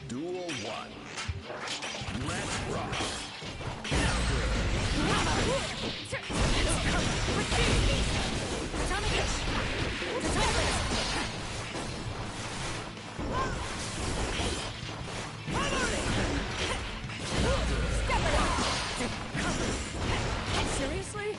Duel 1. Let's rock. Seriously?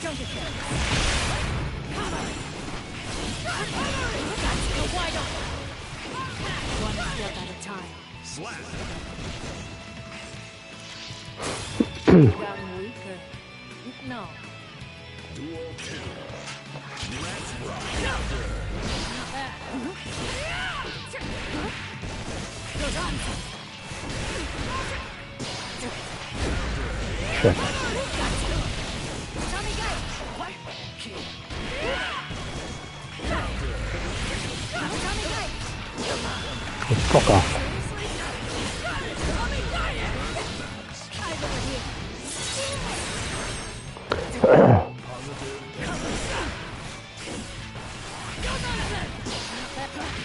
Don't get there. Go wide open. One step at a time. Slap. Gotten weaker. No. Duel 2. Let's rock. Not bad. Goes on. Shit. Tommy guy. What? Tommy guy. Fuck off. Tommy guy. Eyes over here.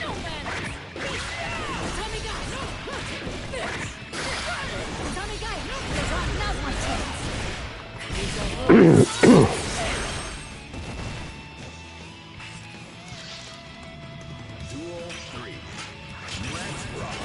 No man. Tommy guy. Tommy guy. Now's my chance. Duel 3. Let's rock.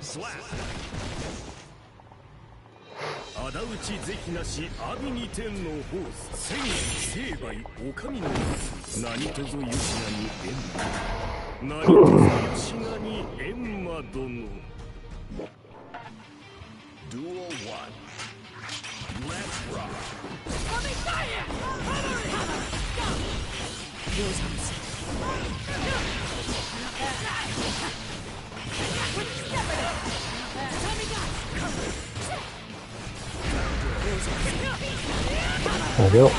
Slap. 仇討ち是非なし阿鼻に天のホース千生涯お上の何とぞよしなに閻魔何とぞよしなに閻魔殿 Duel 1 Let's rock Adiós.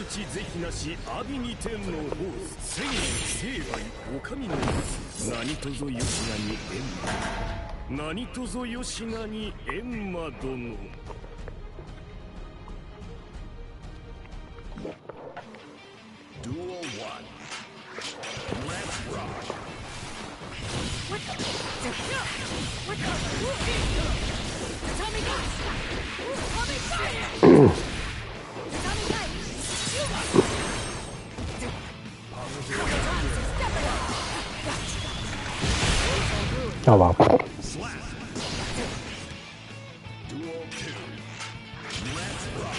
討ち是非なし阿鼻に天のホース千生涯お上の何とぞよしなに閻魔何とぞよしなに閻魔殿 Duel 1 Let's rock What the? What the? Tommy guys! Tommy fire! Tommy guys! Oh wow. Slap. Duel 2 Let's rock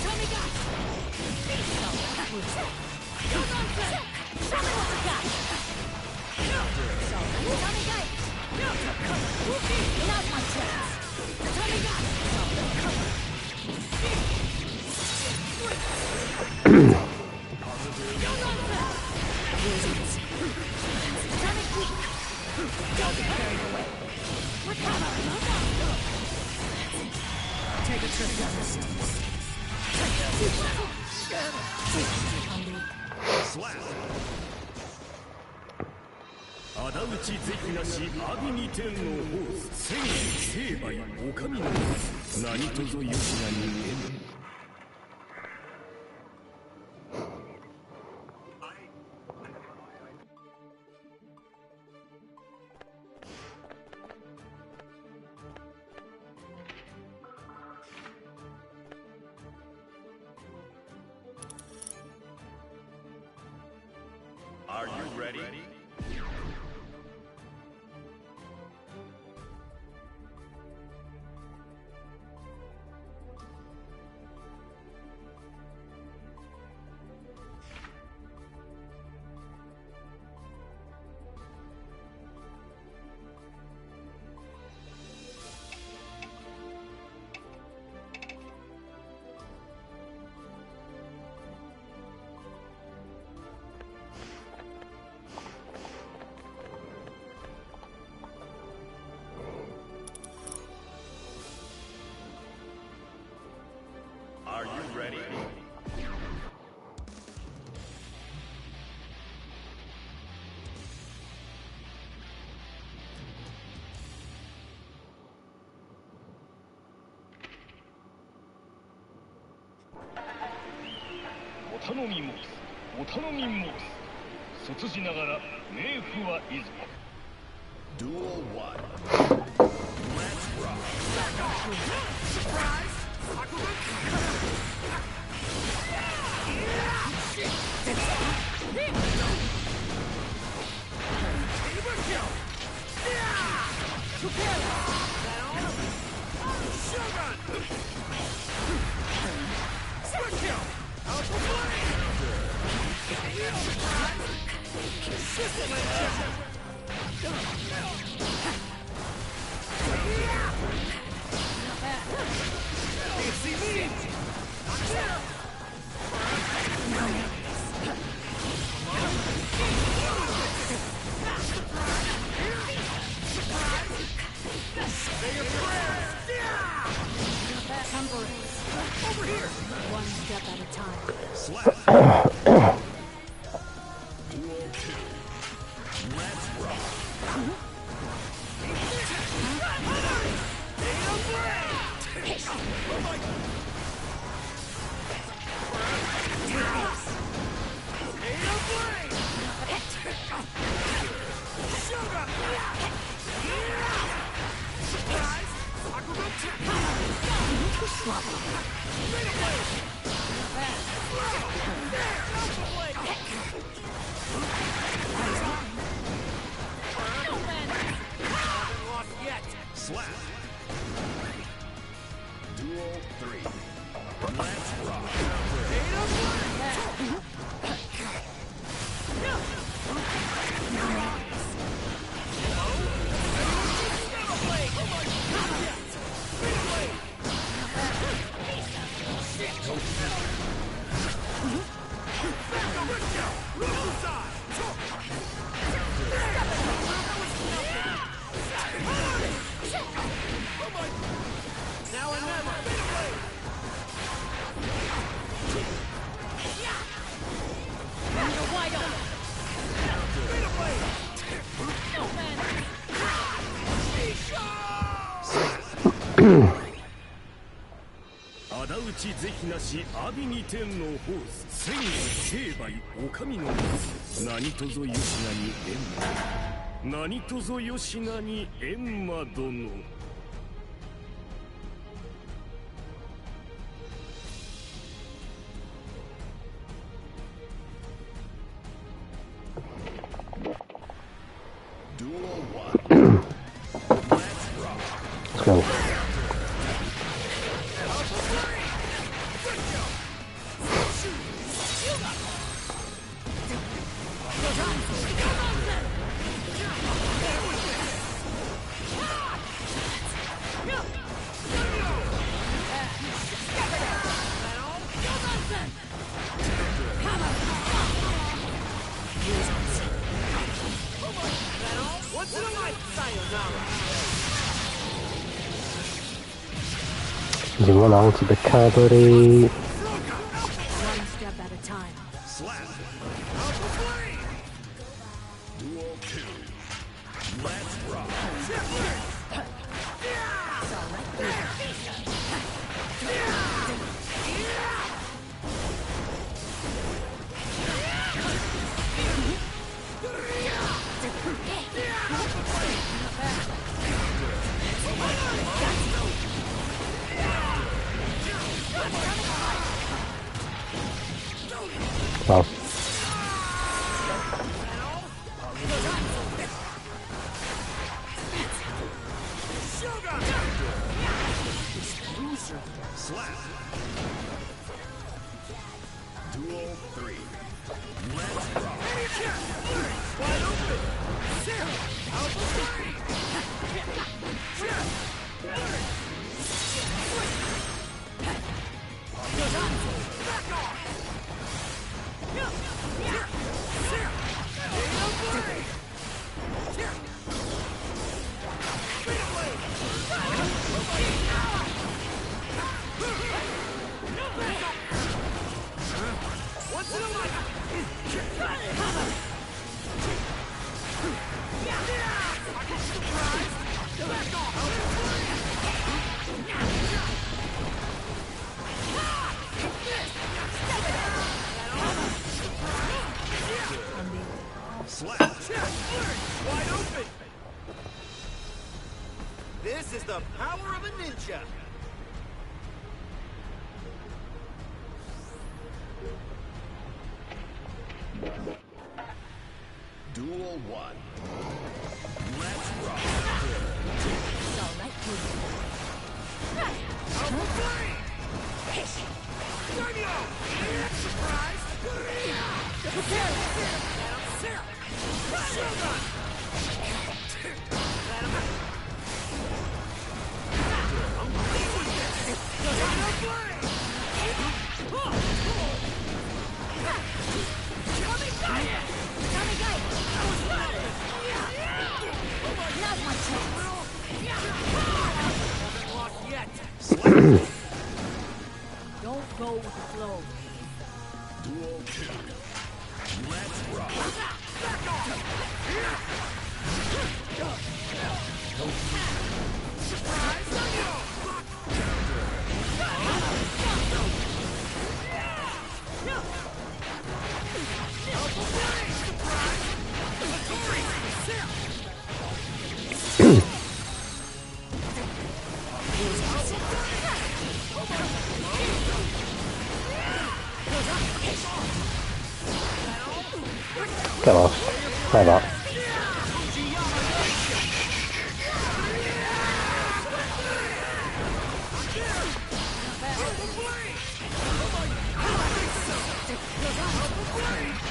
Tommy guys! Take a trip down the stairs. Slap. 仇討ち是非なし阿鼻二天のホース千成敗お上の何とぞよしなに縁 Are you ready? Are you ready? Duel 1. Let's rock. Surprise! Over here! One step at a time. Slap. Duel 2. Let's rock. Slap. Duel 3. Let's rock.仇討ち是非なし阿鼻二天のホース千成敗お上の何とぞよしなに閻魔何とぞよしなに閻魔殿 Let's go. Using one arm to the cavalry. One step at a time. Slap. Duel 2. Let's rock. Well, Slap. Duel 3. Let's rock. Wide open. Slap. Wide open. This is the power of a ninja. Duel 1. Let's rock. It's all right, kid. Alpha Blade! Daniel! Surprise! Shogun! Don't go with the flow. Duel 2. Let's rock. get lost. Try that.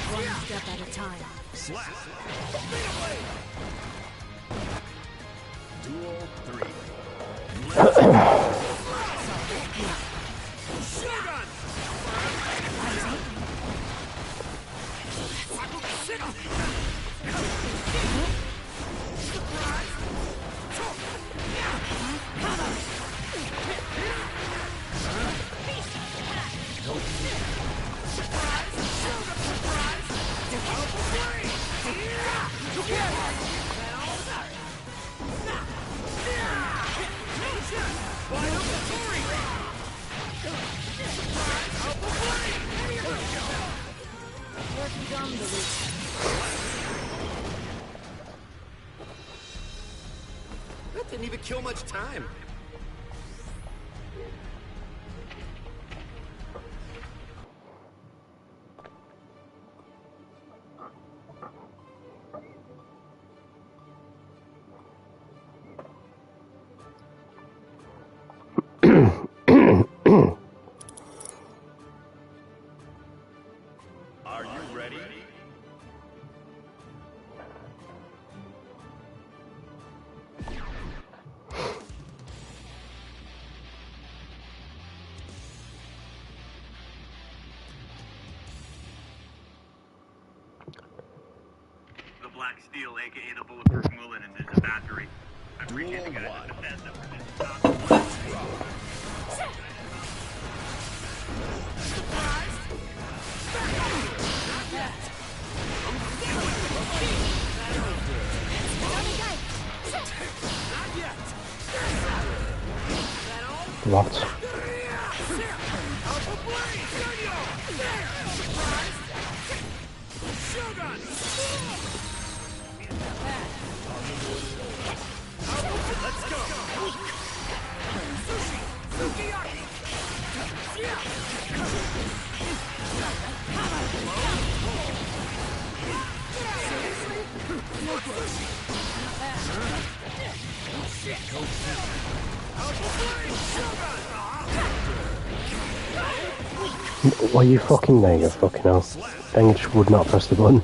One step at a time. Slap. Duel 3. Let's rock. Shogun! That didn't even kill much time. The black steel, aka the bulletproof mullet, and there's a battery. I appreciate the guys to defend them. What? Why are you fucking there, you fucking hell? Then just would not press the button.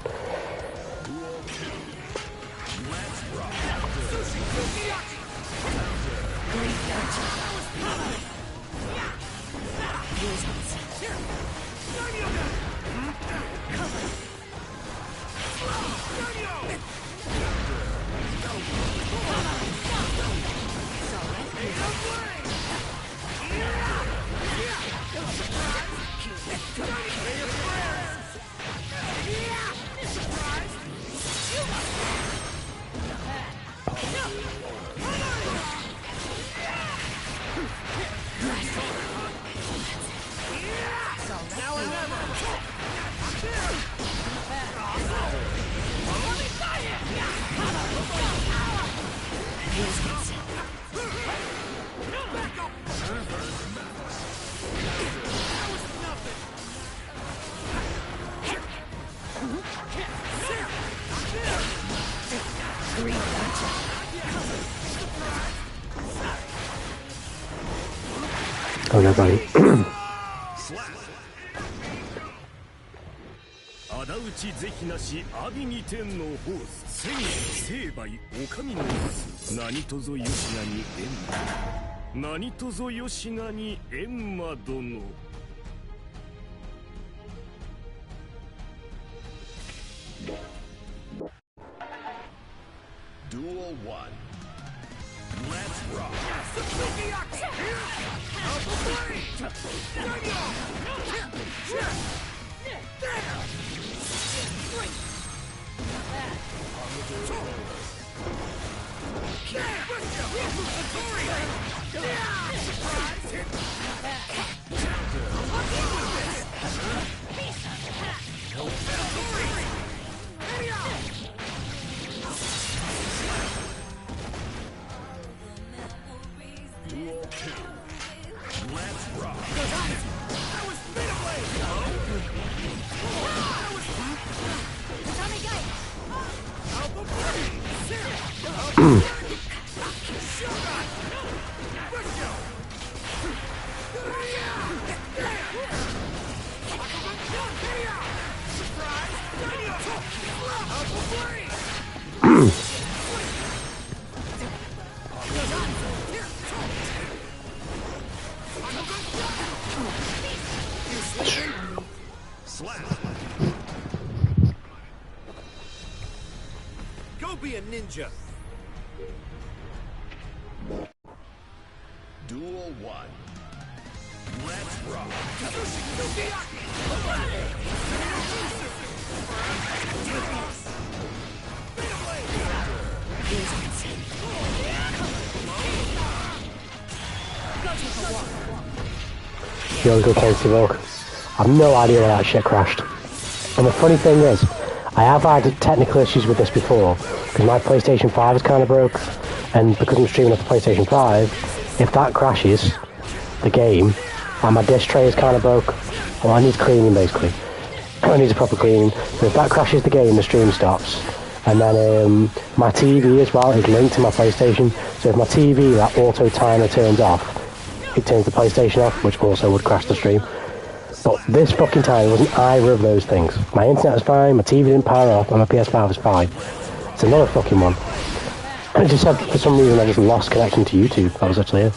Oh no, buddy. 仇討ち是非なし阿鼻二天のホース千成敗お上のホース何とぞ吉名に閻魔何とぞ吉名に閻魔殿 Duel 1. Let's rock. Duel 2. Let's rock. That was Go be a ninja. Duel 1. Let's rock. Yo, go Casey Vogue. I have no idea where that shit crashed. And the funny thing is, I have had technical issues with this before, because my PlayStation 5 is kind of broke, and because I'm streaming off the PlayStation 5, if that crashes the game, and my disc tray is kind of broke, well, I need cleaning basically. I need a proper cleaning. So if that crashes the game, the stream stops. And then my TV as well is linked to my PlayStation, so if my TV, that auto timer turns off, it turns the PlayStation off, which also would crash the stream. But this fucking time, there wasn't either of those things. My internet was fine, my TV didn't power off, and my PS5 was fine. It's another fucking one. I just had, for some reason, I just lost connection to YouTube. That was actually it.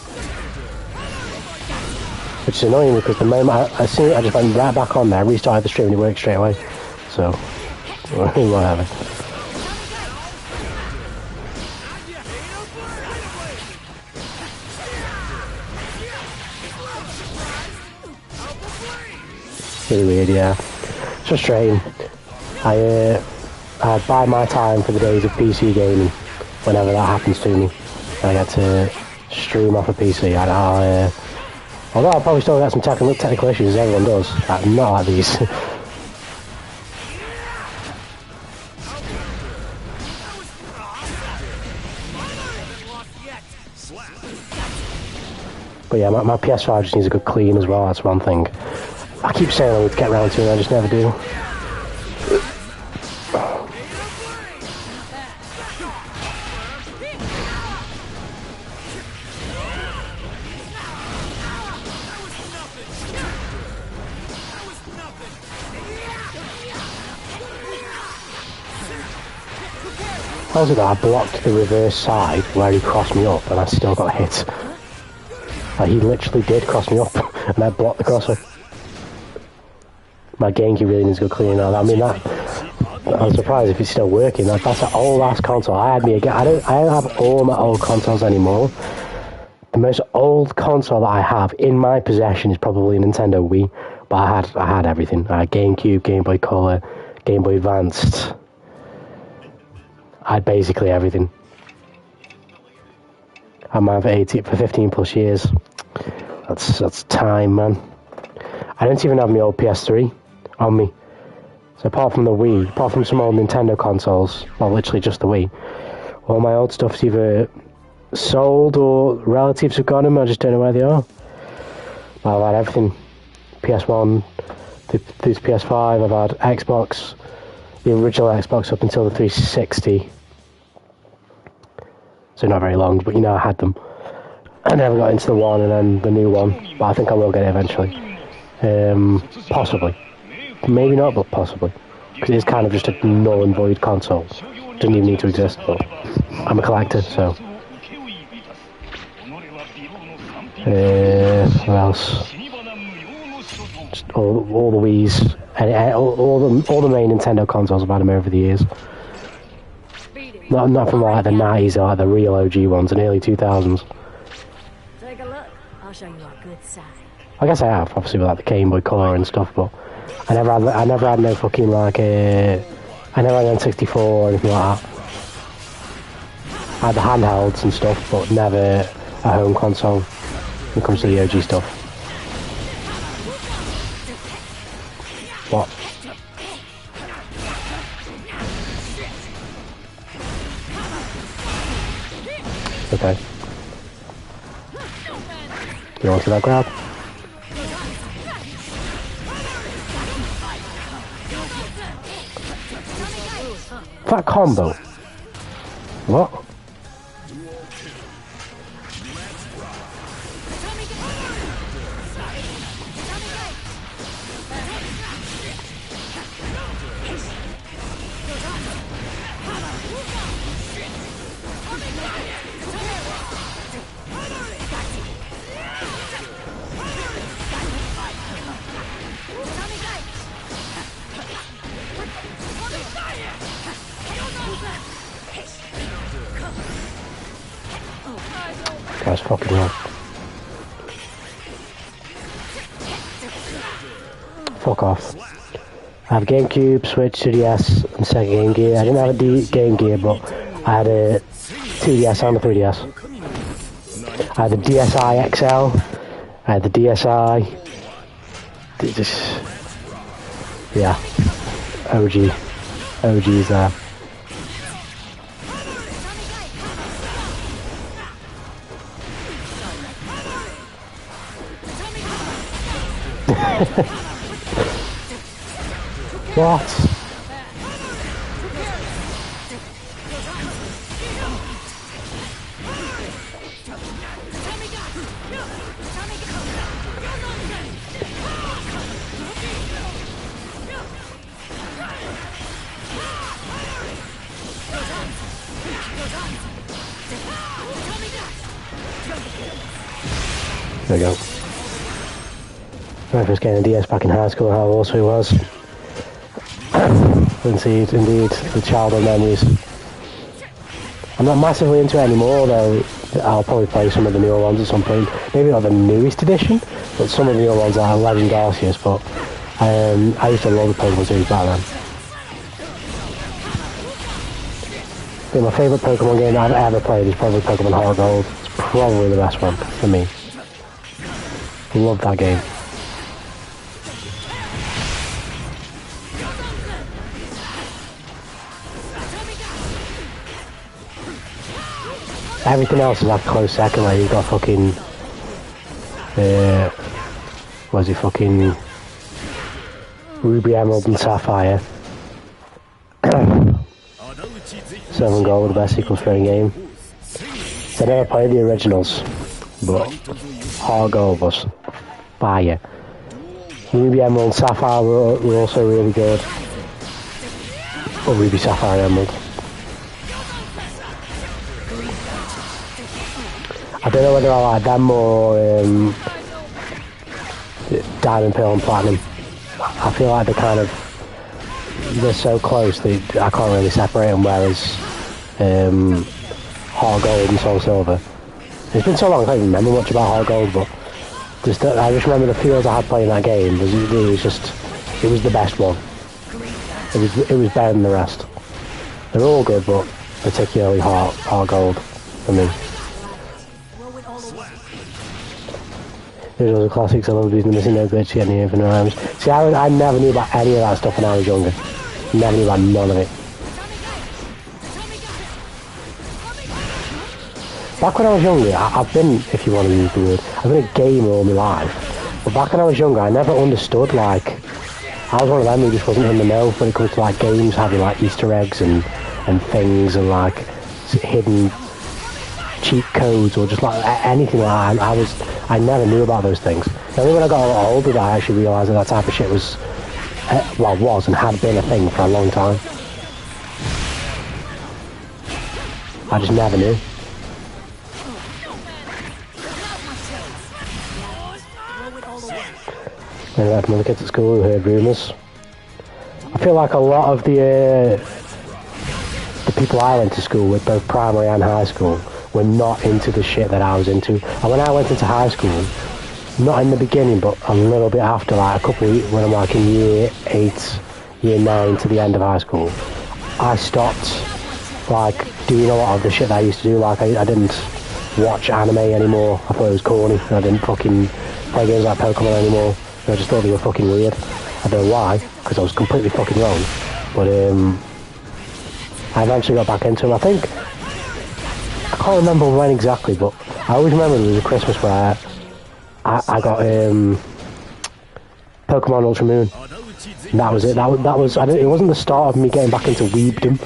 Which is annoying because the moment I just went right back on there, restarted the stream and it worked straight away. So, whatever. Really weird, yeah. It's frustrating. I buy my time for the days of PC gaming whenever that happens to me. I get to stream off a PC. Although I'll probably still get some technical issues, as everyone does. Not like these. But yeah, my PS5 just needs a good clean as well, that's one thing. I keep saying I would get around to it, and I just never do. How was it that I blocked the reverse side where he crossed me up and I still got hit? Like, he literally did cross me up and I blocked the crosser. My GameCube really needs to go clean out. I mean, I'm surprised if it's still working. That's an old last console. I don't have all my old consoles anymore. The most old console that I have in my possession is probably a Nintendo Wii. But I had everything. I had GameCube, Game Boy Color, Game Boy Advanced. I had basically everything. I'm on for 15 plus years. That's time, man. I don't even have my old PS3 on me. So apart from the Wii, apart from some old Nintendo consoles, well, literally just the Wii, all my old stuff's either sold or relatives have got them. I just don't know where they are. I've had everything. PS1, this PS5, I've had Xbox, the original Xbox up until the 360. So not very long, but I had them. I never got into the one and then the new one, but I think I will get it eventually. Possibly. Maybe not, but possibly. Because it is kind of just a null and void console. Doesn't even need to exist, but I'm a collector, so. What else? Just all the Wii's, all the main Nintendo consoles, I've had them over the years. Not from like the 90s or like the real OG ones, the early 2000s. Take a look. I'll show you a good side. I guess I have, obviously with like the Game Boy Color and stuff, but I never had no fucking like I never had an N64 or anything like that. I had the handhelds and stuff, but never a home console when it comes to the OG stuff. What? Okay. You want to that grab? That combo? What? That's fucking wrong. Fuck off. I have GameCube, Switch, 2DS, and Sega Game Gear. I didn't have a Game Gear, but I had a 2DS and a 3DS. I had the DSi XL. I had the DSi. Yeah. OG's there. What? There we go. When I first getting a DS back in high school, how awesome it was. Indeed, the childhood memories. I'm not massively into it anymore, though. I'll probably play some of the newer ones at some point. Maybe not the newest edition, but some of the newer ones are Legend Arceus. But I used to love the Pokemon series back then. I think my favourite Pokemon game I've ever played is probably Pokemon Heart Gold. It's probably the best one for me. Love that game. Everything else is like a close second. Like you've got fucking, was it fucking Ruby, Emerald, and Sapphire. 7 Gold, the best sequels for any game. So I never played the originals, but Heart Gold was fire. Ruby, Emerald, and Sapphire were also really good. Or Ruby, Sapphire, Emerald. I don't know whether I like them or Diamond, Pearl and Platinum. I feel like they're so close that I can't really separate them, whereas Heart Gold and Soul Silver. It's been so long I can't even remember much about Heart Gold, but I just remember the feels I had playing that game. It was the best one. It was better than the rest. They're all good, but particularly Heart Gold for me. There's all the classics. I love these missing no glitch, getting the infinite rhymes. See, I never knew about any of that stuff when I was younger. Never knew about none of it. Back when I was younger, I've been, if you want to use the word, I've been a gamer all my life. But back when I was younger, I never understood, like, I was one of them who just wasn't in the know when it comes to, like, games having, like, Easter eggs and things and, like, hidden cheat codes or just, like, anything like that. I never knew about those things. Only when I got a lot older that I actually realised that type of shit was and had been a thing for a long time. I just never knew. And I had some other kids at school who heard rumours. I feel like a lot of the people I went to school with, both primary and high school, were not into the shit that I was into. And when I went into high school, not in the beginning, but a little bit after, like a couple of weeks, when I'm like in year 8, year 9 to the end of high school, I stopped like doing a lot of the shit that I used to do. Like I didn't watch anime anymore. I thought it was corny. I didn't fucking play games like Pokemon anymore. I just thought they were fucking weird. I don't know why, because I was completely fucking wrong. But I eventually got back into them. I can't remember when exactly, but I always remember there was a Christmas where I got Pokemon Ultra Moon. And that was it. That was. It wasn't the start of me getting back into weebdom,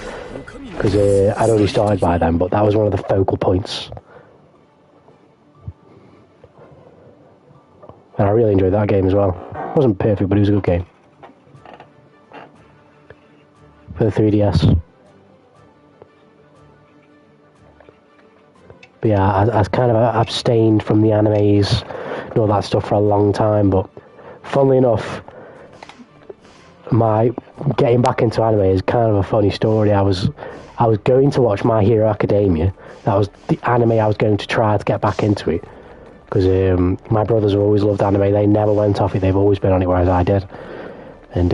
because I'd already started by then. But that was one of the focal points, and I really enjoyed that game as well. It wasn't perfect, but it was a good game for the 3DS. But yeah, I kind of abstained from the animes and all that stuff for a long time, but funnily enough, my getting back into anime is kind of a funny story. I was going to watch My Hero Academia. That was the anime I was going to try to get back into it, because my brothers have always loved anime. They never went off it. They've always been on it, whereas I did. And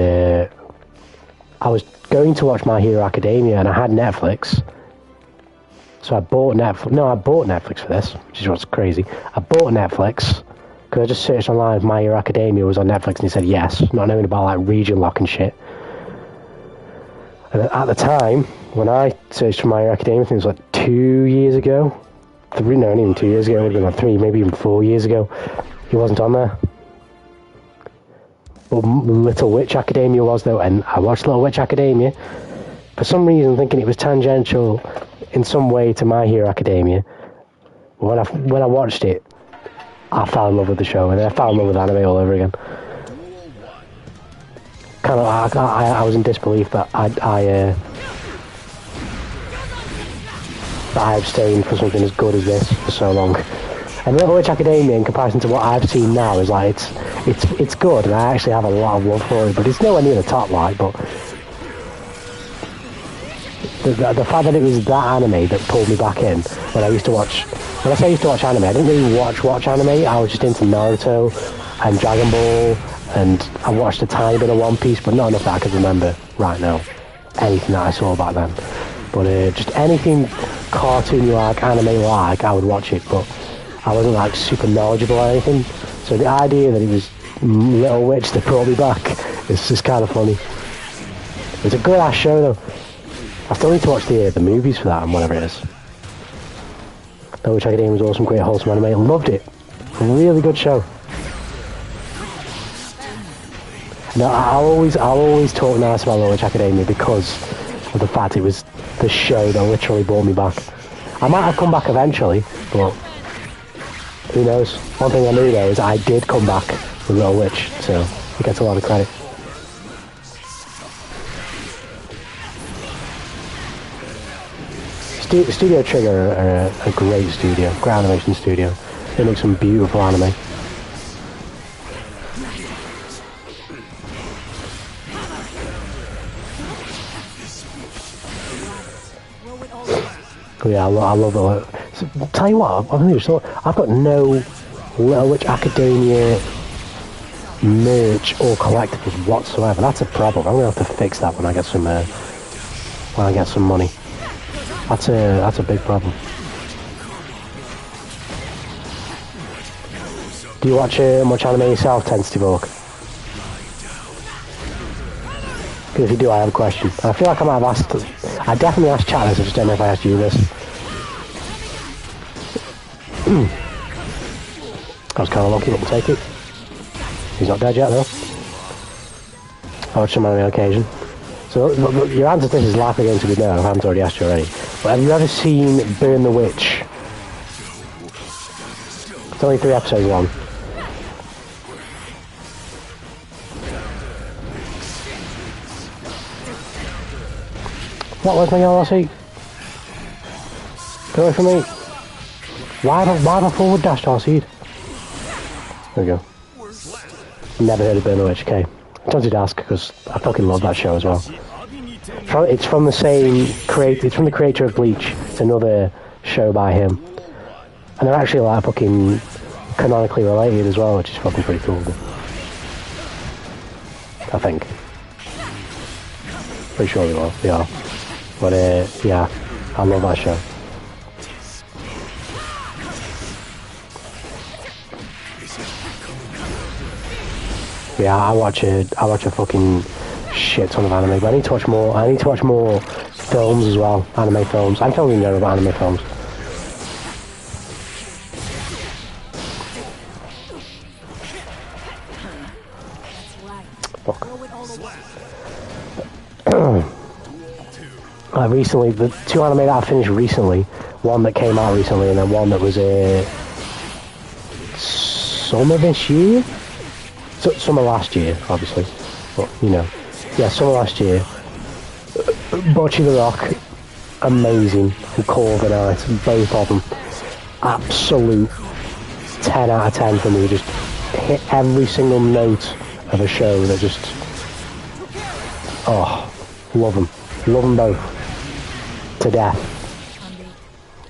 I was going to watch My Hero Academia, and I had Netflix. So I bought Netflix. No, I bought Netflix for this, which is what's crazy. I bought Netflix because I just searched online if My Hero Academia was on Netflix, and it said yes, not knowing about like region lock and shit. And at the time, when I searched for My Hero Academia, I think it was like 2 years ago. Not even 2 years ago. It would have been like 3, maybe even 4 years ago. He wasn't on there. But Little Witch Academia was, though, and I watched Little Witch Academia for some reason, thinking it was tangential in some way to My Hero Academia. When I watched it, I fell in love with the show, and then I fell in love with anime all over again. Kind of, I was in disbelief that I abstained for something as good as this for so long. And Little Witch Academia, in comparison to what I've seen now, is like it's good, and I actually have a lot of love for it. But it's nowhere near the top, like. But the fact that it was that anime that pulled me back in when I used to watch. When I say I used to watch anime, I didn't really watch anime. I was just into Naruto and Dragon Ball, and I watched a tiny bit of One Piece, but not enough that I could remember right now anything that I saw back then. But just anything cartoony like, anime like, I would watch it. But I wasn't like super knowledgeable or anything. So the idea that it was Little Witch that brought me back is just kind of funny. It's a good ass show though. I still need to watch the movies for that and whatever it is. Little Witch Academia was awesome, great wholesome anime. Loved it. Really good show. No, I'll always talk nice about Little Witch Academia because of the fact it was the show that literally brought me back. I might have come back eventually, but who knows? One thing I knew though is I did come back with Little Witch, so it gets a lot of credit. Studio Trigger are a great studio, great animation studio. They make some beautiful anime. Yeah, I love it. So, tell you what, I've got no Little Witch Academia merch or collectibles whatsoever. That's a problem. I'm gonna have to fix that when I get some money. That's a big problem. Do you watch much anime yourself, Tentative Orc? Because if you do, I have a question. I feel like I might have asked. I definitely asked chat this. I just don't know if I asked you this. I was kind of lucky, but we'll take it. He's not dead yet, though. I watch some anime on occasion. So your answer to this is likely going to be no. I haven't already asked you already. But have you ever seen Burn the Witch? It's only 3 episodes long. What was my yellow seat? Get away from me. Why have I forward dashed our seed? There we go. Never heard of Burn the Witch, okay. I wanted to ask because I fucking love that show as well. It's from the same creator. It's from the creator of Bleach. It's another show by him, and they're actually like fucking canonically related as well, which is fucking pretty cool. I think. Pretty sure they are. But yeah, I love that show. Yeah, I watch a fucking shit ton of anime, but I need to watch more. I need to watch more films as well, anime films. I'm telling you about anime films. Fuck. Recently, the 2 anime that I finished recently, one that came out recently, and then one that was summer this year. Summer last year, obviously, but you know, yeah, summer last year. Bocce the Rock, amazing, and Core of the Night, both of them, absolute 10 out of 10 for me. Just hit every single note of a show that just, love them both to death.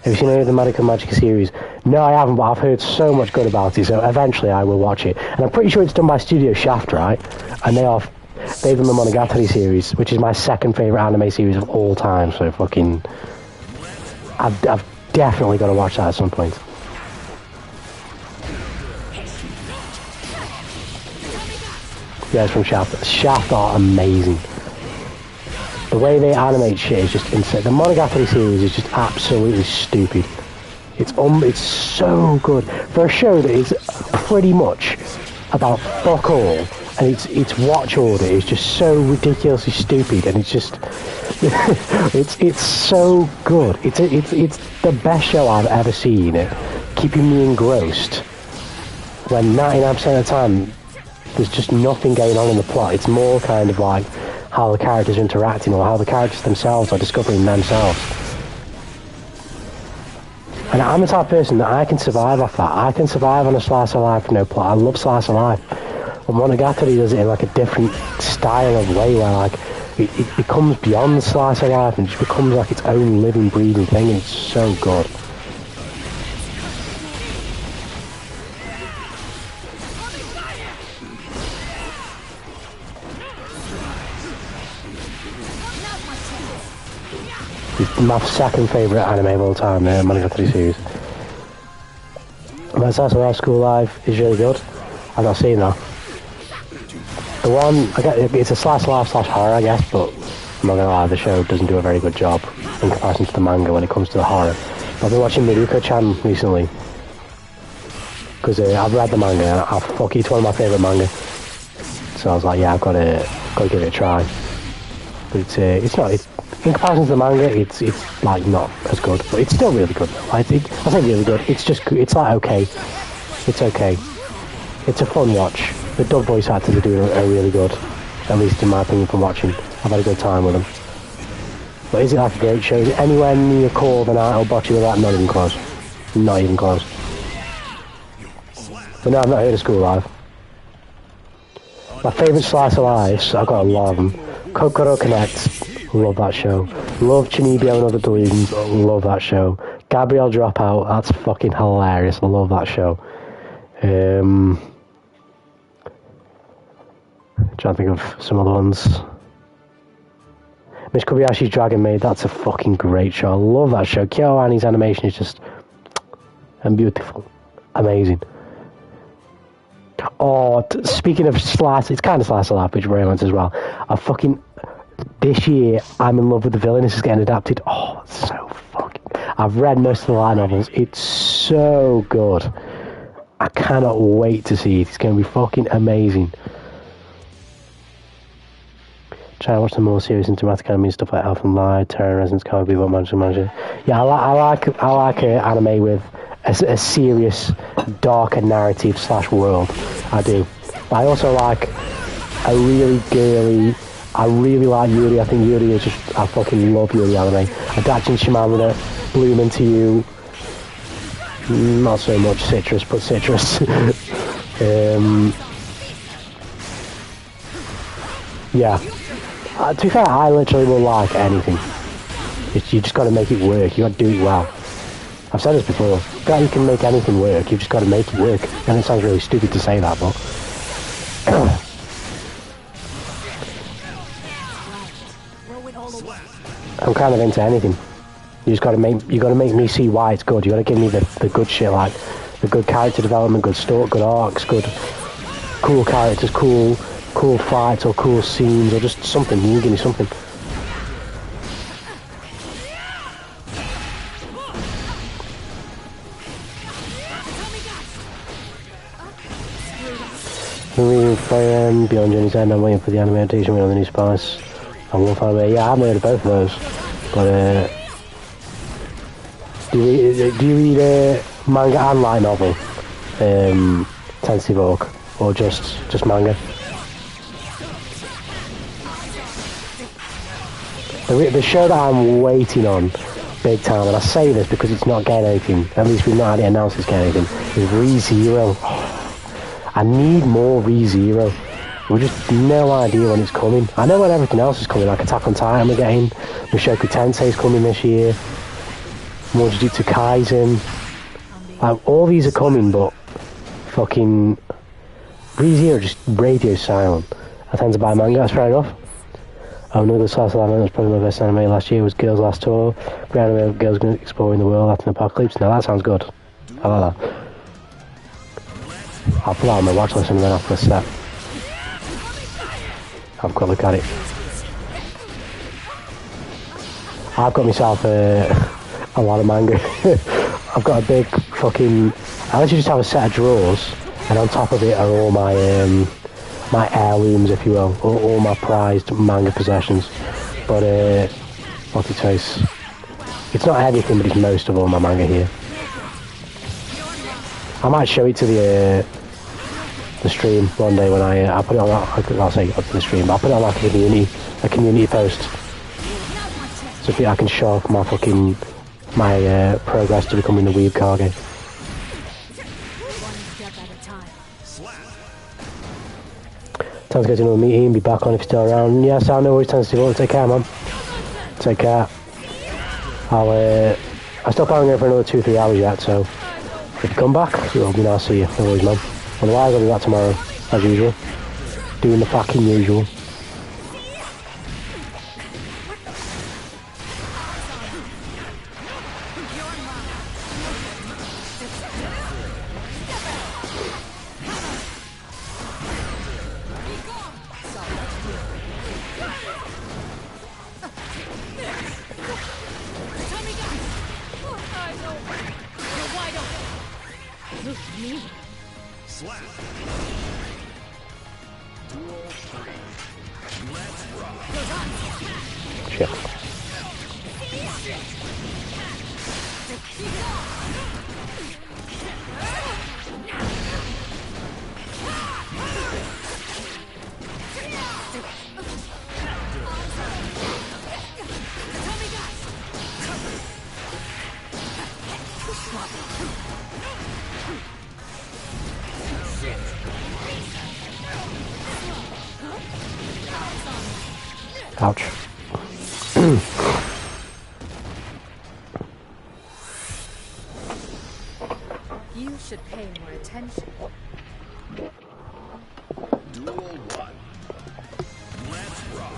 Have you seen any of the Medical Magic series? No, I haven't, but I've heard so much good about it, so eventually I will watch it. And I'm pretty sure it's done by Studio Shaft, right? And they've done the Monogatari series, which is my second favourite anime series of all time, so fucking... I've definitely got to watch that at some point. Yeah, it's from Shaft. Shaft are amazing. The way they animate shit is just insane. The Monogatari series is just absolutely stupid. It's so good for a show that is pretty much about fuck all, and its watch order is just so ridiculously stupid, and it's just it's so good. It's the best show I've ever seen. Keeping me engrossed when 99% of the time there's just nothing going on in the plot. It's more kind of like how the characters are interacting or how the characters themselves are discovering themselves. And I'm the type of person that I can survive off that. I can survive on a slice of life, no plot. I love slice of life. And Monogatari does it in like a different style of way where like it becomes beyond the slice of life and just becomes like its own living, breathing thing, and it's so good. It's my second favourite anime of all time, Monogatari series. My Slice of Life School Life is really good. I've not seen that. The one, it's a slice of life / horror, I guess, but I'm not gonna lie, the show doesn't do a very good job in comparison to the manga when it comes to the horror. I've been watching Miruko-chan recently, because I've read the manga, and it's one of my favourite manga. So I was like, yeah, I've got to give it a try. But it's not, in comparison to the manga, it's like not as good, but it's still really good. I say really good, it's like okay. It's okay. It's a fun watch. The dub voice actors are doing are really good, at least in my opinion from watching. I've had a good time with them. But is it like a great show? Is it anywhere near Core of the Night or Bocce with that? Not even close. Not even close. But no, I've not heard of School Life. My favourite slice of life, I've got a lot of them. Kokoro Connect, love that show. Love Chinibio and Other Delusions, love that show. Gabrielle Dropout, that's fucking hilarious, I love that show. Trying to think of some other ones. Miss Kobayashi's Dragon Maid, that's a fucking great show. I love that show. KyoAni's animation is just beautiful. Amazing. Oh, speaking of slice, it's kind of slice of life, which romance as well. This year, I'm in love with the villain. This is getting adapted. Oh, it's so fucking... I've read most of the light novels. It's so good. I cannot wait to see it. It's going to be fucking amazing. Try to watch some more serious and dramatic anime stuff like Elf and Lied, Terror Resonance, Cowboy Bebop, Manager. Yeah, I like anime with a serious, darker narrative / world. I do. But I also like a really girly. I really like Yuri. I think Yuri is just... I fucking love Yuri anime. Adachi Shimamura, Bloom Into You. Not so much Citrus, but Citrus. Yeah. To be fair, I literally will like anything. You just got to make it work. You got to do it well. I've said this before. You can make anything work. You've just got to make it work. And it sounds really stupid to say that, but I'm kind of into anything. You got to make me see why it's good. You got to give me the good shit, like the good character development, good arcs, good cool characters, cool fights or cool scenes or just something. You give me something. Beyond Journey's End, I'm waiting for the anime adaptation on the new Spice. I will find a way. Yeah, I haven't heard of both of those. But do you read manga and light novel? Tensei Vogue, or just manga? The show that I'm waiting on big time, and I say this because it's not getting anything, at least we've not had it announced it's getting anything, is ReZero. I need more ReZero. We've just no idea when it's coming. I know when everything else is coming, like Attack on Titan we're getting, Mushoku Tensei is coming this year, more Jujutsu Kaisen, like, all these are coming, but fucking ReZero just radio silent. I tend to buy manga, that's fair enough. Another slice of life that was probably my best anime last year was Girls Last Tour. Great anime of girls exploring the world after an apocalypse. Now that sounds good. I like that. I'll put that on my watch list and then after a set. Have a quick look at it. I've got myself a lot of manga. I've got a big fucking... I literally just have a set of drawers, and on top of it are all my my heirlooms, if you will, all my prized manga possessions. But what's it taste? It's not everything, but it's most of all my manga here. I might show it to the stream one day when I put it on. I'll say up to the stream, but I'll put it on like a community post, so I can show off my fucking my progress to becoming the weeb Kage. One step at a time. Time to go to another meeting, be back on if you're still around. Yes, I know where it's time to go. Take care, man. Take care. I still can't go for another 2-3 hours yet, so if you come back, it'll be nice to see you. No worries, man. Otherwise, I'll be back tomorrow, as usual. Doing the fucking usual. Shit. Ouch. You should pay more attention. Duel 1. Let's rock.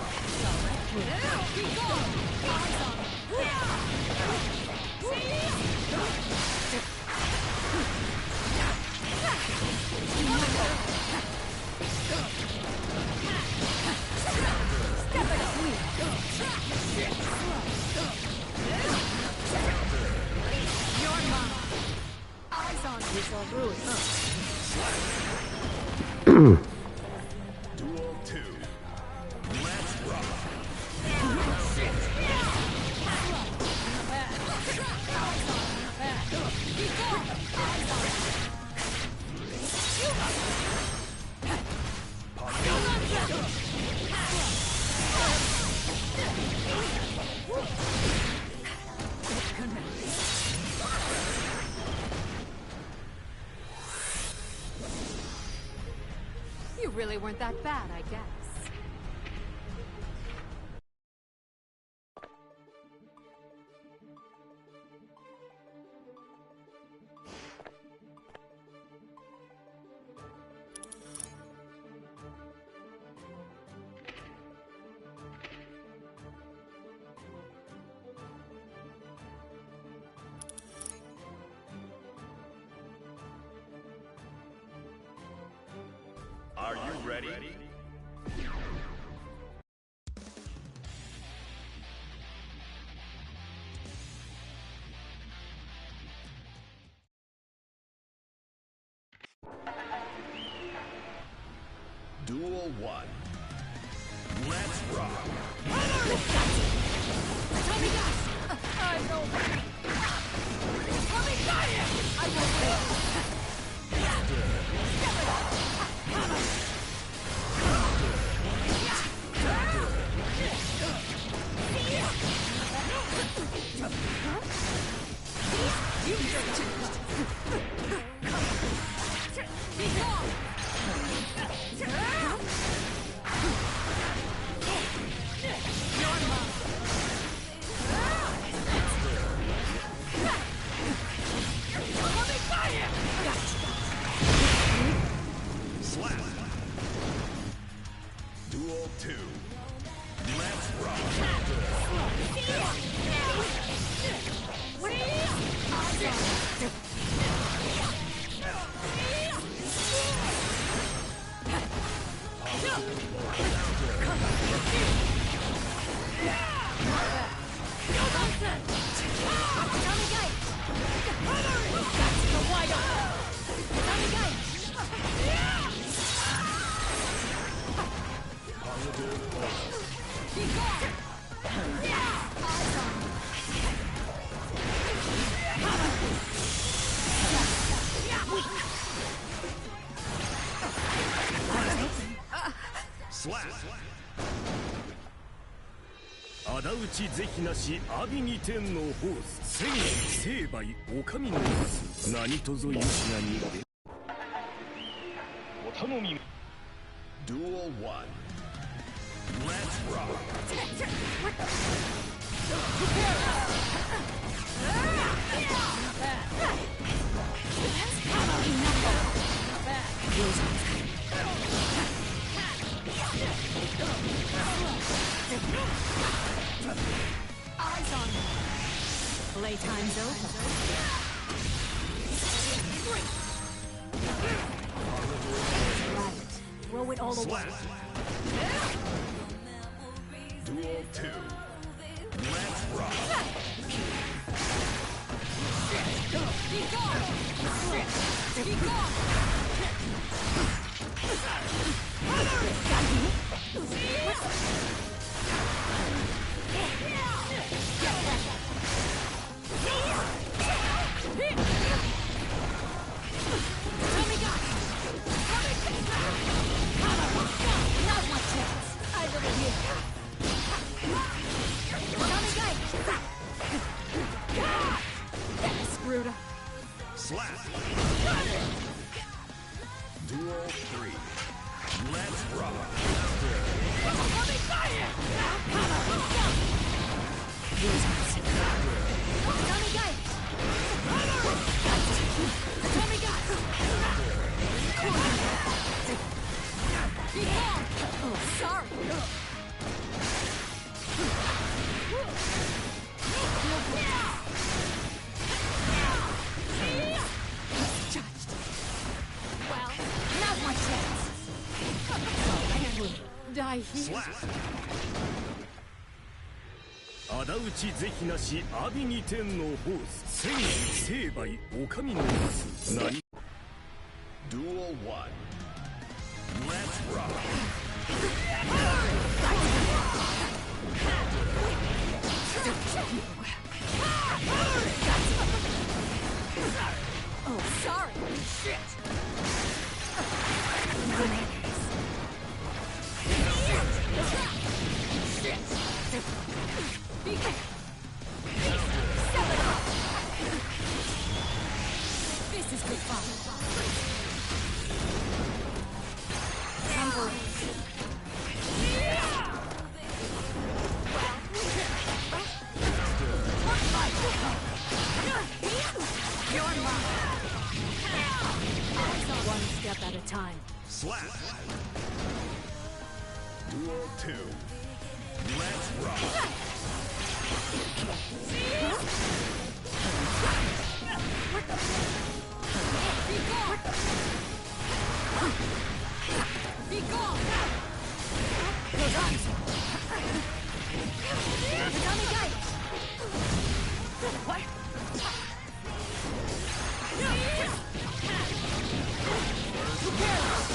Duel 2. Let's rock. You really weren't that bad, I guess. Are you ready? Duel 1. Let's rock. Duel 2. Let's rock. 仇討ち是非なし阿鼻二天のホース千成敗お上の何とぞよしなにお頼み Duel 1. Let's rock. Eyes on me. Playtime's over. Right. Throw it all away. Duel 2. Let's rock. Be gone! Be gone! Now's my chance. I live here. Screwed up. Slap. Duel 3. Let's rock. Oh, sorry. Judged. Well, now's my chance. Die here. Slap. 仇討ち是非なし阿鼻二天のホース千成敗お上の何 Duel 1. Let's rock. Oh, sorry. Shit. This is good fun. You're mine. One step at a time. Slap. Duel 2. Let's rock. Be gone! Be gone! Tommy Guide! What? Who cares?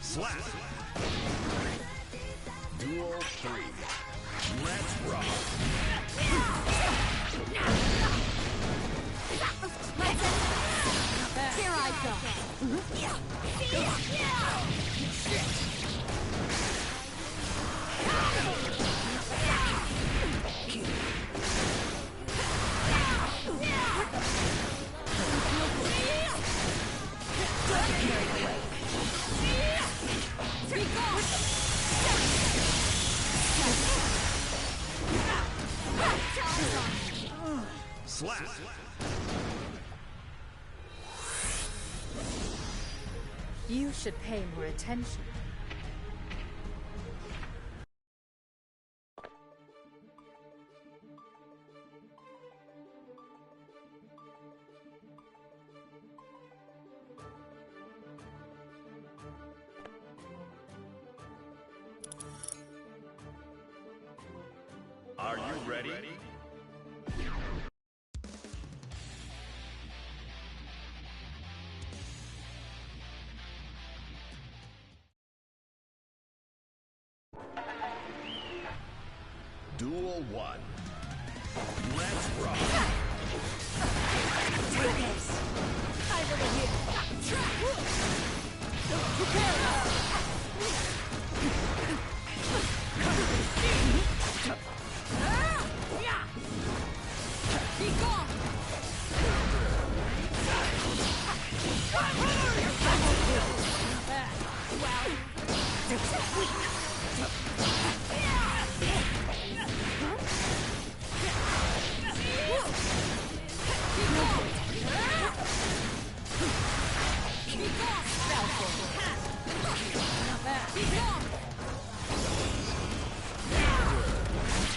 Slap. Duel 3. Let's rock. Here I go. Be gone! Slap. You should pay more attention. Are you ready? Duel 1. Let's rock. Take this.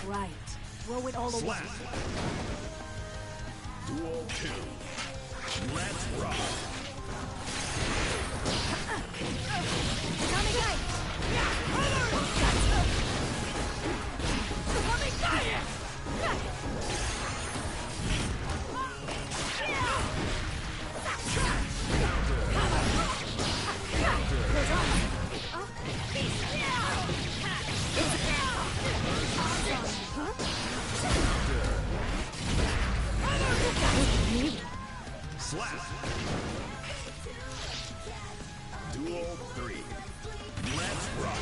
Right. Throw it all away. Duel 2. Let's rock. Slap. Duel 3. Let's rock.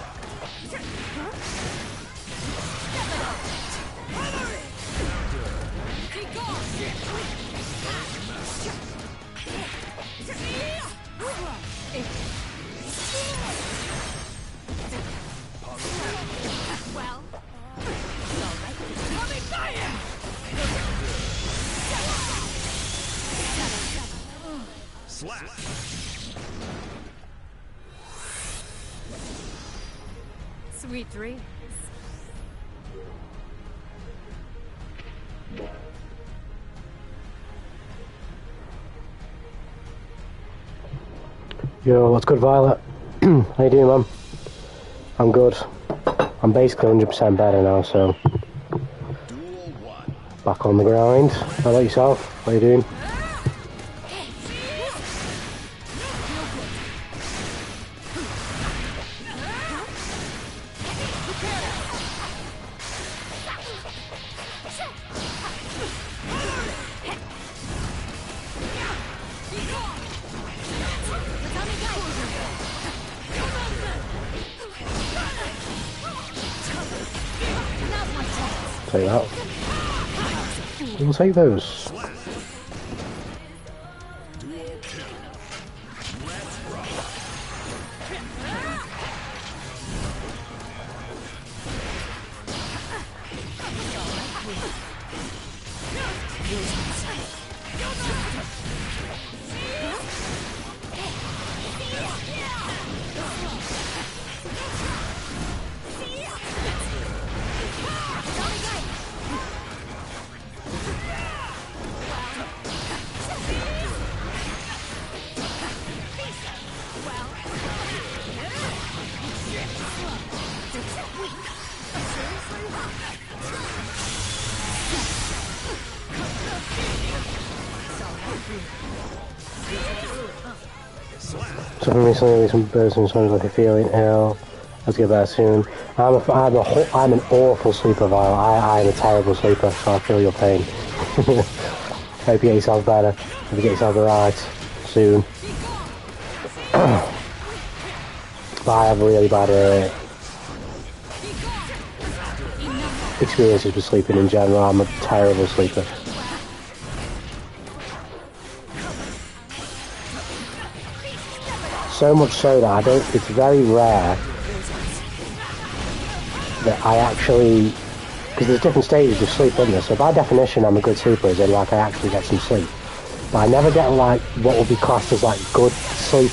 Slap. Sweet dreams. Yo, what's good, Violet? How you doing, man? I'm good. I'm basically 100% better now, so Duel 1. back on the grind. How about yourself? How you doing? Take that. We'll take those. Duel 2. Let's rock. Something recently, some person sounds like they're feeling ill. Let's get better soon. I'm an awful sleeper, Vile. I'm a terrible sleeper, so I feel your pain. Hope you get yourself better. Hope you get yourself right soon. But I have really bad experiences with sleeping in general. I'm a terrible sleeper. So much so that it's very rare that I actually, because there's different stages of sleep in there, so by definition I'm a good sleeper, as in like I actually get some sleep. But I never get like what would be classed as like good sleep,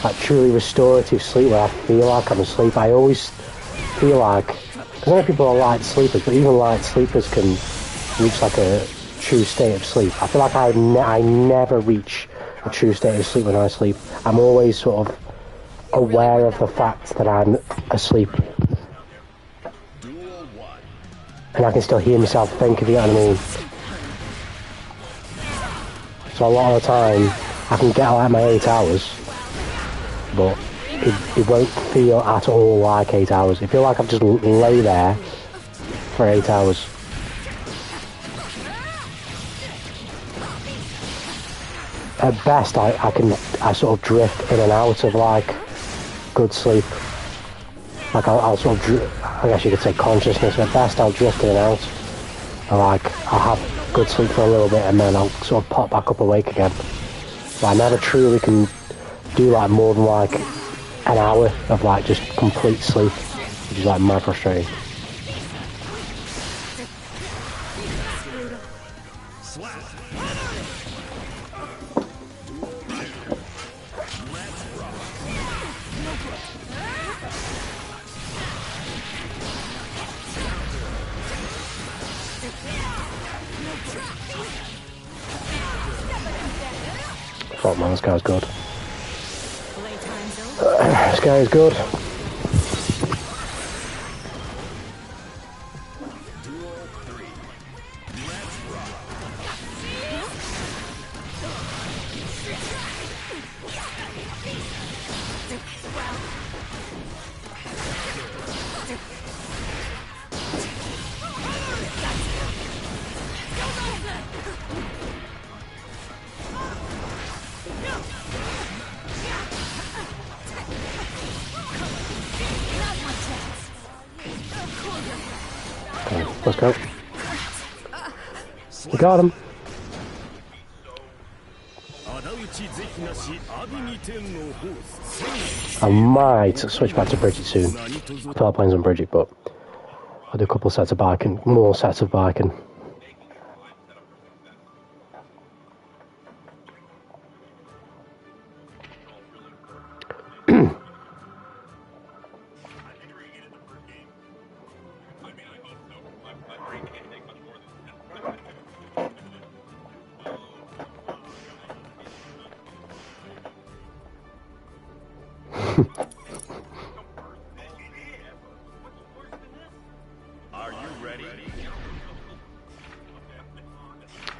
like truly restorative sleep where I feel like I'm asleep. I always feel like, because I know people are light sleepers, but even light sleepers can reach like a true state of sleep. I feel like I never reach a true state of sleep when I sleep. I'm always sort of aware of the fact that I'm asleep. And I can still hear myself think, if you know what I mean. So a lot of the time, I can get like my 8 hours, but it won't feel at all like 8 hours. It feels like I've just lay there for 8 hours. At best, I sort of drift in and out of like good sleep. Like I'll sort of, I guess you could say consciousness at best, I'll drift in and out. And like, I'll have good sleep for a little bit and then I'll sort of pop back up awake again. But I never truly can do like more than like an hour of like just complete sleep, which is like mad frustrating. Fuck man, this guy's good. This guy is good. Okay, let's go. We got him. I might switch back to Bridget soon. I feel like playing some Bridget, but I'll do a couple of sets of biking, more sets of biking.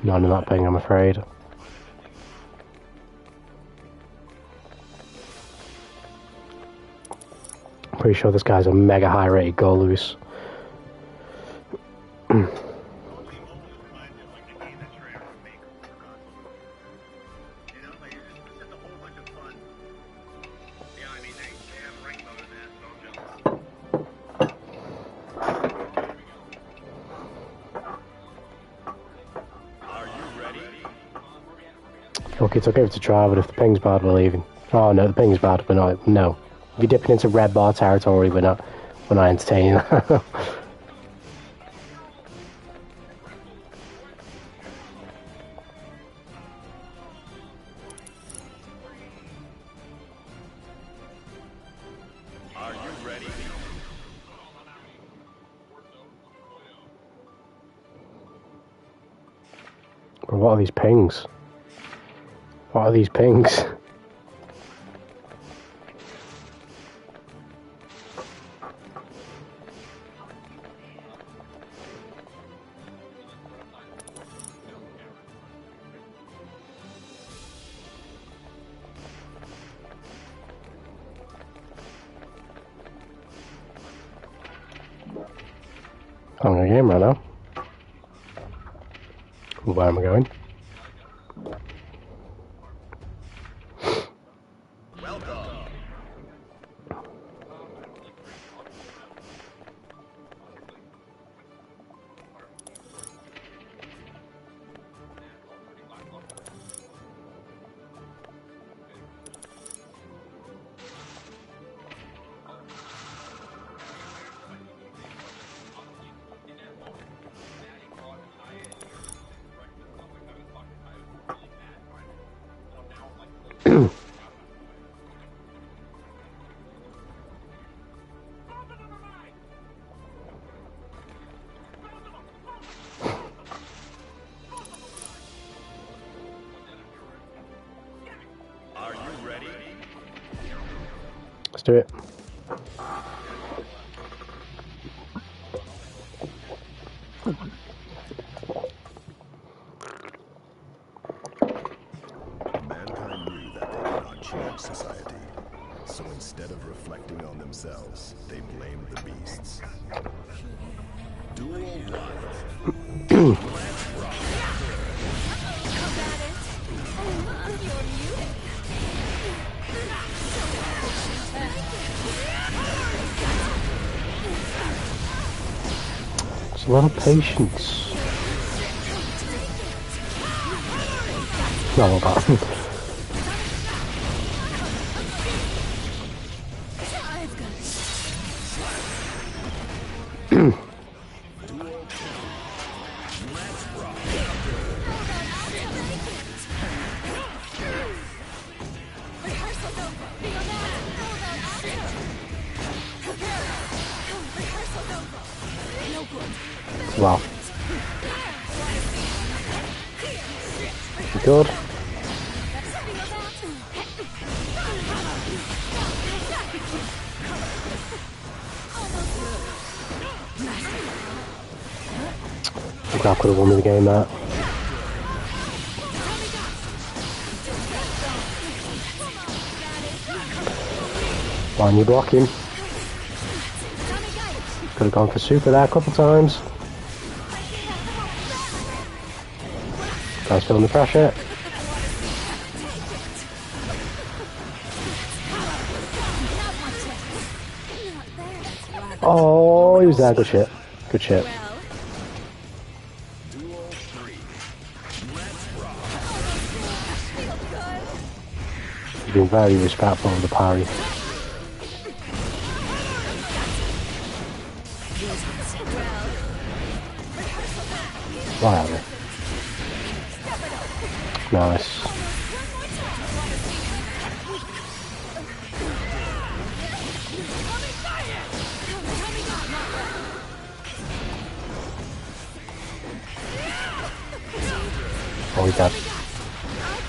None of that ping, I'm afraid. Pretty sure this guy's a mega high rated goal loose. Okay, it's okay to try, but if the ping's bad, we're leaving. Oh no, the ping's bad, we're not. No. If you're dipping into red bar territory, we're not entertaining that. But what are these pings? What are these pings? I'm in a game right now. Where am I going? Let's do it. Mankind knew that they could not change society. So instead of reflecting on themselves, they blamed the beasts. Duel 1. a lot of patience. No, what about? Wow. Good. I think I could have won the game there. Why are you blocking? Could have gone for super there a couple times. Guy's feeling the pressure. Oh, he was there. Good shit. Good shit. He's been very respectful of the parry. Why are they? Nice. Oh, he's dead.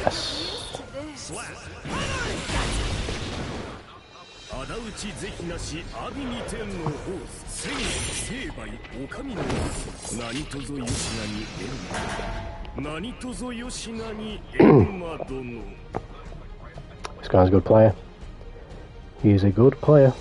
Yes. 仇討ち是非なし阿鼻二天のホース千成敗お上の何とぞよしなに閻魔何とぞよしなに閻魔殿 This guy's a good player. He is a good player.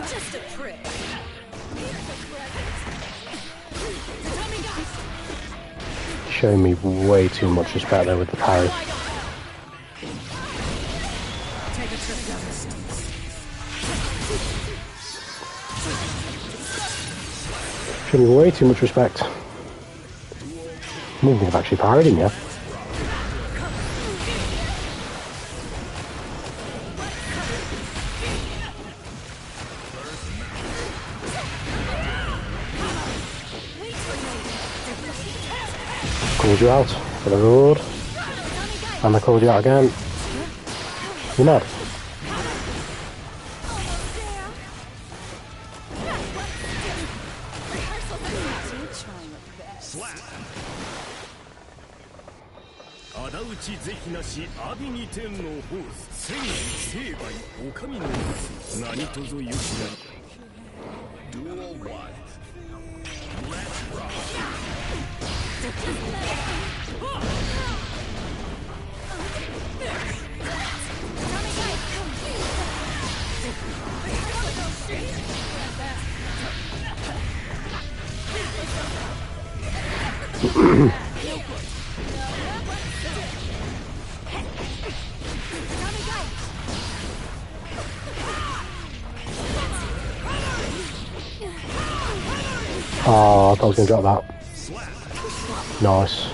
Just a prick. Showing me way too much respect there with the parry. Take a trip down the stairs. Showing me way too much respect. I don't think I've actually parried him yet. Called you out for the road, and I called you out again. You're mad? Duel 1. Let's rock. Oh, I thought I was going to drop that. Nice.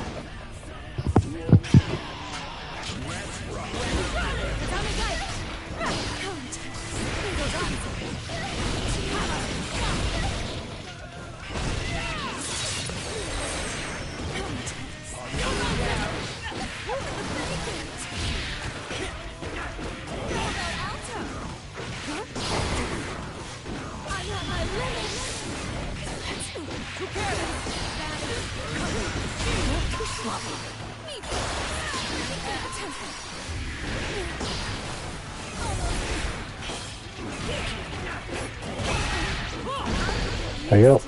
There you go.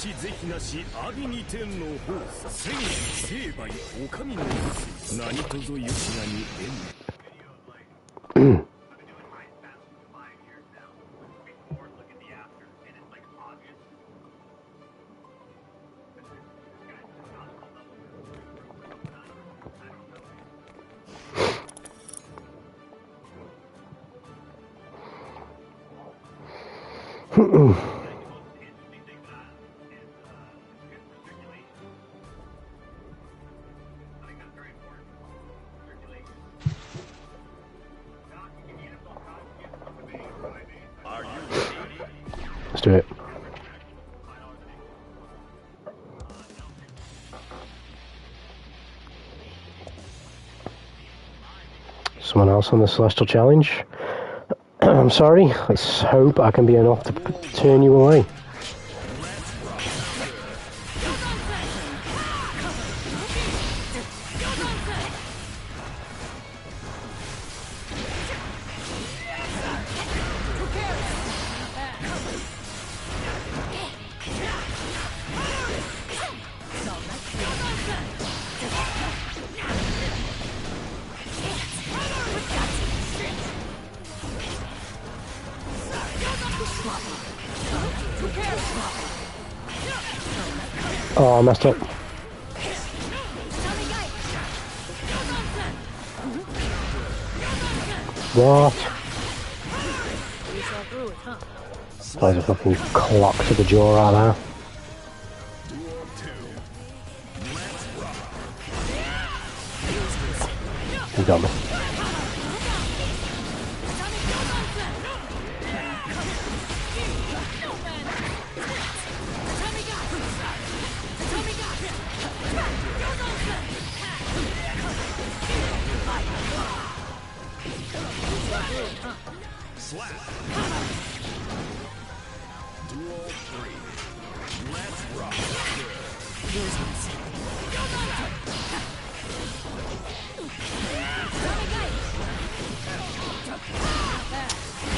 討是非なし阿鼻二天のホース千成敗お上の何とぞよしなに縁 Let's do it. Someone else on the Celestial Challenge? I'm sorry, let's hope I can be enough to turn you away. Oh, I messed up. What? There's a fucking clock to the jaw right there. You got me.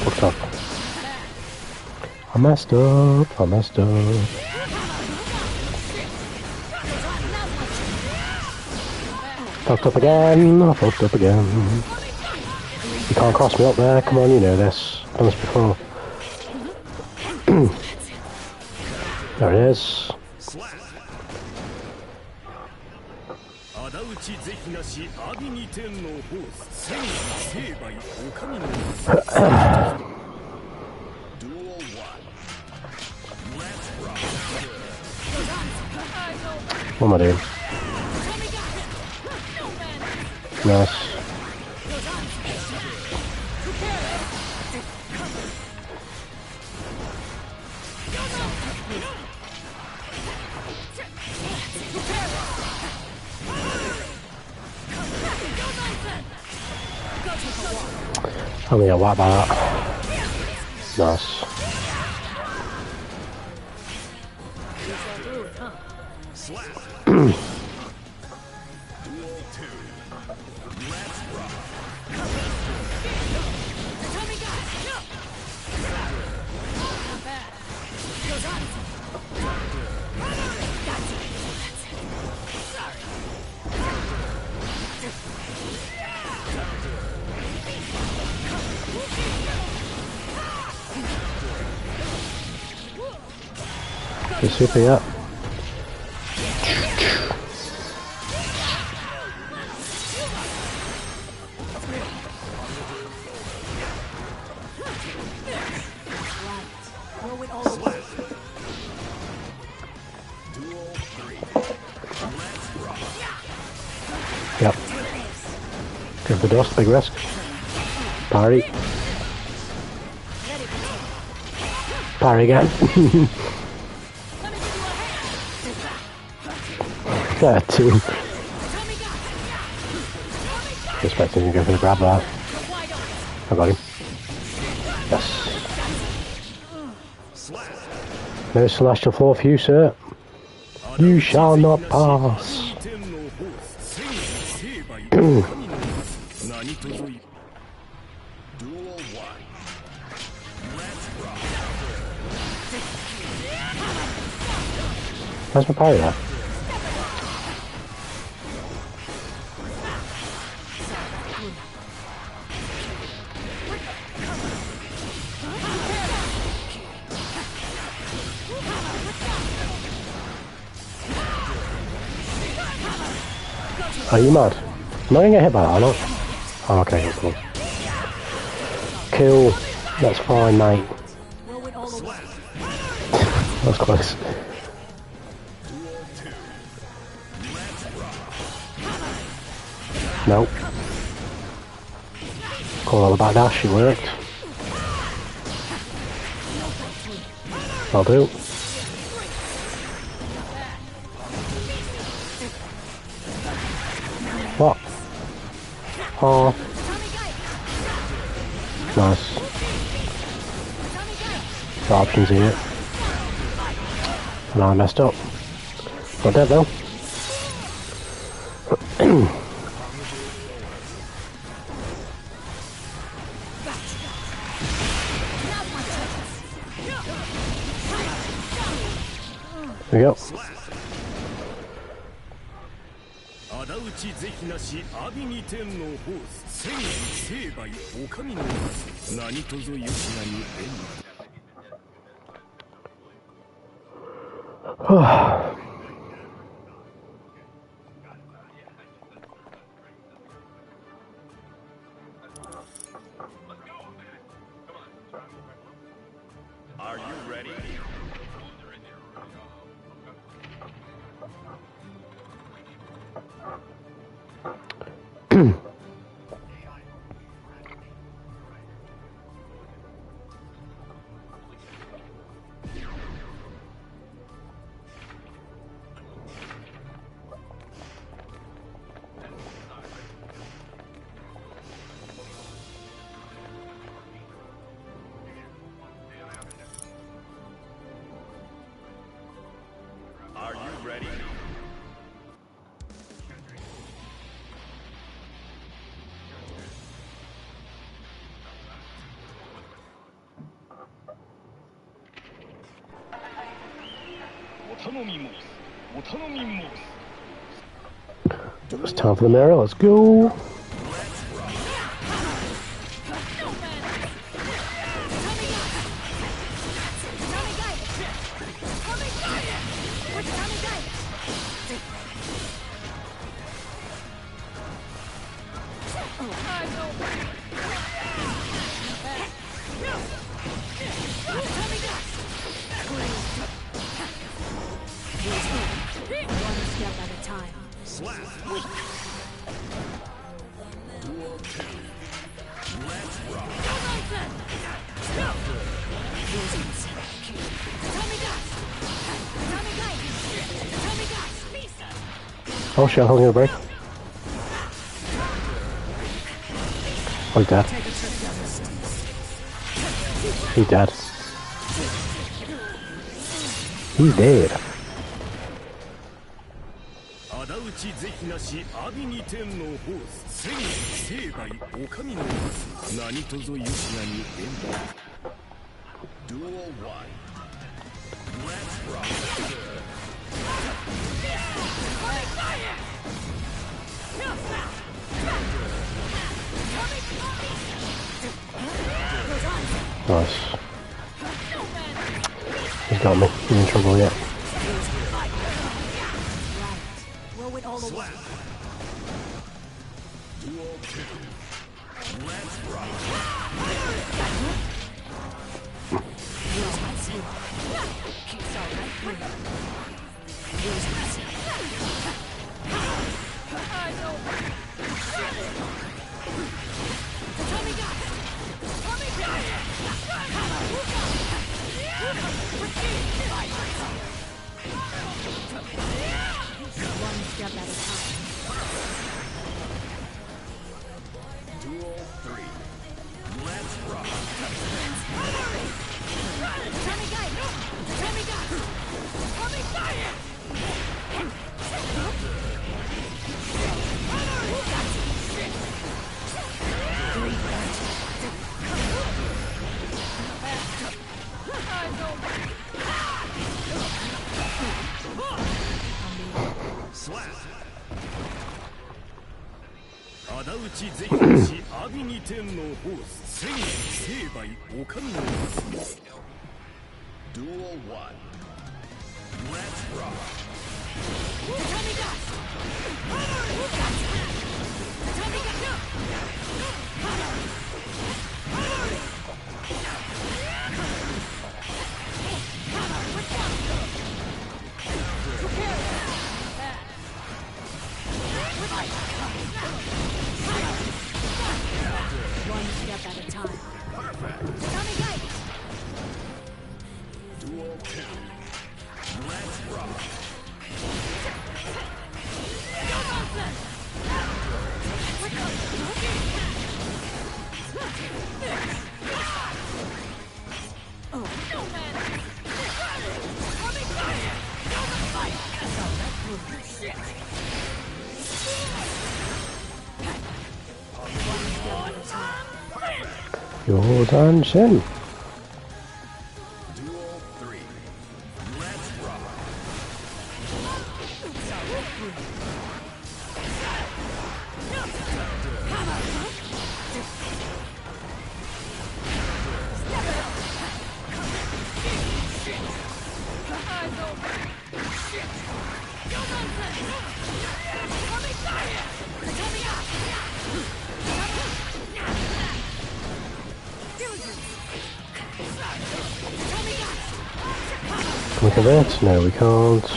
What's up? I messed up. Fucked up again. You can't cross me up there. Come on, you know this. I've done this before. There it is. What am I doing? Nice. I'm gonna wipe that. Nice. The super, yeah. Yep. Go for the dust, big risk. Parry. Parry again. There, two. Expecting to go for the grab there. I got him. Yes. No celestial floor for you, sir. You shall not pass. Where's my parry there? Are you mad? Am I gonna get hit by that or not? Oh, okay, cool. Cool. That's fine, mate. That was close. Nope. Call all about dash, it worked. I'll do. What? Oh. Nice. The options here. No, I messed up. Not dead though. There we go. 仇討ち是非なし阿鼻二天のホース千円成敗お上の何とぞよしなに縁 Are you ready? Are you ready? It's time for the mirror, let's go! Oh shit, I'm holding a break. Oh, he's dead. He's dead. He's dead. 仇討ち是非なし阿鼻二天のホース千円成敗お上の何とぞよしなに縁 Duel 1. Let's rock. Nice. He's got me. He's in trouble yet. Duel 2. Let's rock. Duel 3. Let's rock. 仇討ち是非なし阿鼻二天のホース千成敗お上の Duel 1. Let's rock. One step at a time. Duel 2. Let's rock. You're dancing. Duel 3. Let's rock. Can we convert? No, we can't.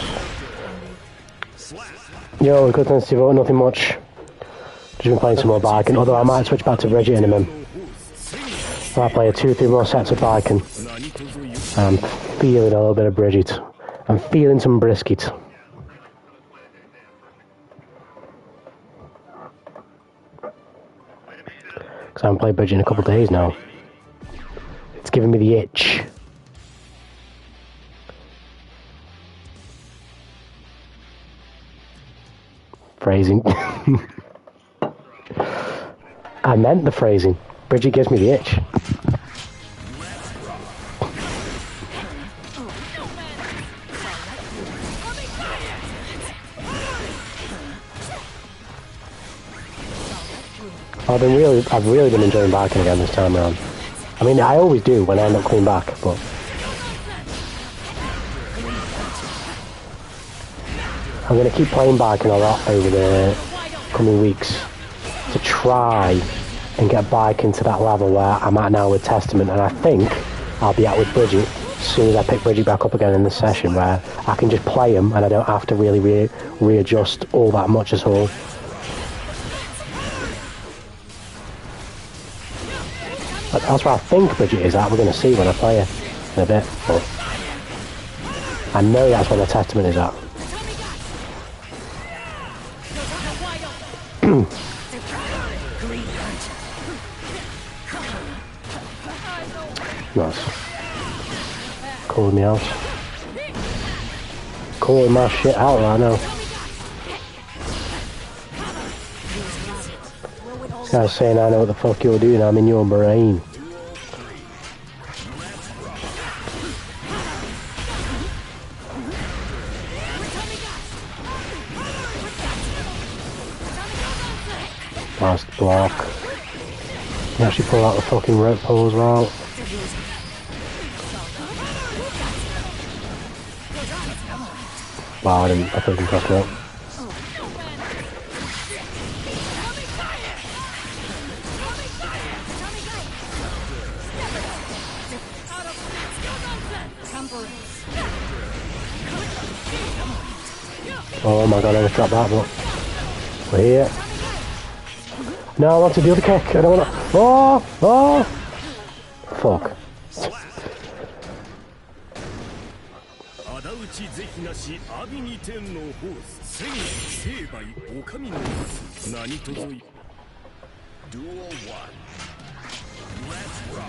Yo, good thanks to vote, nothing much. Just been playing some more Barkin, although I might switch back to Bridget in a minute. So I play 2-3 more sets of Barkin. I'm feeling a little bit of Bridget. I'm feeling some brisket. Because I haven't played Bridget in a couple of days now. It's giving me the itch. Phrasing. I meant the phrasing. Bridget gives me the itch. I've really been enjoying Barking again this time around. I mean, I always do when I end up coming back, but I'm going to keep playing Barking a lot over the coming weeks to try and get Barking to that level where I'm at now with Testament, and I think I'll be at with Bridget as soon as I pick Bridget back up again in this session, where I can just play him and I don't have to really readjust all that much at all. That's where I think Bridget is at. We're going to see when I play her in a bit, but I know that's where the Testament is at. Nice. Calling me out. Calling my shit out right now. This guy's saying I know what the fuck you're doing, I'm in your brain. Last block. You actually pull out the fucking rope pull as well. Wow, I couldn't cross it up. Oh my god, I almost dropped that, but we're here. No, I want to do the kick. I don't want to. Oh! Fuck. 仇討ち是非なし阿鼻二天のホース千成敗お上の何とぞい Duel 1. Let's rock.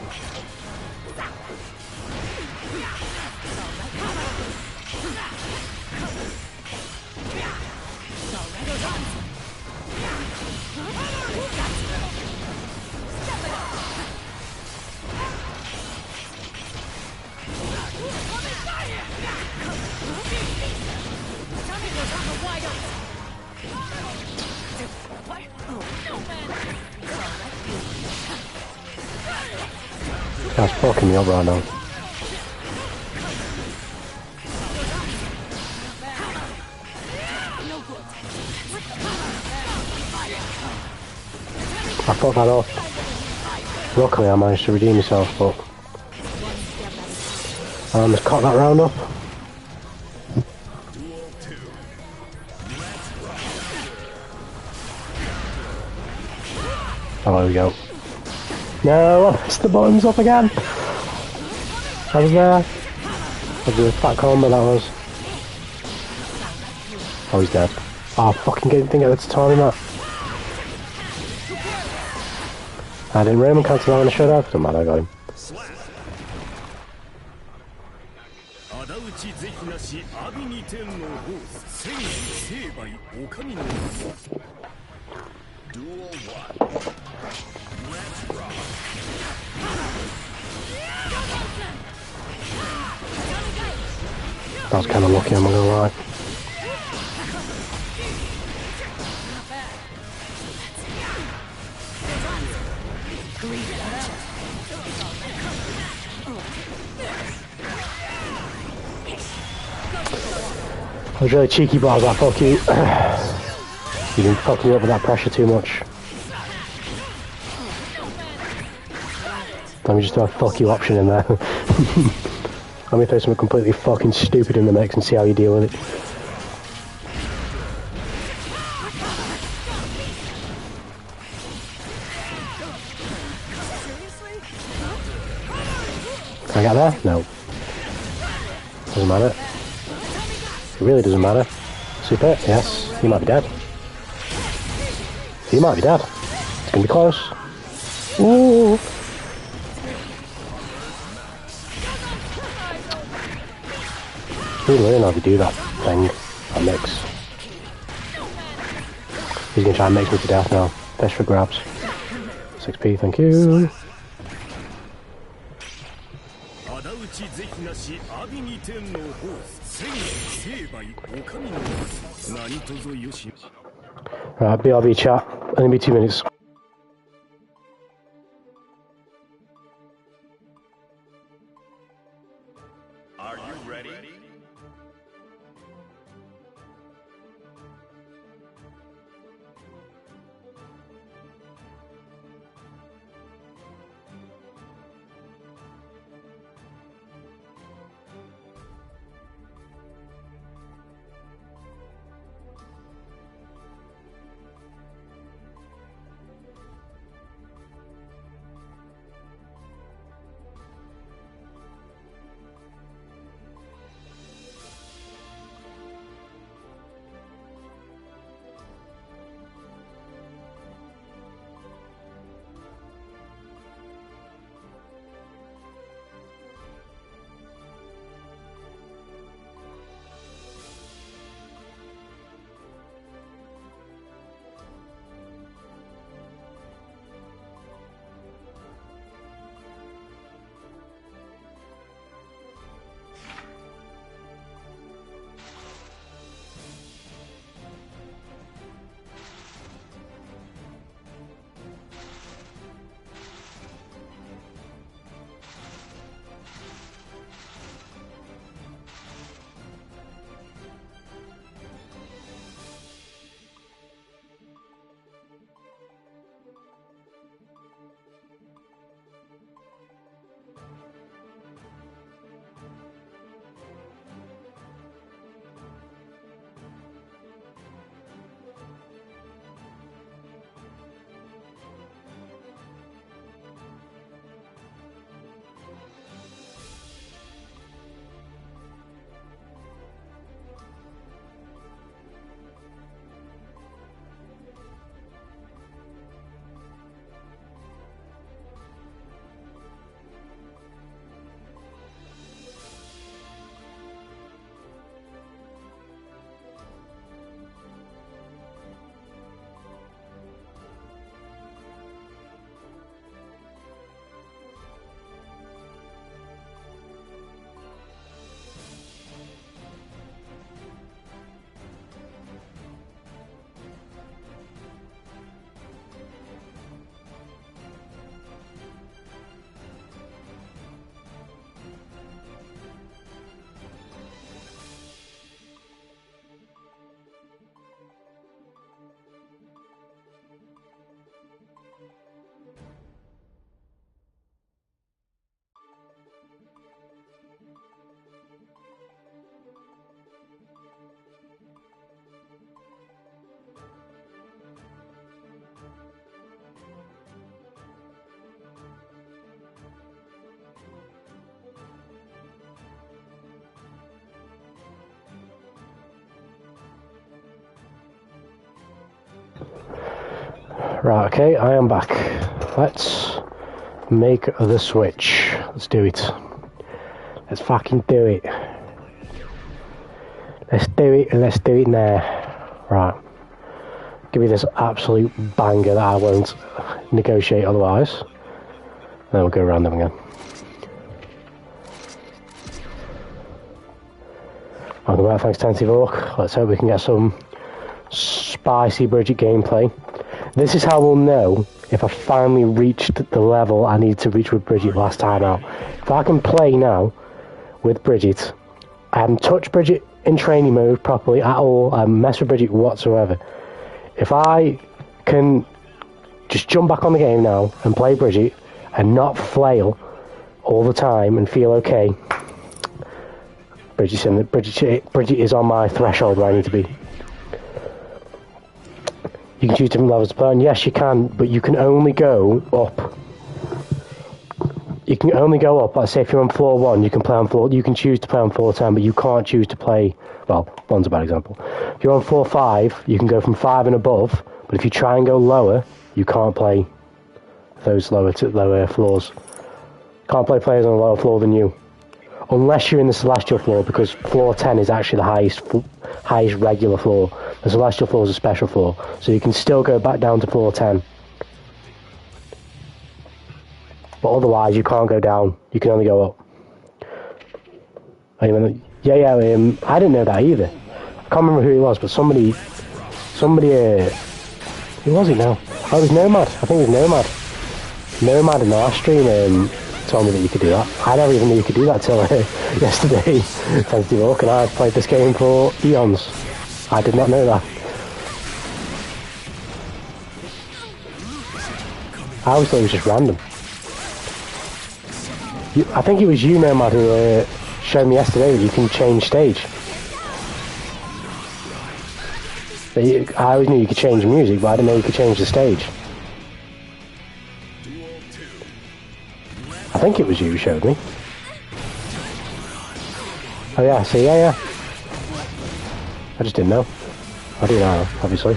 That's fucking me up right now. I fucked that up. Luckily I managed to redeem myself, but I almost caught that round up. Oh, there we go. No, I missed the buttons up again. I was there. That was a fat combo, that was. Oh, he's dead. Oh, fucking didn't think it's timing that. I didn't Raymond cancel that when I should have. Doesn't matter, I got him. 仇討ち是非なし阿ビ二天のホース千成敗お上の Duel 1. Let's rock. That was kind of lucky, I'm not gonna lie. I was really cheeky, but I was like, fuck you. You've been fucking me up with that pressure too much. Let me just throw a fuck you option in there. Let me throw something completely fucking stupid in the mix and see how you deal with it. Can I get there? No. Doesn't matter. It really doesn't matter. Super, yes. He might be dead. He might be dead. It's gonna be close. Ooh. Really learn how to do that thing. That mix. He's gonna try and mix me to death now. Fish for grabs. 6p, thank you. 仇討ち是非なし阿ビ二天のホース千成敗お上の何とぞよし Right, BRB chat. Only be 2 minutes. Are you ready? Right, okay, I am back. Let's make the switch. Let's do it. Let's fucking do it. Let's do it, and let's do it now. Right. Give me this absolute banger that I won't negotiate otherwise. Then we'll go around them again. Welcome back, thanks Tenty Vork. Let's hope we can get some spicy Bridget gameplay. This is how we'll know if I finally reached the level I needed to reach with Bridget last time out. If I can play now with Bridget, I haven't touched Bridget in training mode properly at all, I haven't messed with Bridget whatsoever. If I can just jump back on the game now and play Bridget and not flail all the time and feel okay, Bridget is on my threshold where I need to be. You can choose different levels to play on. Yes, you can, but you can only go up. You can only go up. Let's say if you're on floor 1, you can play on floor. You can choose to play on floor 10, but you can't choose to play. Well, 1's a bad example. If you're on floor 5, you can go from 5 and above. But if you try and go lower, you can't play those lower floors. Can't play players on a lower floor than you, unless you're in the celestial floor, because floor 10 is actually the highest regular floor. The celestial floor is a special floor, so you can still go back down to floor 10. But otherwise, you can't go down. You can only go up. I didn't know that either. I can't remember who it was, but somebody. Who was it now? Oh, it was Nomad. I think it was Nomad. Nomad in our stream told me that you could do that. I never even knew you could do that till yesterday. Thanks to York, and I've played this game for eons. I did not know that. I always thought it was just random. I think it was you, Nomad, who showed me yesterday that you can change stage. I always knew you could change music, but I didn't know you could change the stage. I think it was you who showed me. Oh yeah, see, yeah. I just didn't know. I do now, obviously.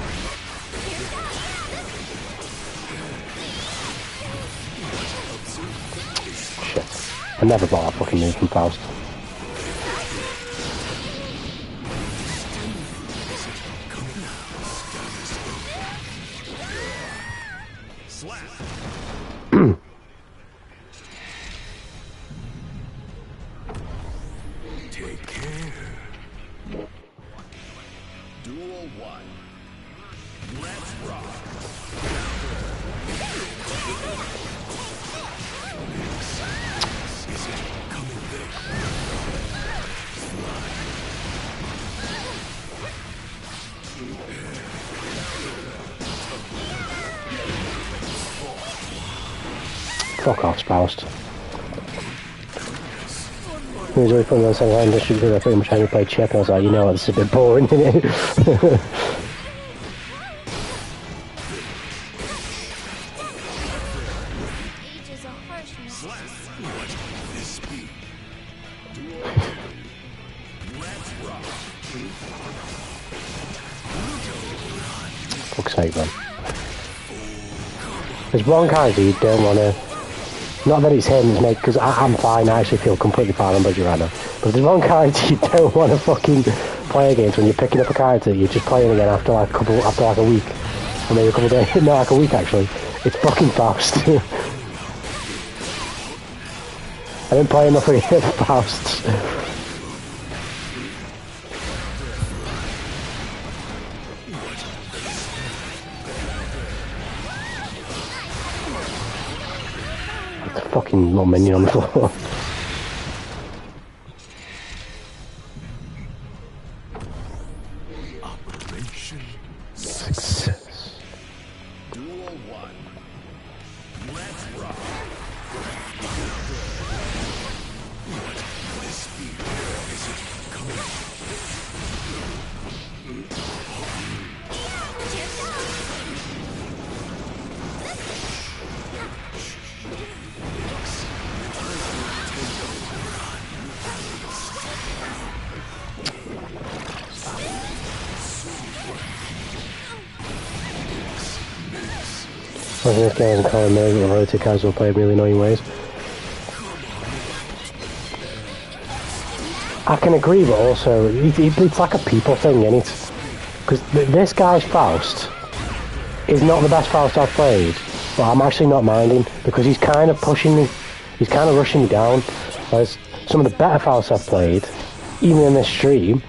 Shit. I never bought that fucking move from Faust. Fuck off, Spoused. He was always putting on something like this because I pretty much only played Chip, and I was like, you know what, this is a bit boring, isn't it? Fuck's sake, man. There's one character you don't want to... Not that it's him, it's me, because I'm fine, I actually feel completely fine on budget right now. But there's one character you don't want to fucking play against when you're picking up a character, you're just playing again after like a week. Or maybe a couple of days, no, like a week actually. It's fucking Faust. I didn't play enough against Faust. Fucking little minion on the floor. Operation Success. Duel 1. Let's rock. This fear is coming. I think this game isn't calling me, but rotate guys will play in really annoying ways. I can agree, but also, it's like a people thing, isn't it? Because this guy's Faust is not the best Faust I've played, but I'm actually not minding, because he's kind of pushing me, he's kind of rushing me down, whereas some of the better Fausts I've played, even in this stream,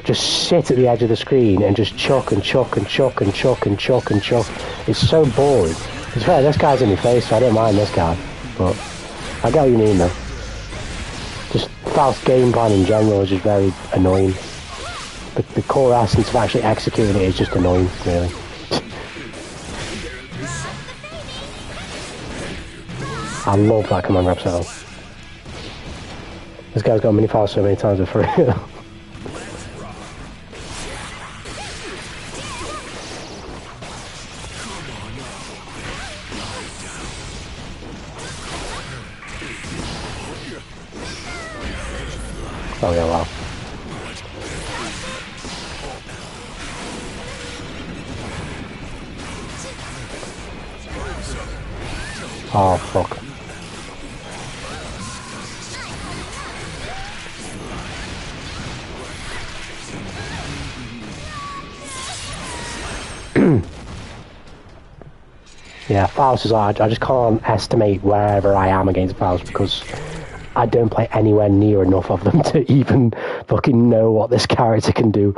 just sit at the edge of the screen and just chuck and chuck and chuck and chuck and chuck and chuck. It's so boring. It's fair, this guy's in my face, so I don't mind this guy, but I get what you mean though. Just Faust game plan in general is just very annoying. But the core essence of actually executing it is just annoying, really. I love that command rep setup. This guy's got mini Faust so many times before. Oh yeah, wow. Oh fuck. Yeah, Faust is hard. I just can't estimate wherever I am against Faust because I don't play anywhere near enough of them to even fucking know what this character can do.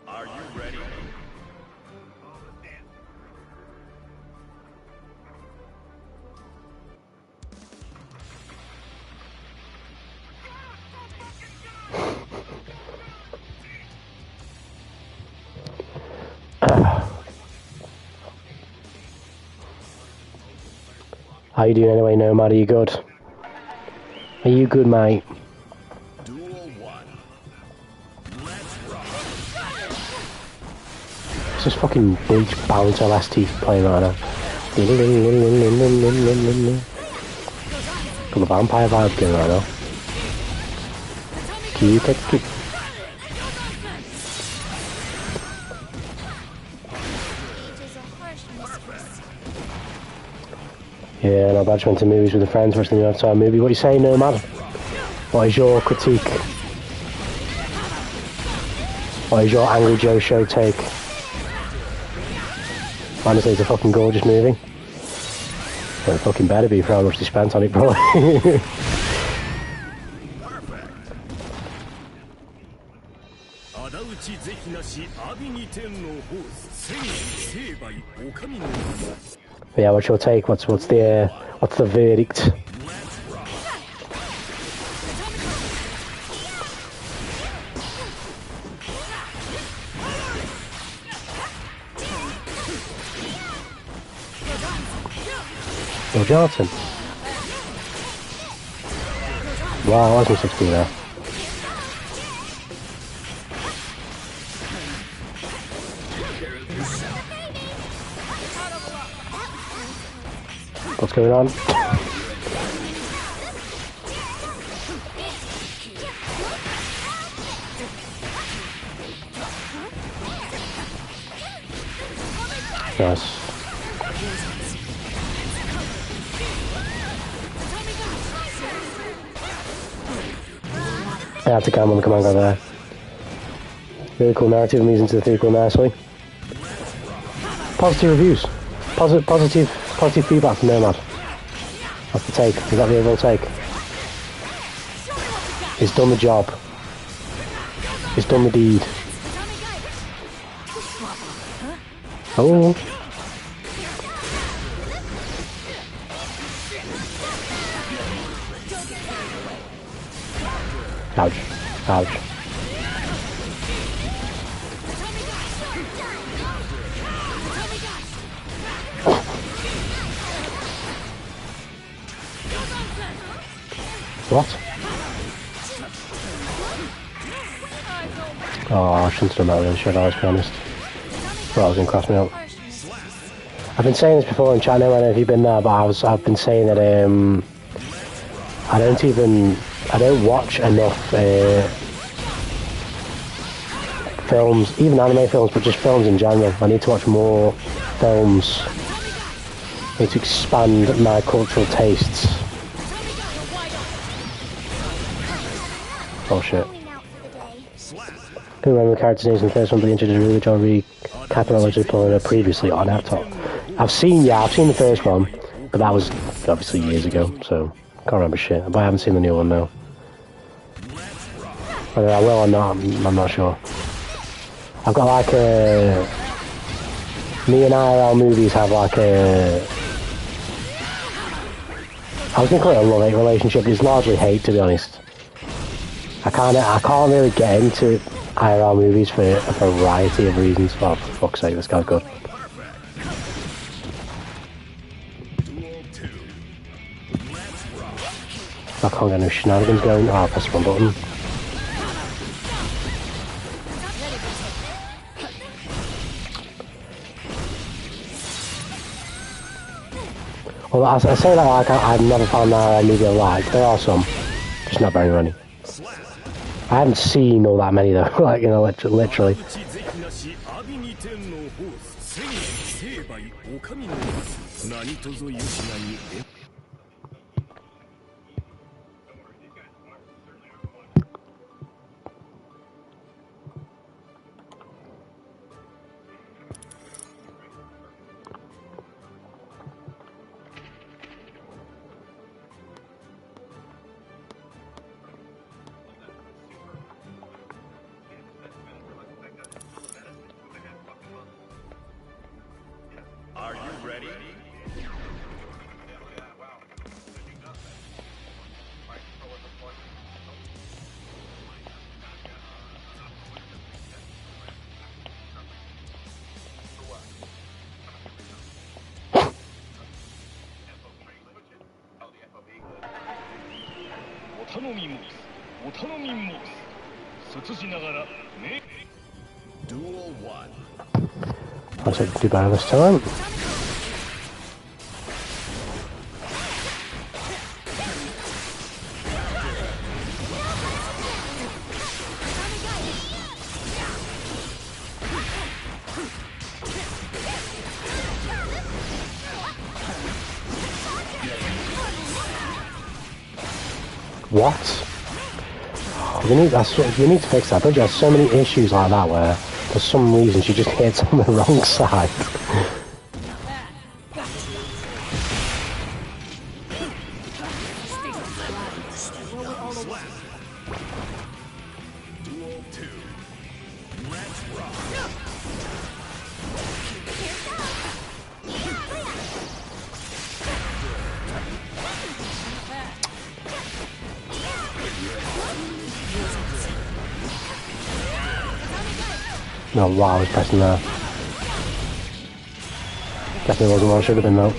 Are you ready? How you doing anyway, Nomad? Are you good? Are you good, mate? Duel 1. Let's rock. It's just fucking Bleach Bouncer LST playing right now. Got the vampire vibe going right now. Keep it, keep. Yeah, and I badge went to movies with the friends watching the outside movie. What are you saying, Nomad? What is your critique? What is your Angry Joe show take? Honestly, it's a fucking gorgeous movie. Well, it fucking better be for how much they spent on it, probably. Yeah, what's your take? What's the verdict? Oh, Johnson. Wow, I wasn't supposed to be there. What's going on? Nice. I had to come on the command guy there. Really cool narrative, moves into the vehicle nicely. Positive reviews. Positive feedback from Nomad. That's the take. Is that the overall take? It's done the job. It's done the deed. Oh. Ouch. Ouch. What? Oh, I shouldn't have done that really, should I, let's be honest. Well, I was going to cross me out. I've been saying this before in chat, I don't know if you've been there, but I've been saying that I don't watch enough films, even anime films, but just films in general. I need to watch more films. I need to expand my cultural tastes. Oh shit. I can remember the character's names in the first one, but the introduced really John recapitalized pulling it previously on Avatar. I've seen the first one, but that was obviously years ago, so can't remember shit. But I haven't seen the new one now. Whether I will or not, I'm not sure. I've got like a... Me and IRL movies have like a... I was going to call it a love-hate relationship. It's largely hate, to be honest. I can't really get into IRL movies for a variety of reasons. Oh, for fuck's sake, this guy's good. I can't get no shenanigans going. Oh, press one button. Well, I say that like I've never found that movie I like. There are some, just not very many. I haven't seen all that many though, like, you know, literally. Are you ready? Duel 1. Let's hope to do better this time. What? You need to fix that. Don't you have so many issues like that where for some reason she just hits on the wrong side? Duel 2. Let's rock. No, wow, I was pressing there. Definitely wasn't what I should have been though.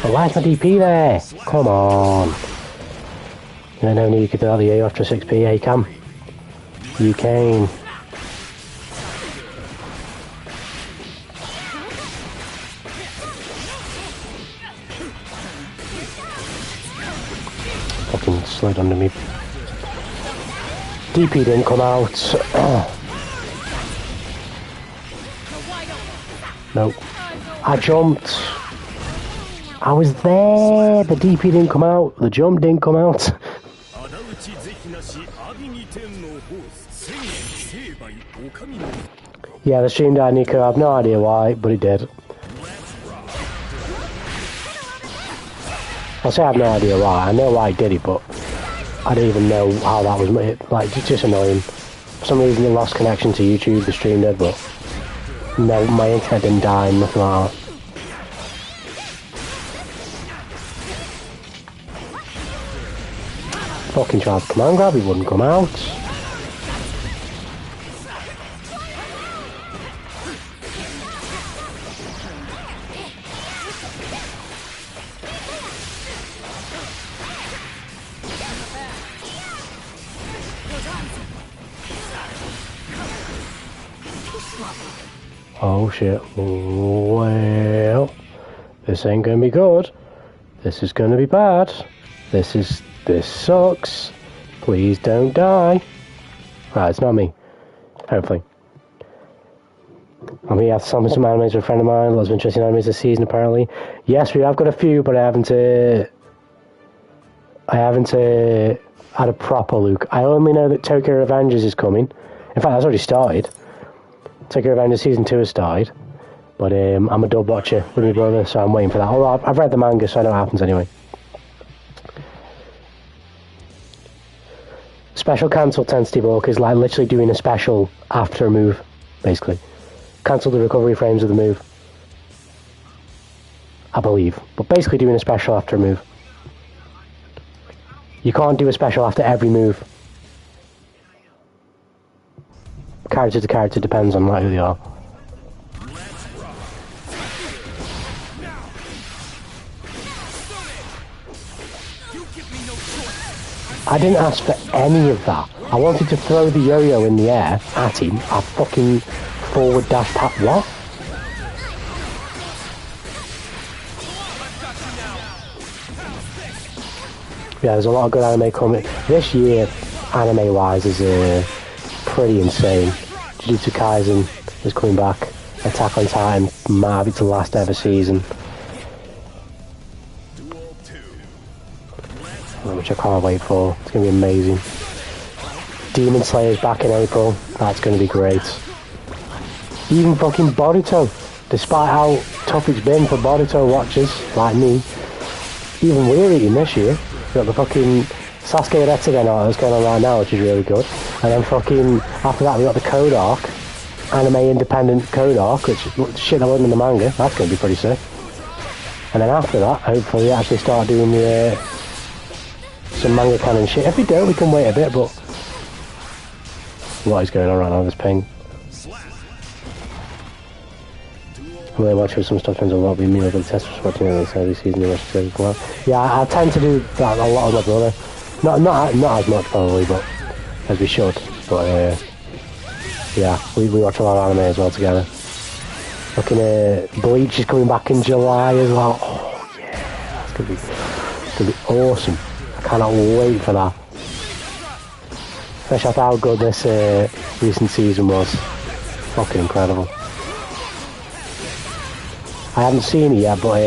Oh, where's my DP there? Come on. You know, you could do that the A after 6p, hey Cam. You can. Fucking slid under me. DP didn't come out. Nope. I jumped. I was there. The DP didn't come out. The jump didn't come out. Yeah, the stream died, Nico. I have no idea why, but it did. I'll say I have no idea why. I know why it did it, but I don't even know how that was. Like, it's just annoying. For some reason, it lost connection to YouTube. The stream did, but no, my internet didn't die. Nothing like that. Fucking tried to command grab, he wouldn't come out. Oh shit. Well, this ain't gonna be good. This is gonna be bad. This sucks. Please don't die. Right, it's not me. Hopefully. I'm here to summon some animes with a friend of mine. Lots of interesting animes this season, apparently. Yes, we have got a few, but I haven't had a proper look. I only know that Tokyo Revengers is coming. In fact, that's already started. Tokyo Revengers Season 2 has started. But I'm a dub watcher with my brother, so I'm waiting for that. Although I've read the manga, so I know what happens anyway. Special cancel 10 Steve Walk is like literally doing a special after a move, basically. Cancel the recovery frames of the move. I believe. But basically doing a special after a move. You can't do a special after every move. Character to character depends on like who they are. I didn't ask for any of that. I wanted to throw the yo-yo in the air at him. I fucking forward dash pat what? Yeah, there's a lot of good anime coming. This year, anime-wise, is pretty insane. Jujutsu Kaisen is coming back. Attack on Titan might have its last ever season. Which I can't wait for. It's going to be amazing. Demon Slayer's back in April. That's going to be great. Even fucking Boruto, despite how tough it's been for Boruto watchers like me, even we're eating this year. We've got the fucking Sasuke Retsugen art that's going on right now, which is really good. And then fucking, after that we got the Code Arc, anime independent Code Arc, which shit that wasn't in the manga. That's going to be pretty sick. And then after that, hopefully we actually start doing the some manga canon shit. If we don't, we can wait a bit, but what is going on right now, this ping? I'm really watching some stuff turns a lot with me over the test for watching this season as well. Yeah, I tend to do that a lot with my brother. Not as much probably, but as we should. But yeah, we watch a lot of anime as well together. Looking at Bleach is coming back in July as well. Oh yeah, it's gonna be awesome. I cannot wait for that. Especially after how good this recent season was. Fucking incredible. I haven't seen it yet, but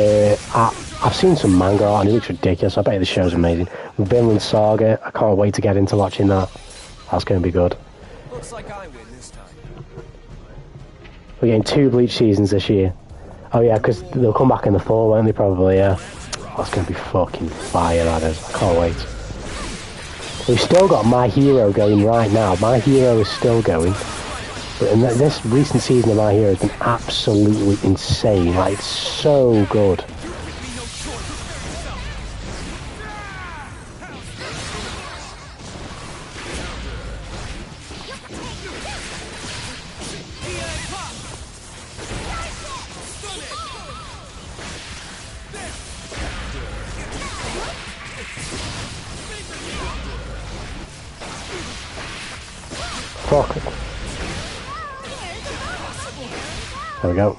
I've seen some manga art and it looks ridiculous. I bet the show's amazing. Vinland Saga, I can't wait to get into watching that. That's going to be good. Looks like I win this time. We're getting 2 Bleach seasons this year. Oh yeah, because they'll come back in the fall, won't they, probably, yeah. That's going to be fucking fire, that is. I can't wait. We've still got My Hero going right now. My Hero is still going. But this recent season of My Hero has been absolutely insane. Like, it's so good. Fuck it. There we go.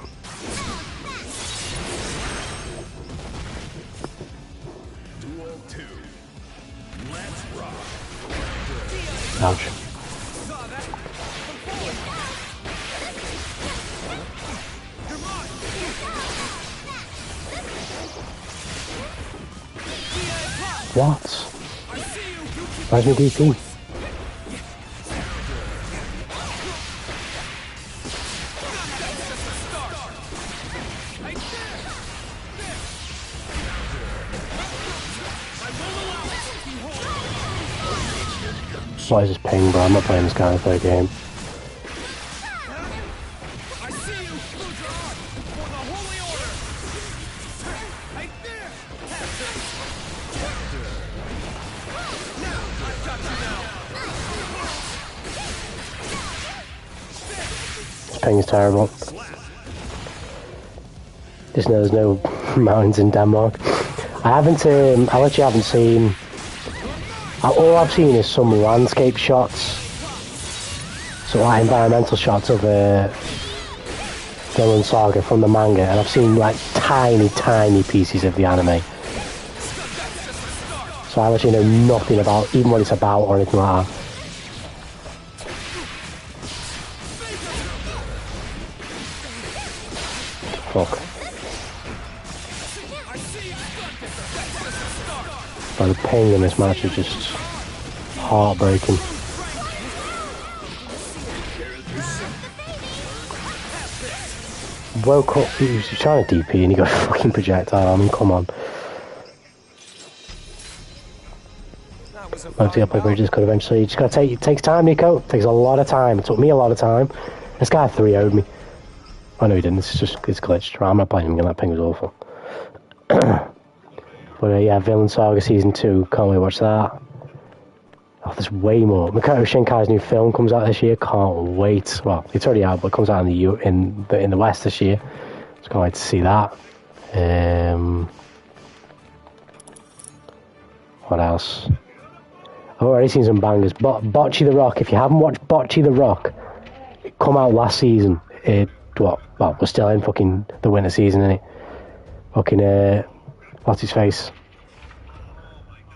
Ouch. What? Where's my DP? Why is this ping, bro? I'm not playing this kind of third game. This ping is terrible. Just know there's no mountains in Denmark. I literally haven't seen. All I've seen is some landscape shots, so like environmental shots of the Villain Saga from the manga, and I've seen like tiny pieces of the anime. So I literally know nothing about, even what it's about or anything like that. Fuck. But the pain in this match is just heartbreaking. Woke up, he was trying to DP and he got a fucking projectile. I mean, come on. Hopefully, up bridges could eventually. You just gotta take. It takes time, Nico. It takes a lot of time. It took me a lot of time. This guy 3-0'd me. Oh no, he didn't. It's glitched. Right, I'm not playing him again. That ping was awful. But yeah, Villain Saga Season 2. Can't wait to watch that. Oh, there's way more. Makoto Shinkai's new film comes out this year. Can't wait. Well, it's already out, but it comes out in the West this year. So can't wait to see that. What else? I've already seen some bangers. Bocce the Rock. If you haven't watched Bocce the Rock, it come out last season. Well, we're still in fucking the winter season, innit? Fucking, what's his face?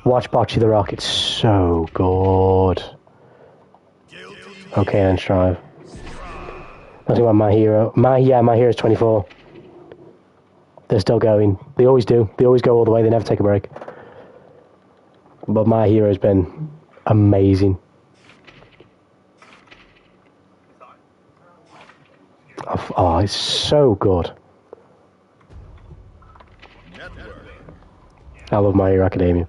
Watch Bocce the Rock. It's so good. Okay, then Strive. Nothing about My Hero. My Hero's 24. They're still going. They always do. They always go all the way. They never take a break. But My Hero's been amazing. Oh, it's so good. I love My Hero Academia.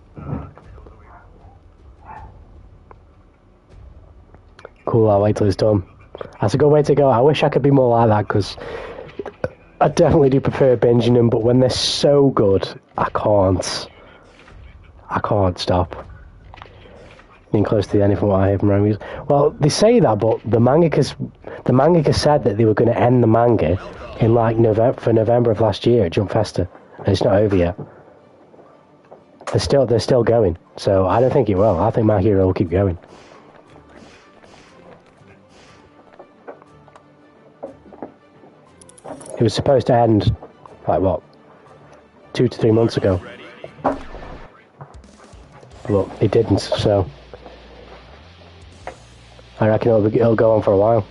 Cool, I'll wait till it's done. That's a good way to go. I wish I could be more like that, because I definitely do prefer binging them, but when they're so good, I can't stop. Being close to the end from what I hear from reviews. Well, they say that, but the mangaka said that they were going to end the manga in like November of last year at Jump Festa, and it's not over yet. They're still going, so I don't think it will. I think My Hero will keep going. It was supposed to end, like what, 2 to 3 months ago. But it didn't, so I reckon it'll go on for a while.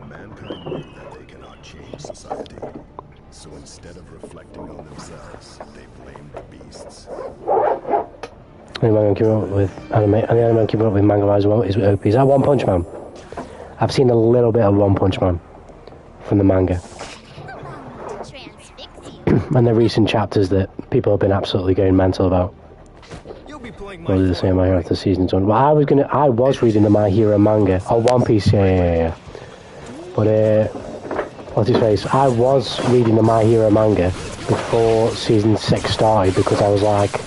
Mankind knew that they cannot change society, so instead of reflecting on themselves, they blamed the beasts. Anyone keep up with anyone keep up with manga as well is OP. Is that One Punch Man? I've seen a little bit of One Punch Man from the manga. And the recent chapters that people have been absolutely going mental about. What did they say My Hero after season 1? Well, I was reading the My Hero manga. Oh, One Piece, yeah. But, what's his face? I was reading the My Hero manga before season 6 started, because I was like,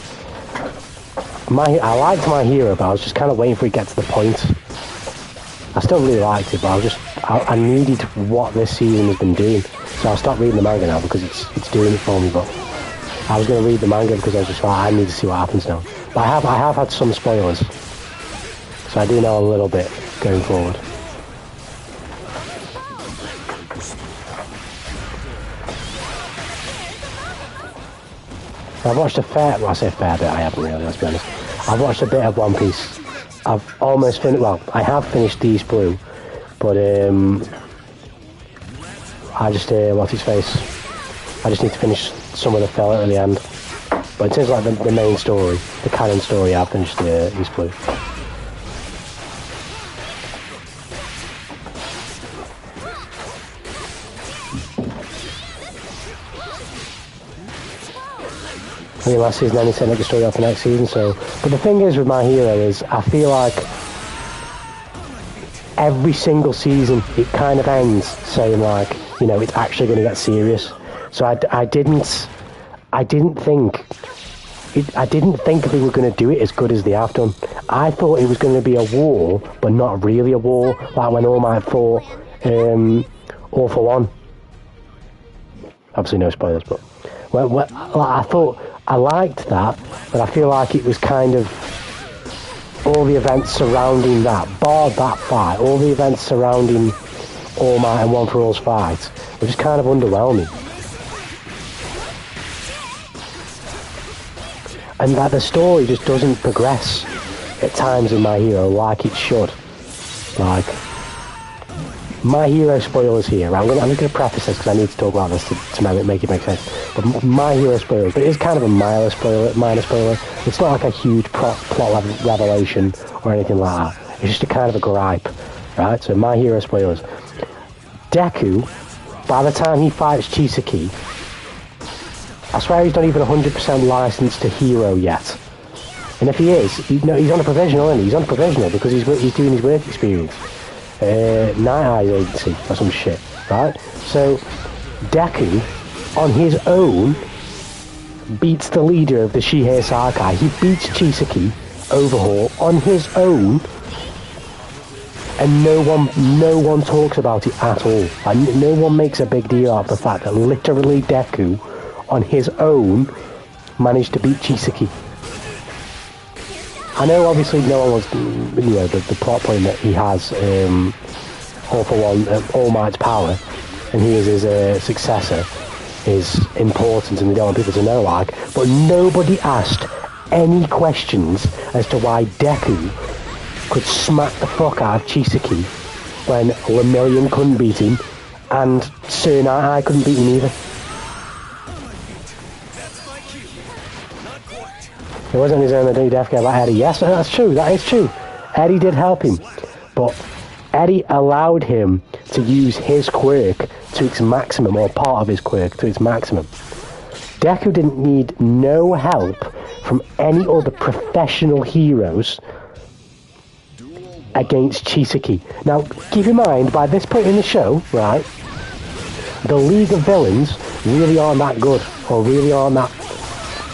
I liked My Hero, but I was just kind of waiting for it to get to the point. I still really liked it, but I needed what this season has been doing. So I'll stop reading the manga now because it's doing it for me. But I was going to read the manga because I was just like, I need to see what happens now. But I have had some spoilers, so I do know a little bit going forward. I've watched I say a fair bit, I haven't really, let's be honest. I've watched a bit of One Piece. I've almost finished, well, I have finished East Blue, but I just, what's his face? I just need to finish some of the filler at the end. But in terms of like the main story, the canon story, I've finished East Blue. I think last season I need to take the story off for next season, so... But the thing is with My Hero is, I feel like every single season it kind of ends saying like, you know, it's actually going to get serious. So I didn't think they were going to do it as good as they have done. I thought it was going to be a war, but not really a war, like when All Might fought All for One. Obviously no spoilers, but I thought I liked that, but I feel like it was kind of all the events surrounding that, bar that fight, all the events surrounding All Might and One for All's fight were just kind of underwhelming. And that the story just doesn't progress at times in My Hero like it should. Like, My Hero spoilers here. I'm just going to preface this because I need to talk about this to make it make sense. But My Hero spoilers, but it is kind of a minor spoiler. It's not like a huge plot revelation or anything like that. It's just a kind of a gripe, right? So My Hero spoilers. Deku, by the time he fights Chisaki, I swear he's not even 100% licensed to hero yet. And if he is, he's on a provisional, isn't he? He's on a provisional because he's doing his work experience. Night Eyes Agency or some shit, right? So Deku, on his own, beats the leader of the Shihei Sakai. He beats Chisaki, Overhaul, on his own, and no one talks about it at all. And no one makes a big deal out of the fact that literally Deku, on his own, managed to beat Chisaki. I know obviously no one wants, the plot point that he has All for One, All Might's power, and he is his successor, is important and they don't want people to know, like, but nobody asked any questions as to why Deku could smack the fuck out of Chisaki when Lemillion couldn't beat him and Sir Night couldn't beat him either. It wasn't his own that did Death like Eddie. Yes, that's true. That is true. Eddie did help him, but Eddie allowed him to use his quirk to its maximum, or part of his quirk to its maximum. Deku didn't need no help from any other professional heroes against Chisaki. Now, keep in mind, by this point in the show, right, the League of Villains really aren't that good, or really aren't that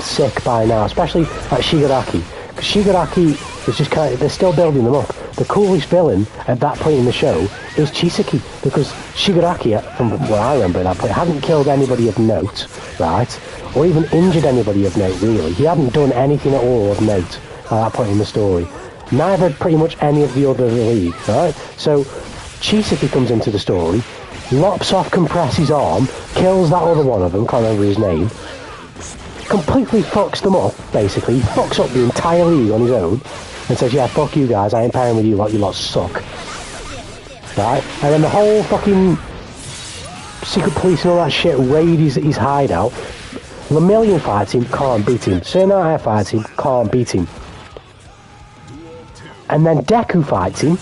sick by now, especially like Shigaraki. Because Shigaraki is just kind of, they're still building them up. The coolest villain at that point in the show is Chisaki, because Shigaraki, from what I remember at that point, hadn't killed anybody of note, right? Or even injured anybody of note, really. He hadn't done anything at all of note at that point in the story. Neither had pretty much any of the other League, right? So Chisaki comes into the story, lops off Compress's arm, kills that other one of them, can't remember his name, completely fucks them up, basically. He fucks up the entire League on his own and says, yeah, fuck you guys, I ain't pairing with you lot, you lot suck. Right? And then the whole fucking secret police and all that shit raid his hideout. Lemillion fights him, can't beat him. Sir Night fights him, can't beat him. And then Deku fights him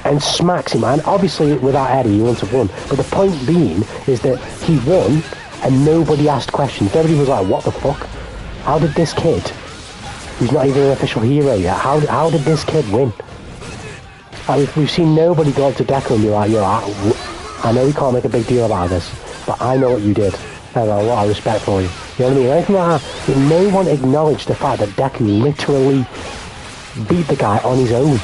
and smacks him, and obviously without Eddie he wouldn't have won. But the point being is that he won and nobody asked questions. Nobody was like, what the fuck? How did this kid, who's not even an official hero yet, how did this kid win? Like, we've seen nobody go up to Deku and be like, yo, I know we can't make a big deal about this, but I know what you did. I have a lot of respect for you. You know what I mean? Anything like that. But no one acknowledged the fact that Deku literally beat the guy on his own.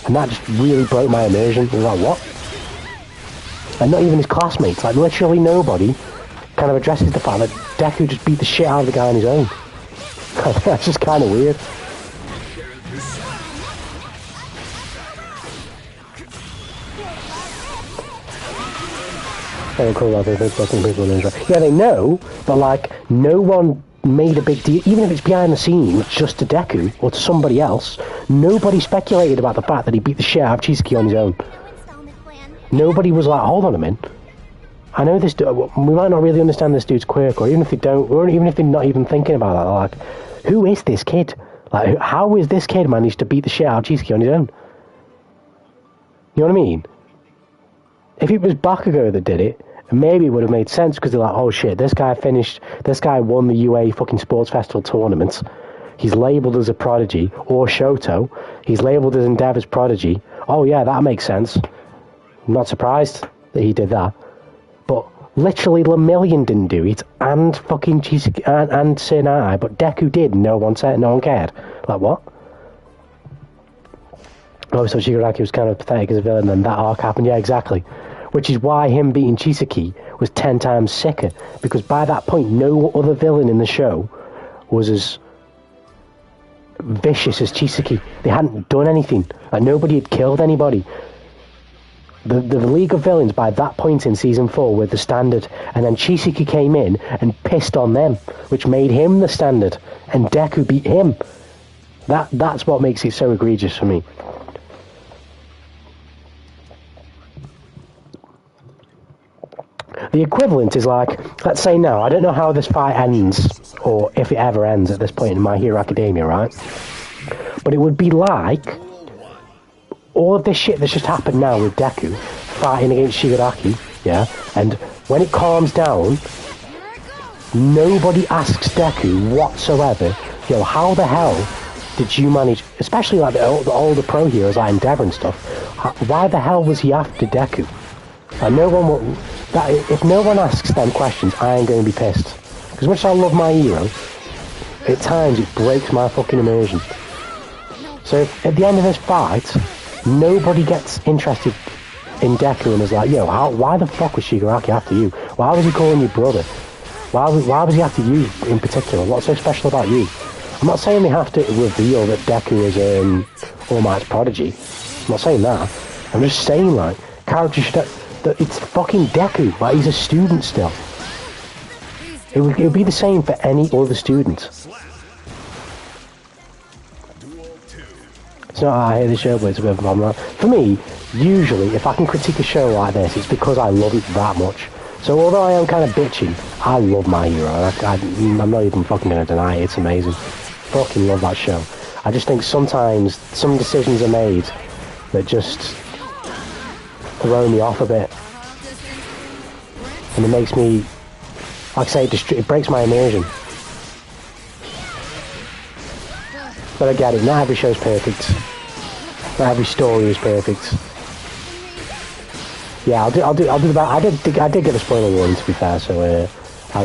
And that just really broke my immersion. I was like, what? And not even his classmates, like literally nobody kind of addresses the fact that Deku just beat the shit out of the guy on his own. That's just kind of weird. Very cool, yeah, they know, but like, no one made a big deal, even if it's behind the scenes, just to Deku, or to somebody else. Nobody speculated about the fact that he beat the shit out of Chisaki on his own. Nobody was like, hold on a minute. I know this dude, we might not really understand this dude's quirk, or even if they don't, or even if they're not even thinking about that, like, who is this kid? Like, how is this kid managed to beat the shit out of Chisaki on his own? You know what I mean? If it was Bakugo that did it, maybe it would have made sense, because they're like, oh shit, this guy won the UA fucking sports festival tournament. He's labelled as a prodigy, or Shoto. He's labelled as Endeavor's prodigy. Oh yeah, that makes sense. I'm not surprised that he did that. But literally Lemillion didn't do it, and fucking Chisaki and Sinai, but Deku did. No one cared. Like, what? Oh, so Shigaraki was kind of pathetic as a villain, and that arc happened. Yeah, exactly. Which is why him beating Chisaki was 10 times sicker, because by that point, no other villain in the show was as vicious as Chisaki. They hadn't done anything. Like, nobody had killed anybody. The League of Villains by that point in season 4 were the standard, and then Chisaki came in and pissed on them, which made him the standard, and Deku beat him. That's what makes it so egregious for me. The equivalent is like, let's say now, I don't know how this fight ends, or if it ever ends at this point in My Hero Academia, right? But it would be like all of this shit that's just happened now with Deku fighting against Shigaraki, yeah? And when it calms down, nobody asks Deku whatsoever, yo, how the hell did you manage, especially like the older pro heroes like Endeavor and stuff, why the hell was he after Deku? Like, no one will, if no one asks them questions, I ain't going to be pissed. Because much as I love My Hero, at times it breaks my fucking immersion. So if, at the end of this fight, nobody gets interested in Deku and is like, yo, why the fuck was Shigaraki after you? Why was he calling you brother? Why was he after you in particular? What's so special about you? I'm not saying they have to reveal that Deku is All Might's prodigy. I'm not saying that. I'm just saying, like, characters should... that it's fucking Deku. Like, he's a student still. It would be the same for any other student. It's not I hate the show, but it's a bit of a problem. For me, usually, if I can critique a show like this, it's because I love it that much. So although I am kind of bitching, I love My Hero. I'm not even fucking going to deny it. It's amazing. Fucking love that show. I just think sometimes some decisions are made that just throw me off a bit. And it makes me, like I say, it breaks my immersion. But I get it, not every show's perfect. Not every story is perfect. Yeah, I'll do the back. I did get a spoiler warning, to be fair, so I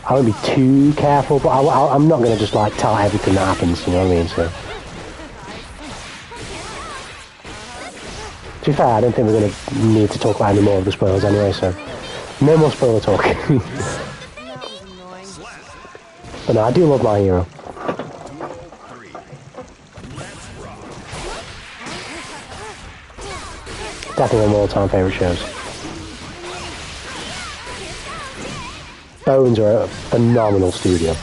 won't be too careful, but I'm not gonna just like tell everything that happens, you know what I mean? So to be fair, I don't think we're gonna need to talk about any more of the spoilers anyway, so no more spoiler talk. But no, I do love My Hero. Definitely one of my all-time favourite shows. Bones are a phenomenal studio.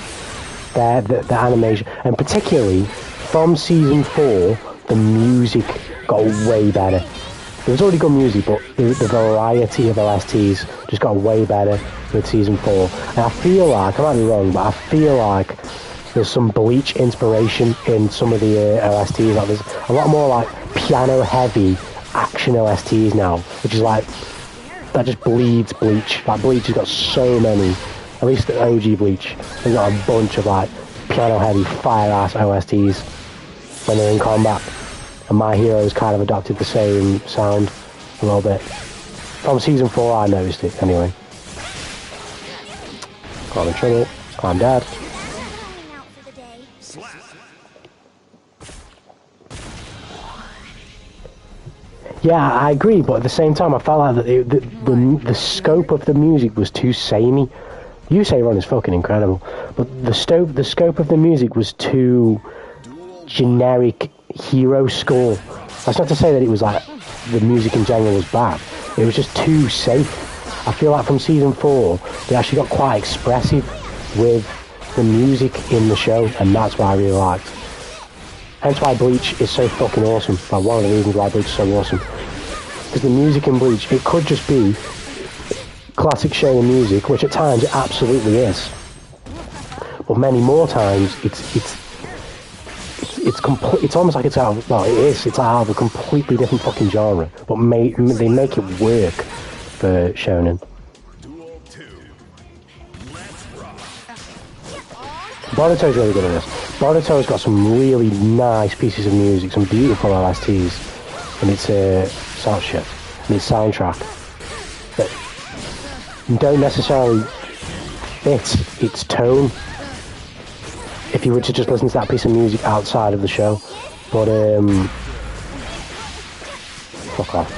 The animation, and particularly from season 4, the music got way better. There was already good music, but the variety of OSTs just got way better with season 4. And I feel like, I might be wrong, but I feel like there's some Bleach inspiration in some of the OSTs. Like, there's a lot more like piano-heavy action OSTs now, which is like, that just bleeds Bleach. Like, Bleach has got so many, at least the OG Bleach, they've got a bunch of like piano-heavy, fire-ass OSTs when they're in combat. And My Hero's kind of adopted the same sound a little bit. From season 4 I noticed it anyway. I'm in trouble. I'm dead. Yeah, I agree, but at the same time I felt like that the scope of the music was too samey. You Say Run is fucking incredible, but the scope of the music was too generic hero score. That's not to say that it was like the music in general was bad. It was just too safe. I feel like from season 4 they actually got quite expressive with the music in the show, and that's what I really liked. Hence why Bleach is so fucking awesome. Like, one of the reasons why Bleach is so awesome. Because the music in Bleach, it could just be classic shonen music, which at times it absolutely is. But many more times it's almost like it's out of, well, it's out of a completely different fucking genre, but they make it work for shonen. Boruto's really good at this. Boruto's got some really nice pieces of music, some beautiful OSTs, and its soundtrack that don't necessarily fit its tone if you were to just listen to that piece of music outside of the show. But fuck off.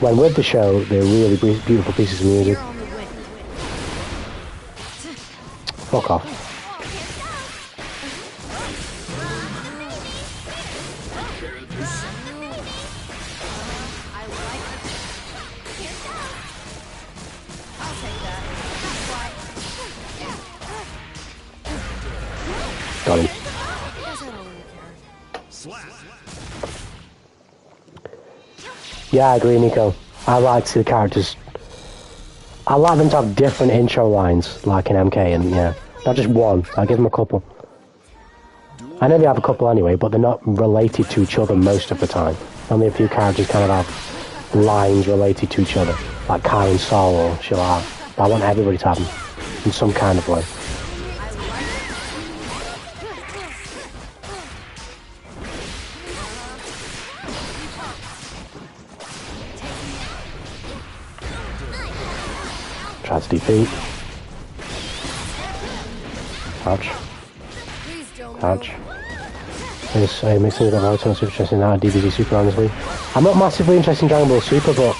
When with the show, they're really beautiful pieces of music. Fuck off. Yeah, I agree, Nico. I like to see the characters. I like them to have different intro lines, like in MK, and yeah, not just one. I give them a couple. I know they have a couple anyway, but they're not related to each other most of the time. Only a few characters kind of have lines related to each other, like Kai and Sol or shit like that. But I want everybody to have them in some kind of way. Tries to defeat. Ouch. Ouch. Yes, I'm mixing with Naruto and Super interested in that DBZ Super, honestly. I'm not massively interested in Dragon Ball Super, but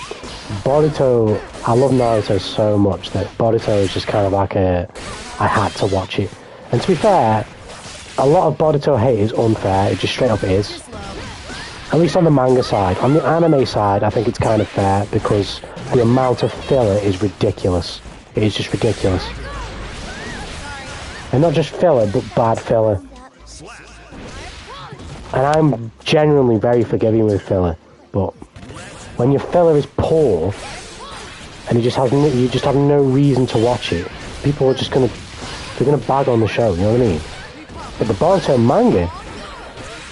Boruto, I love Naruto so much that Boruto is just kind of like I had to watch it. And to be fair, a lot of Boruto hate is unfair, it just straight up is. At least on the manga side. On the anime side, I think it's kind of fair because the amount of filler is ridiculous. It is just ridiculous. And not just filler, but bad filler. And I'm genuinely very forgiving with filler, but when your filler is poor and you just have no reason to watch it, people are just they're gonna bag on the show. You know what I mean? But the Boruto manga,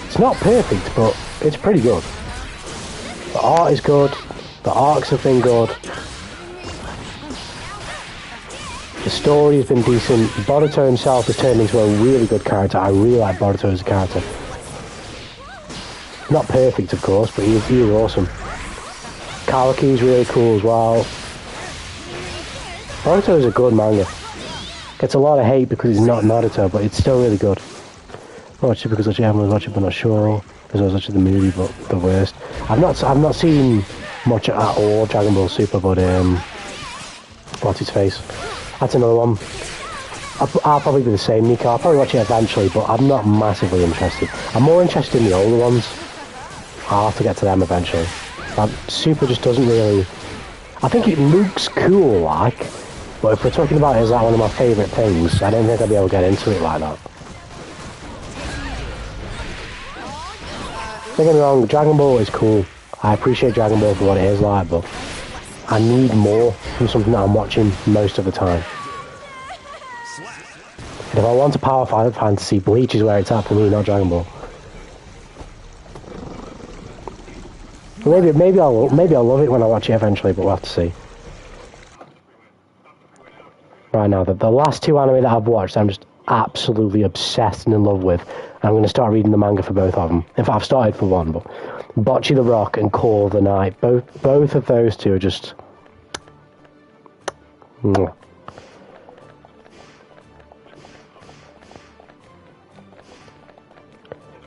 it's not perfect, but it's pretty good. The art is good. The arcs have been good. The story has been decent. Boruto himself has turned into a really good character. I really like Boruto as a character. Not perfect, of course, but he is awesome. Kawaki is really cool as well. Boruto is a good manga. Gets a lot of hate because he's not Naruto, but it's still really good. I watched it because I haven't watched it, but not sure. Because I was watching the movie, but the worst. I've not seen much at all Dragon Ball Super, but what's its face? That's another one. I'll probably be the same, Nico. I'll probably watch it eventually, but I'm not massively interested. I'm more interested in the older ones. I'll have to get to them eventually. Super just doesn't really... I think it looks cool, like, but if we're talking about it as like one of my favourite things, I don't think I'll be able to get into it like that. Don't get me wrong, Dragon Ball is cool. I appreciate Dragon Ball for what it is like, but I need more from something that I'm watching most of the time. And if I want a power fantasy, Bleach is where it's at for me, not Dragon Ball. Maybe I'll love it when I watch it eventually, but we'll have to see. Right now, the last two anime that I've watched, I'm just absolutely obsessed and in love with. I'm going to start reading the manga for both of them. In fact, I've started for one, but Bocce the Rock and Call of the Night, both of those two are just...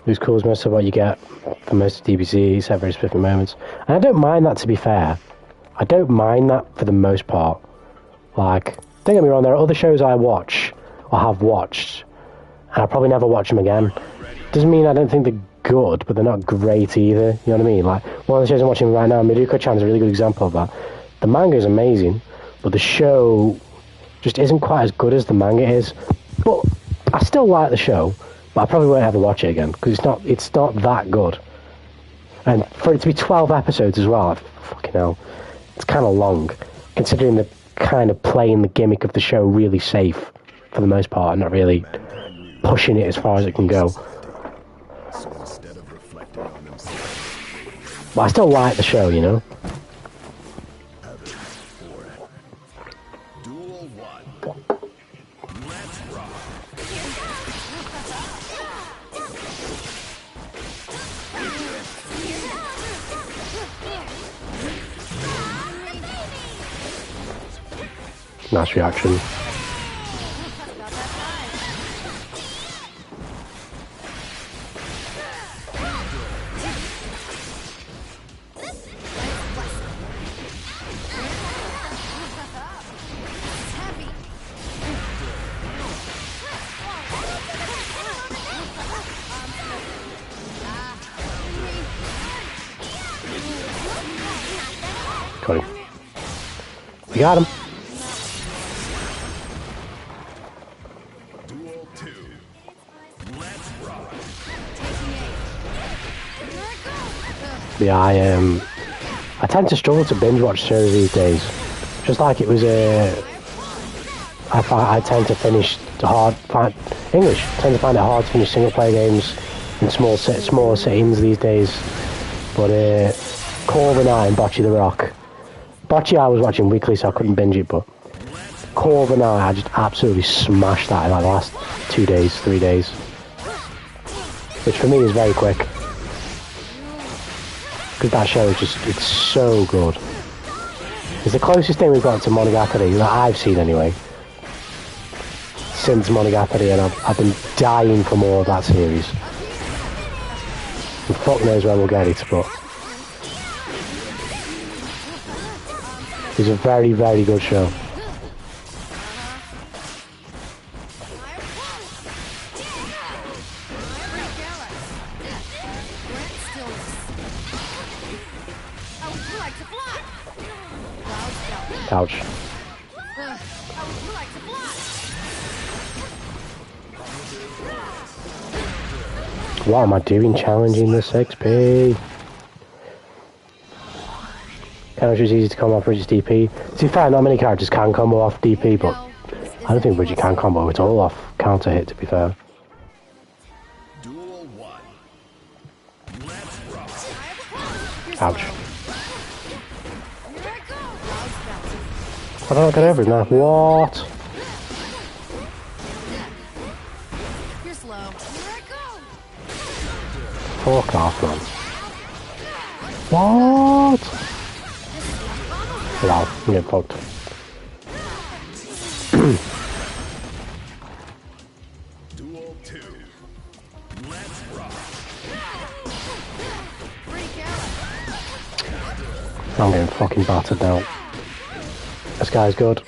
Who's cool is most of what you get for most of DBZ, have very specific moments. And I don't mind that, to be fair. I don't mind that for the most part. Like, don't get me wrong, there are other shows I watch, or have watched, and I'll probably never watch them again. Doesn't mean I don't think they're good, but they're not great either, you know what I mean? Like, one of the shows I'm watching right now, Midoko-chan, is a really good example of that. The manga is amazing, but the show just isn't quite as good as the manga is. But I still like the show. But I probably won't ever watch it again because it's not that good. And for it to be 12 episodes as well, fucking hell, it's kind of long, considering they're kind of playing the gimmick of the show really safe for the most part, and not really pushing it as far as it can go. But I still like the show, you know. Nice reaction. Got him. We got him. Yeah, I tend to struggle to binge watch shows these days. Just like it was I tend to finish English. I tend to find it hard to finish single player games in smaller settings these days. But Call of the Night and Bocce the Rock. Bocce I was watching weekly, so I couldn't binge it. But Call of the Night, I just absolutely smashed that in like the last 2 days, 3 days, which for me is very quick. Because that show is it's so good. It's the closest thing we've got to Monogatari, that I've seen anyway, since Monogatari, and I've been dying for more of that series. And fuck knows when we'll get it, but it's a very, very good show. Ouch. What am I doing challenging this XP? Characters easy to combo off Bridget's DP. To be fair, not many characters can combo off DP, but I don't think Bridget can combo it all off counter hit, to be fair. Ouch. I don't get over it now. What? You're slow. Here I go. Fuck off, man. What? Wow, I'm getting fucked. Duel 2. Let's rock. I'm getting fucking battered now. This guy's good.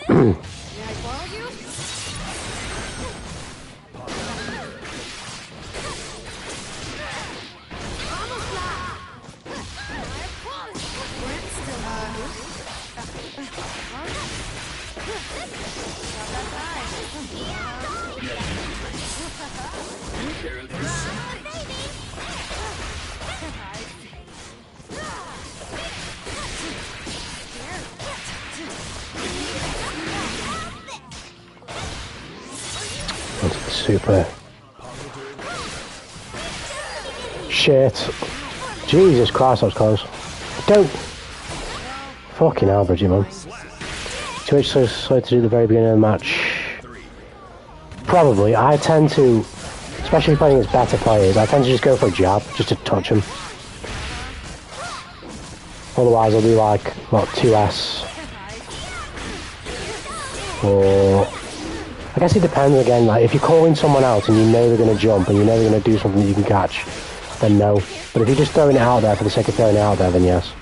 Super. Shit. Jesus Christ, that was close. Don't. Fucking hell, Bridget, man. Too much slow to do the very beginning of the match. Probably. I tend to, especially playing against better players, I tend to just go for a jab, just to touch them. Otherwise, I'll do like, what, 2S. Or I guess it depends again, like if you're calling someone out and you know they're going to jump and you know they're going to do something that you can catch, then no. But if you're just throwing it out there for the sake of throwing it out there, then yes.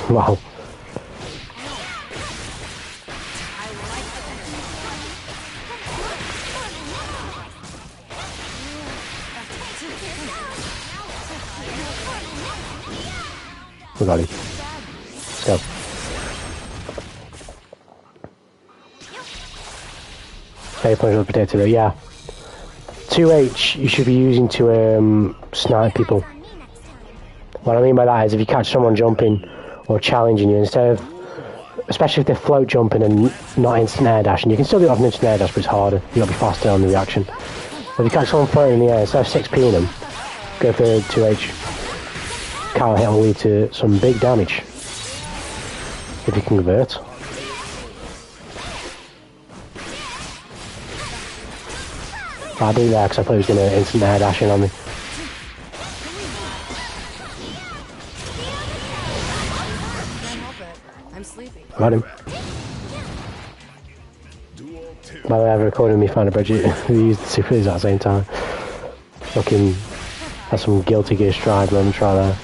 Wow. We got him. Let's go. Hey, punch the potato. Yeah. 2H you should be using to snipe people. What I mean by that is if you catch someone jumping or challenging you, instead of, especially if they're float jumping and not instant air dashing, you can still do it off an instant air dash, but it's harder. You gotta be faster on the reaction. If you catch someone floating in the air, instead of 6P'ing them, go for 2H. Counter hit will lead to some big damage if you can convert. I did that because I thought he was going to instant air dash in on me. I'm sleepy. Got him. By the way, I've recorded me find a Bridget who used the supers at the same time. Fucking that's some Guilty Gear Stride moment right there.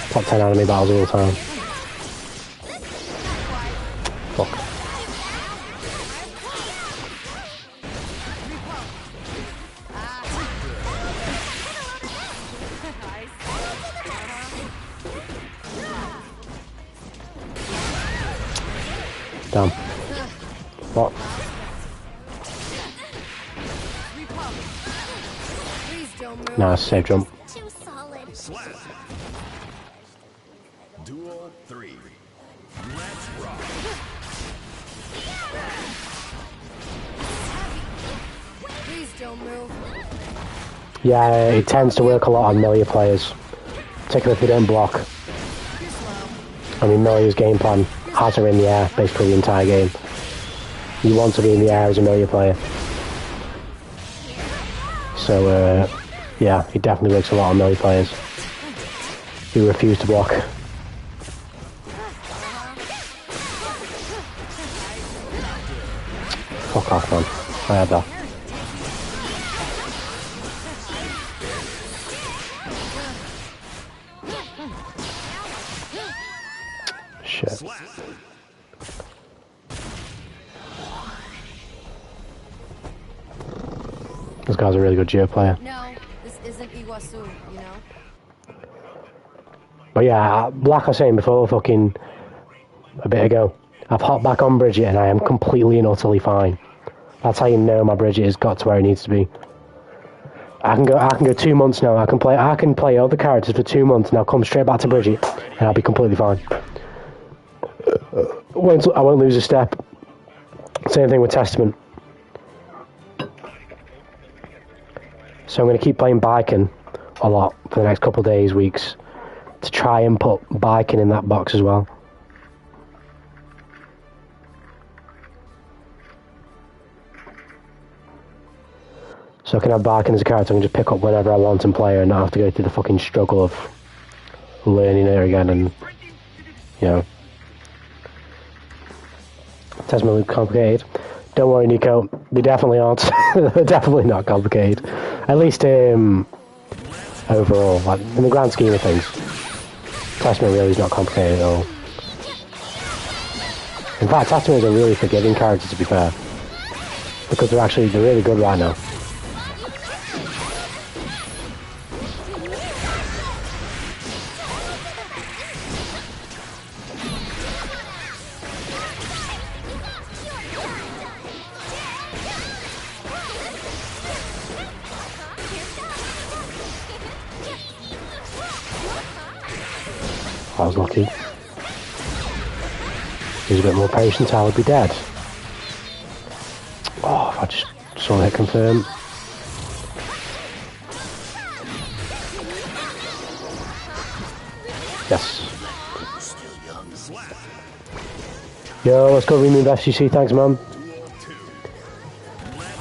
Top 10 anime battles all the time. Fuck. Damn. What? Please don't move. Nice, safe jump. Too solid. Slap. Duel 3. Let's rock. Please don't move. Yeah, it tends to work a lot on melee players, particularly if they don't block. You're slow. I mean, Melee's game plan has her in the air basically the entire game. You want to be in the air as a melee player. So, yeah, it definitely works a lot on melee players who refuse to block. Fuck off, man. I had that. Shit. Slap. This guy's a really good geo player. No, this isn't Iguazu, you know? But yeah, like I was saying before, fucking a bit ago, I've hopped back on Bridget and I am completely and utterly fine. That's how you know my Bridget has got to where it needs to be. I can go 2 months now. I can play other characters for 2 months and I'll come straight back to Bridget and I'll be completely fine. I won't lose a step. Same thing with Testament. So I'm going to keep playing Biken a lot for the next couple of days, weeks, to try and put Biken in that box as well. So I can have Biken as a character and just pick up whenever I want and play her and not have to go through the fucking struggle of learning her again and, you know. Testament look complicated. Don't worry, Nico. They definitely aren't. They're definitely not complicated. At least overall, like in the grand scheme of things, Testament really is not complicated at all. In fact, Testament is a really forgiving character, to be fair, because they're really good right now. I was lucky. Use a bit more patience, I would be dead. Oh, if I just saw that confirm. Yes. Yo, let's go remove FCC, thanks man.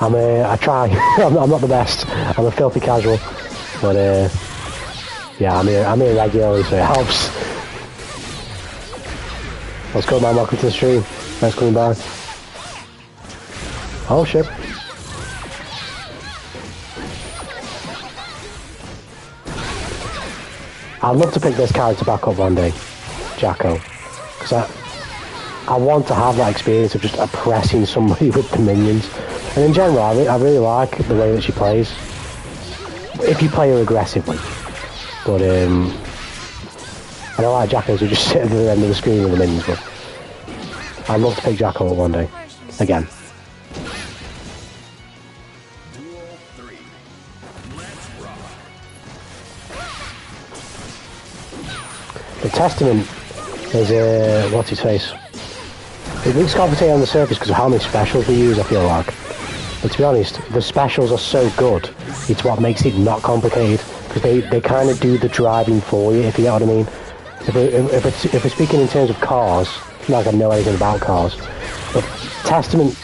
I try. I'm not the best. I'm a filthy casual. But yeah, I'm here regularly, so it helps. Let's go, man. Welcome to the stream. Thanks for coming by. Oh, shit. I'd love to pick this character back up one day, Jacko. Because I want to have that experience of just oppressing somebody with the minions. And in general, I really like the way that she plays. If you play her aggressively. But, I don't like Jackos who just sit at the other end of the screen with the minions, but I'd love to pick Jacko up one day. Again. Duel 3. Let's rock. The Testament is, what's his face? It looks complicated on the surface because of how many specials we use, I feel like. But to be honest, the specials are so good, it's what makes it not complicated. Because they kind of do the driving for you, if you get what I mean. If we're speaking in terms of cars, like I know anything about cars, but Testament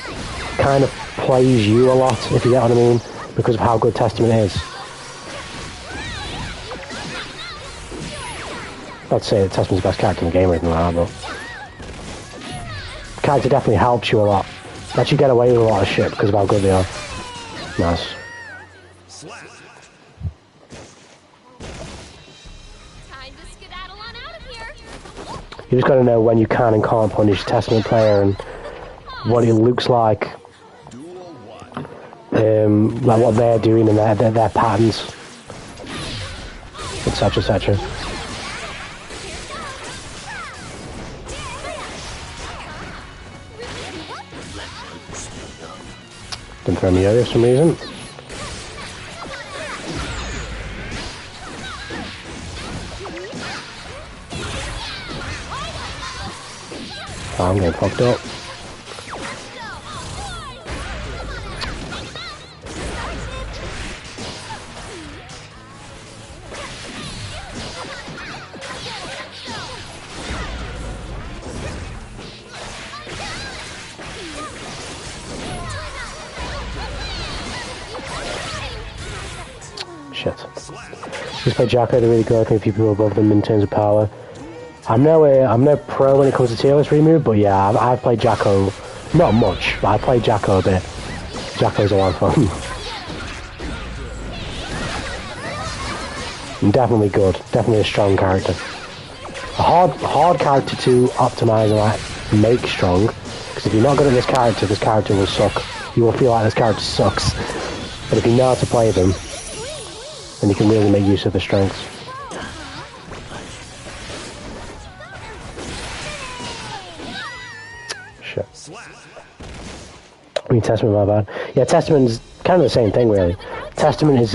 kind of plays you a lot, if you get what I mean, because of how good Testament is. Not to say that Testament's the best character in the game or anything like that, but the character definitely helps you a lot. Lets you get away with a lot of shit because of how good they are. Nice. Slap. You just got to know when you can and can't punish a Testament player and what it looks like, like what they're doing and their patterns, etc, etc. Didn't throw me over for some reason. I'm getting fucked up. Shit. Just play Jacko, they're really good. I think people above them in terms of power. I'm no pro when it comes to tier list remove, but yeah, I've played Jacko, not much, but I played Jacko a bit. Jacko's a lot of fun. And definitely good, definitely a strong character. A hard character to optimize and like make strong, because if you're not good at this character will suck. You will feel like this character sucks. But if you know how to play them, then you can really make use of the strengths. Shit. I mean, Testament, my bad. Yeah, Testament's kind of the same thing, really. Testament is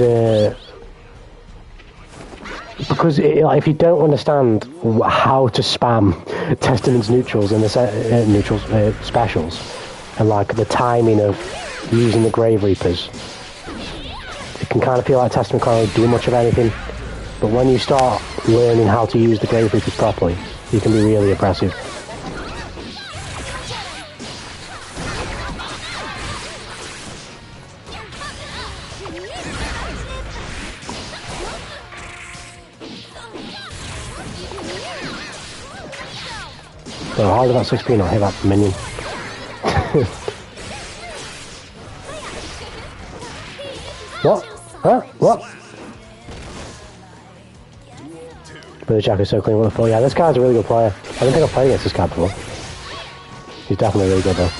because if you don't understand how to spam Testament's neutrals and the specials, and like the timing of using the Grave Reapers, it can kind of feel like Testament can't really do much of anything. But when you start learning how to use the Grave Reapers properly, you can be really impressive. So hard about 6p, I'll hit that minion. What? Huh? What? But the Jack is so clean, what the fuck? Yeah, this guy's a really good player. I don't think I've played against this guy before. He's definitely really good though.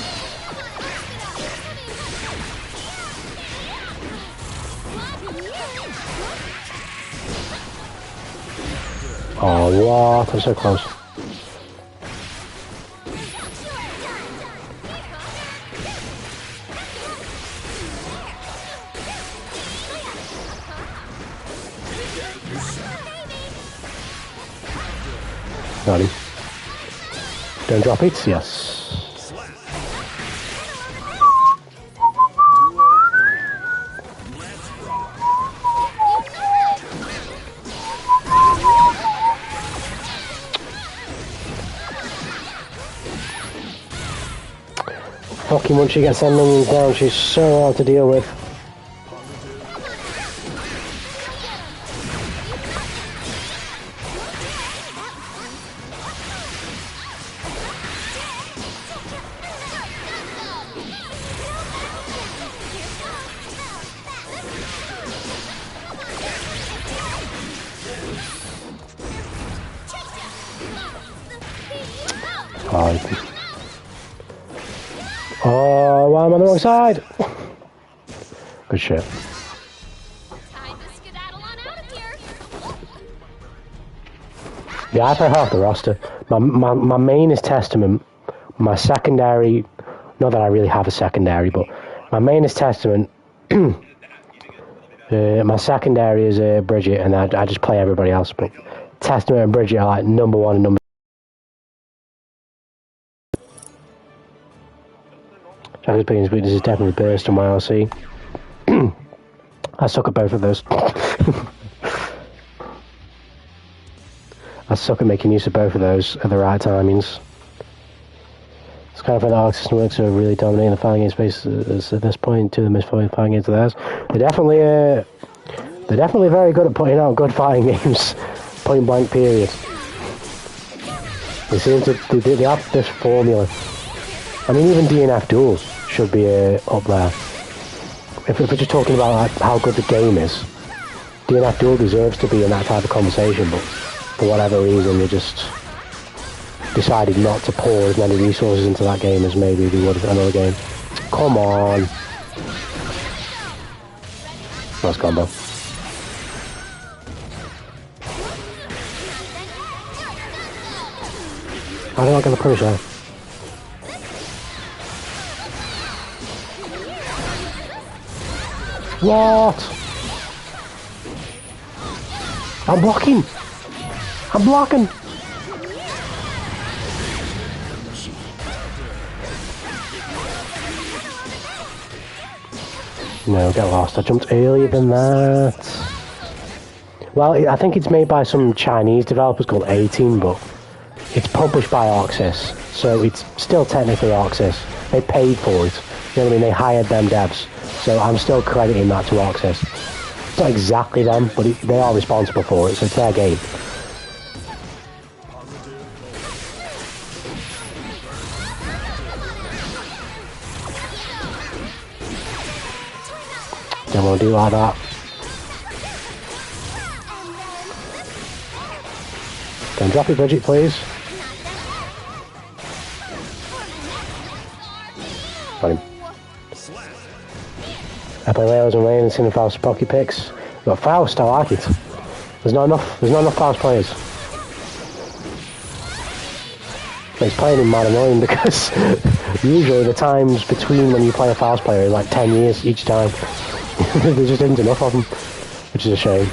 Oh, what? I'm so close. Got him. Don't drop it, yes. Fucking once she gets her minions down, she's so hard to deal with. Oh, why am I on the wrong side? Good shit. Yeah, I play half the roster. My main is Testament. My secondary, not that I really have a secondary, but my main is Testament. My secondary is Bridget, and I just play everybody else. But Testament and Bridget are like number one and number. Jack's biggest weakness is definitely burst and YLC. I suck at both of those. I suck at making use of both of those at the right timings. It's kind of how the arc system works, so really dominating the fighting game space at this point. Two of them is fighting games to theirs. They're definitely very good at putting out good fighting games. Point blank period. They seem to they have this formula. I mean, even DNF duels should be up there. If we're just talking about like, how good the game is, DNF duel deserves to be in that type of conversation, but for whatever reason they just decided not to pour as many resources into that game as maybe they would another game. Come on. Nice combo. How did I get the punish there? What? I'm blocking. I'm blocking. No, get lost. I jumped earlier than that. Well, I think it's made by some Chinese developers called 18, but it's published by Arxis, so it's still technically Arxis. They paid for it. You know what I mean? They hired them devs, so I'm still crediting that to Arxis. It's not exactly them, but they are responsible for it, so it's their game. Don't want to do like that. Can drop your budget, please? Got him. I play Wales and Wayne and Sin and Faust Pocky picks. Got Faust, I like it. There's not enough Faust players. But it's playing him mad annoying because usually the times between when you play a Faust player is like 10 years each time. There just isn't enough of them, which is a shame.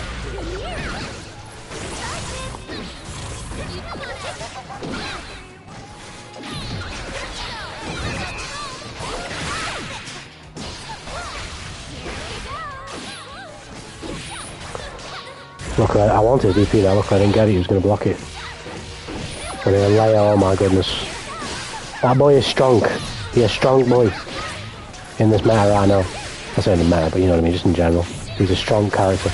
Look, I wanted to DP that. Look, I didn't get it. He was going to block it. And then Leia, oh my goodness. That boy is strong. He's a strong boy in this meta right now. I say in the meta, but you know what I mean, just in general. He's a strong character.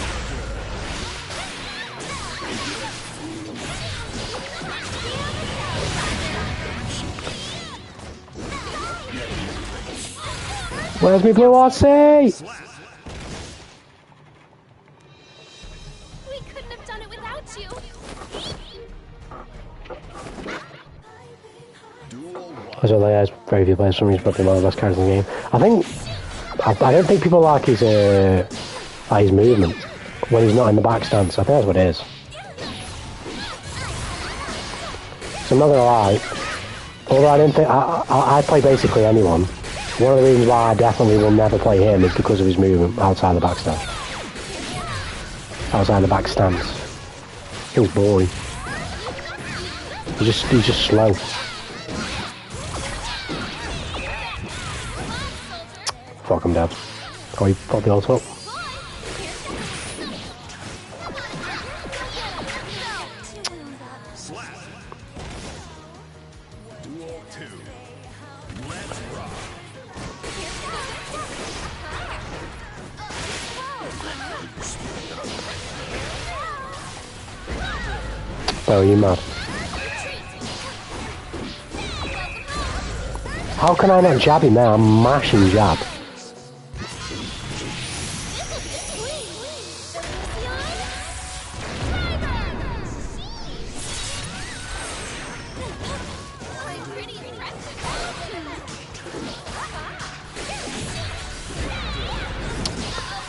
Where's me blue RC? We couldn't have done it without you. As well, Leia's very few players for me. He's probably one of the best characters in the game. I don't think people like his movement when he's not in the back stance. I think that's what it is. So I'm not gonna lie. Although I didn't think I play basically anyone. One of the reasons why I definitely will never play him is because of his movement outside the back stance. Outside the back stance. He's boring. He's just slow. Fuck him, Dad. Oh, he got the ult up. Oh, you mad? How can I not jab him there? I'm mashing jab.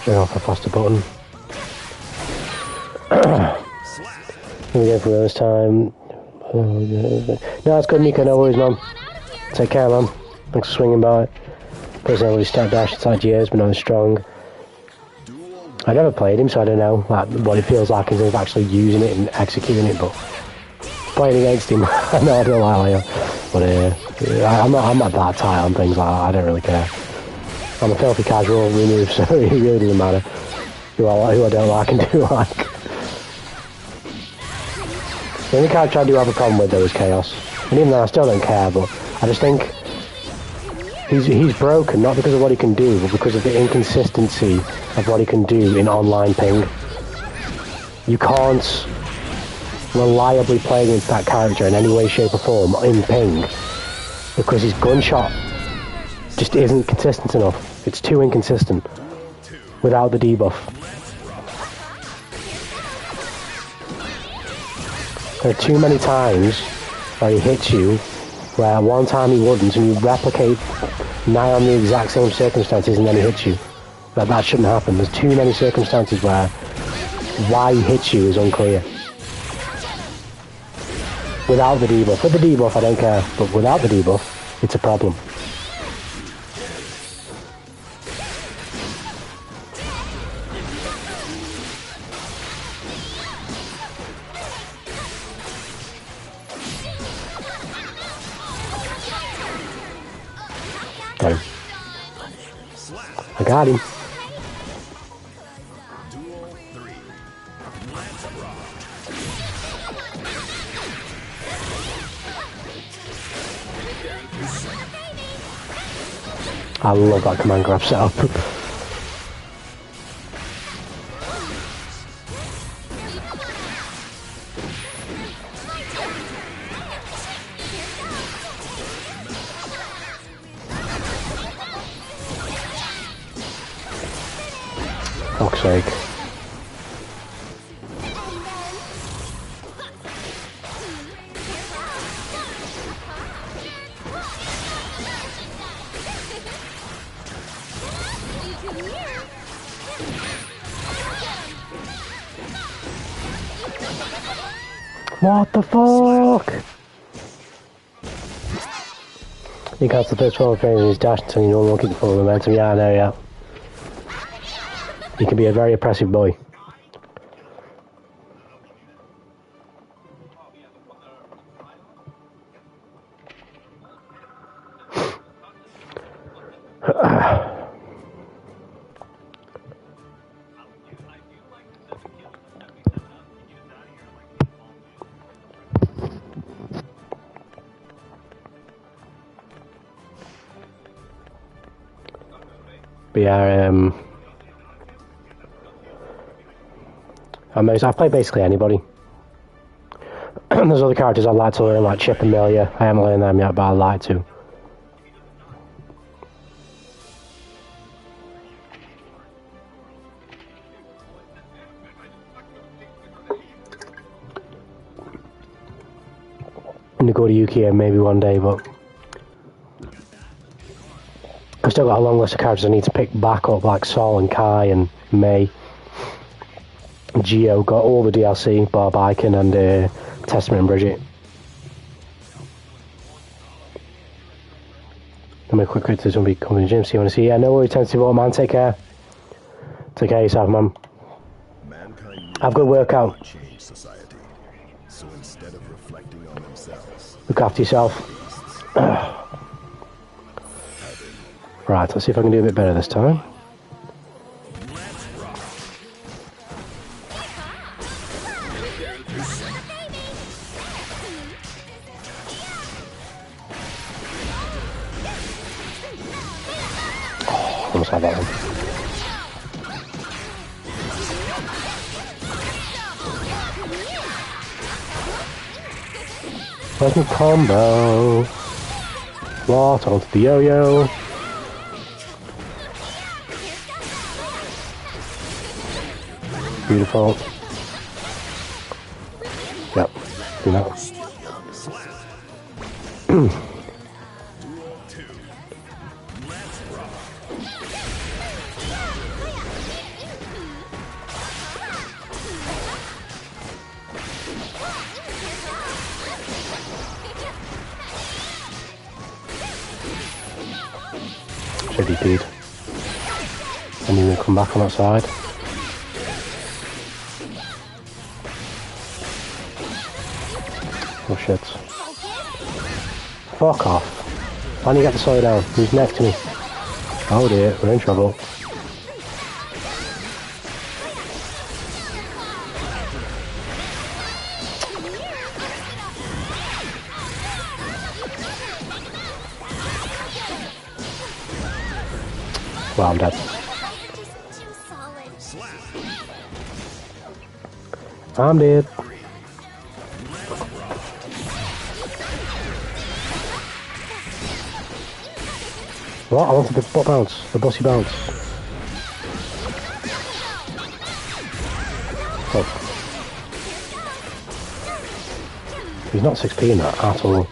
Off I pressed the button. Here we go for this time. No, it's good, Nico. No worries, man. Take care, man. Thanks for swinging by. Personally, already start dash inside years, but not as strong. I never played him, so I don't know what it feels like in terms of actually using it and executing it. But playing against him, I know I don't like Leo, but I'm not that tight on things like that. I don't really care. I'm a filthy casual remove, so it really doesn't matter who I don't like and do like. The only character I do have a problem with though is Chaos. And even though I still don't care, but I just think he's broken, not because of what he can do, but because of the inconsistency of what he can do in online ping. You can't reliably play against that character in any way, shape or form in ping, because his gunshot just isn't consistent enough. It's too inconsistent without the debuff. There are too many times where he hits you, where one time he wouldn't, and you replicate nigh on the exact same circumstances and then he hits you. That shouldn't happen. There's too many circumstances where why he hits you is unclear. Without the debuff. With the debuff I don't care, but without the debuff, it's a problem. Got him. I got him. I love that command grab setup. Fuck's sake. What the fuck? You cancel the first 12 frames and he's dashed until you no longer keep the full momentum. Yeah, I know, yeah. He can be a very oppressive boy. But yeah, I've played basically anybody. There's other characters I'd like to learn, like Chip and Melia. I haven't learned them yet, but I'd like to. I'm gonna go to Yuki maybe one day, but I've still got a long list of characters I need to pick back up, like Sol and Kai and Mei. Geo, got all the DLC, Bob Icon and Testament and Bridget. Let me quick to somebody coming to the gym, so you want to see? Yeah, no worries, Tentative War, man, take care. Take care of yourself, man. Have a good workout. So instead of reflecting on themselves, look after yourself. Right, let's see if I can do a bit better this time. Oh, almost had that one. Where's my combo? What? Onto the yo-yo. Beautiful. Yep, you know. Should he did. And then come back on that side. Oh shit. Fuck off. I need to get the slow down. He's next to me. Oh dear, we're in trouble. Well, I'm dead. I'm dead. What? I wanted the butt bounce, the bossy bounce. Oh. He's not 6p in that at all.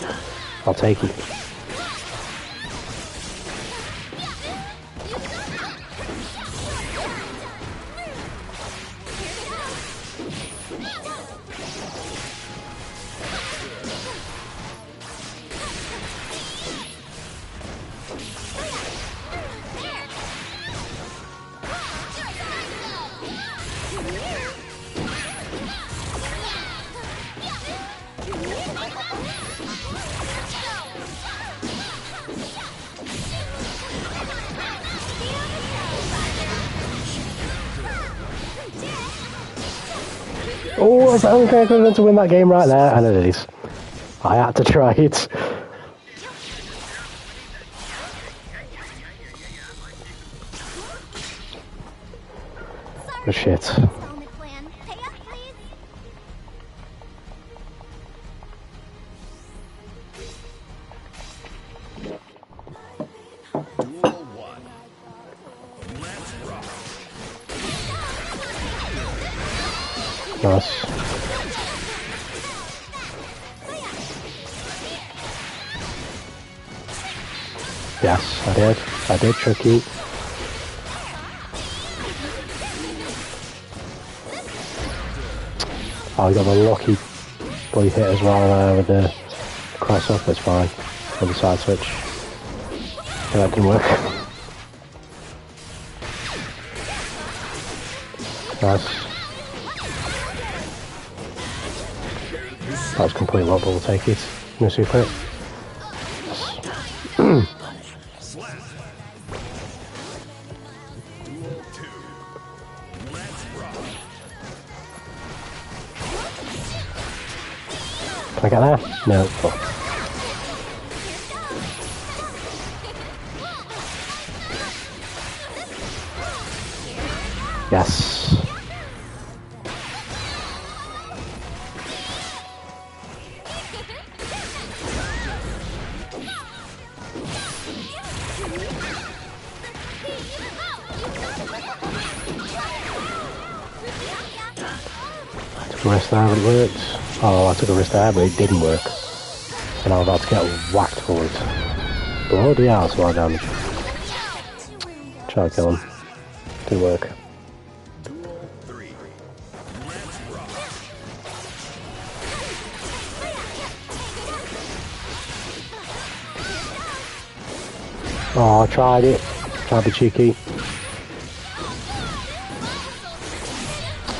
I'll take it. Oh, that's the only thing I could have done to win that game right there, and it is. I had to try it. Oh shit. Installment plan. Pay up, please. Duel 1. Let's rock. Nice. Yes, I did. I did trick you. Oh, you got the lucky bloody hit as well with the cross up, it's fine. With the side switch. Yeah, that didn't work. Nice. That was complete lot, but we'll take it. No super hit. Slap. Duel 2. Let's rock. Can I get there? No. Fuck. Yes. I took a risk there, but it worked. Oh, I took a risk there, but it didn't work. And I was about to get whacked for it. Bloody hell, that's a lot of damage. Try to kill him. Didn't work. Duel 3. Let's rock. Oh, I tried it. Tried to be cheeky.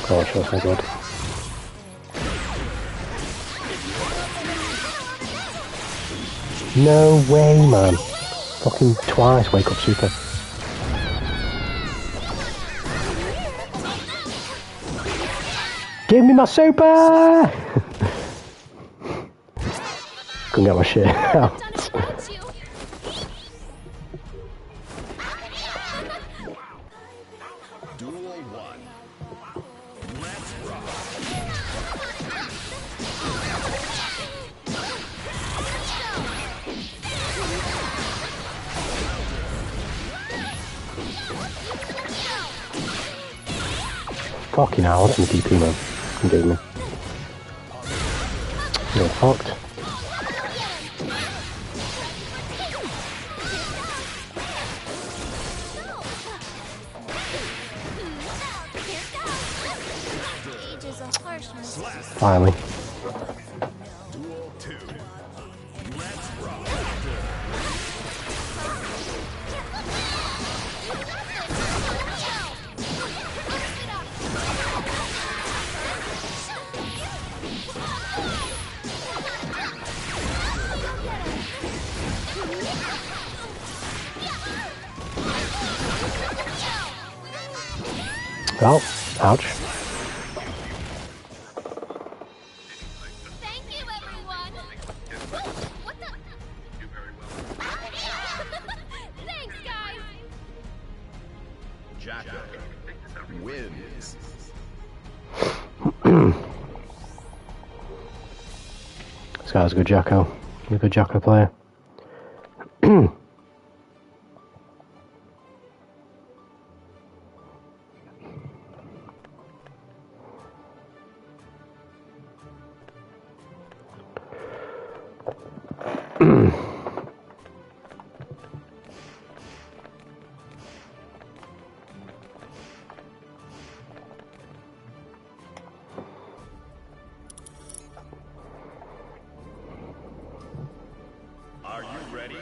Gosh, that's so good. No way, man. Fucking twice wake up super. Give me my super! Couldn't get my shit out. Done it without you. Duel 1. Let's rock. Fucking hell, what's my DP, man? You gave me. You're fucked. Age is a harsh mistake. Finally. Duel 2. Let's rock. Oh, ouch. Thank you, everyone. What the? Thanks, guys. Jacko wins. This guy's a good Jacko. He's a good Jacko player. Are you ready?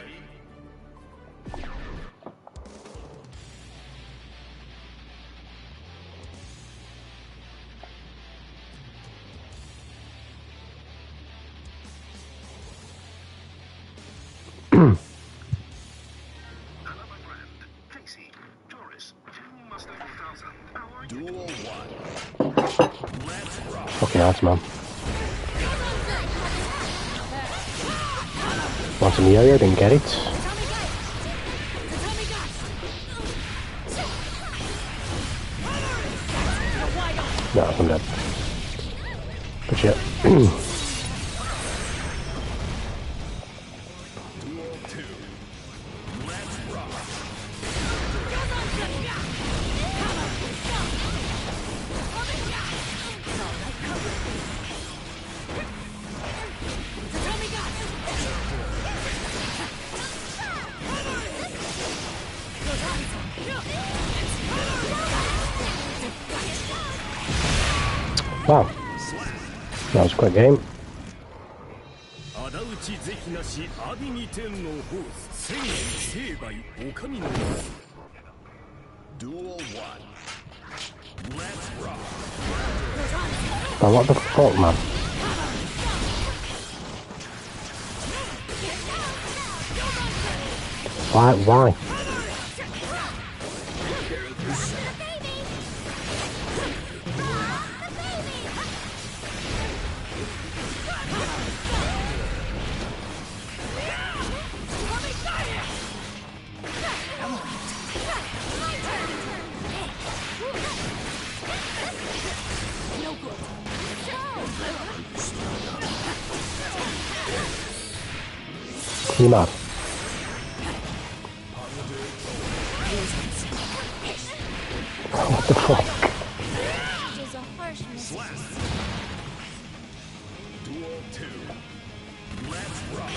Duel 1. Let's rock. Fucking ass, man. Want some yo-yo, didn't get it. No, I'm dead. Good shit. Wow. That was a quick game. 仇討ち是非なし阿鼻二天のホース千円成敗お上の Duel 1 Let's rock But what the fuck, man? Why? You mad? What the fuck? Is a harsh mistress. Duel 2 Let's rock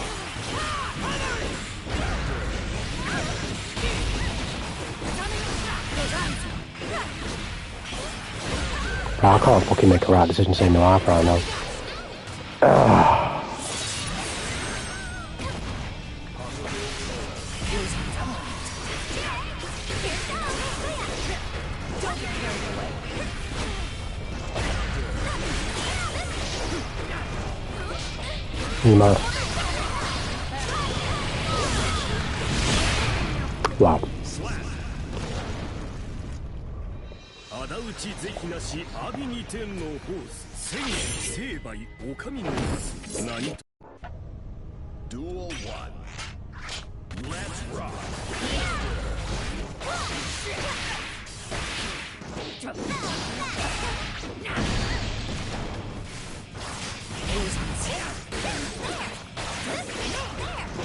I can't fucking make a right decision saying no half right now. You mad? Wow. 仇討ち是非なし阿鼻二天のホース千円成敗お上の何と Duel 1 Let's rock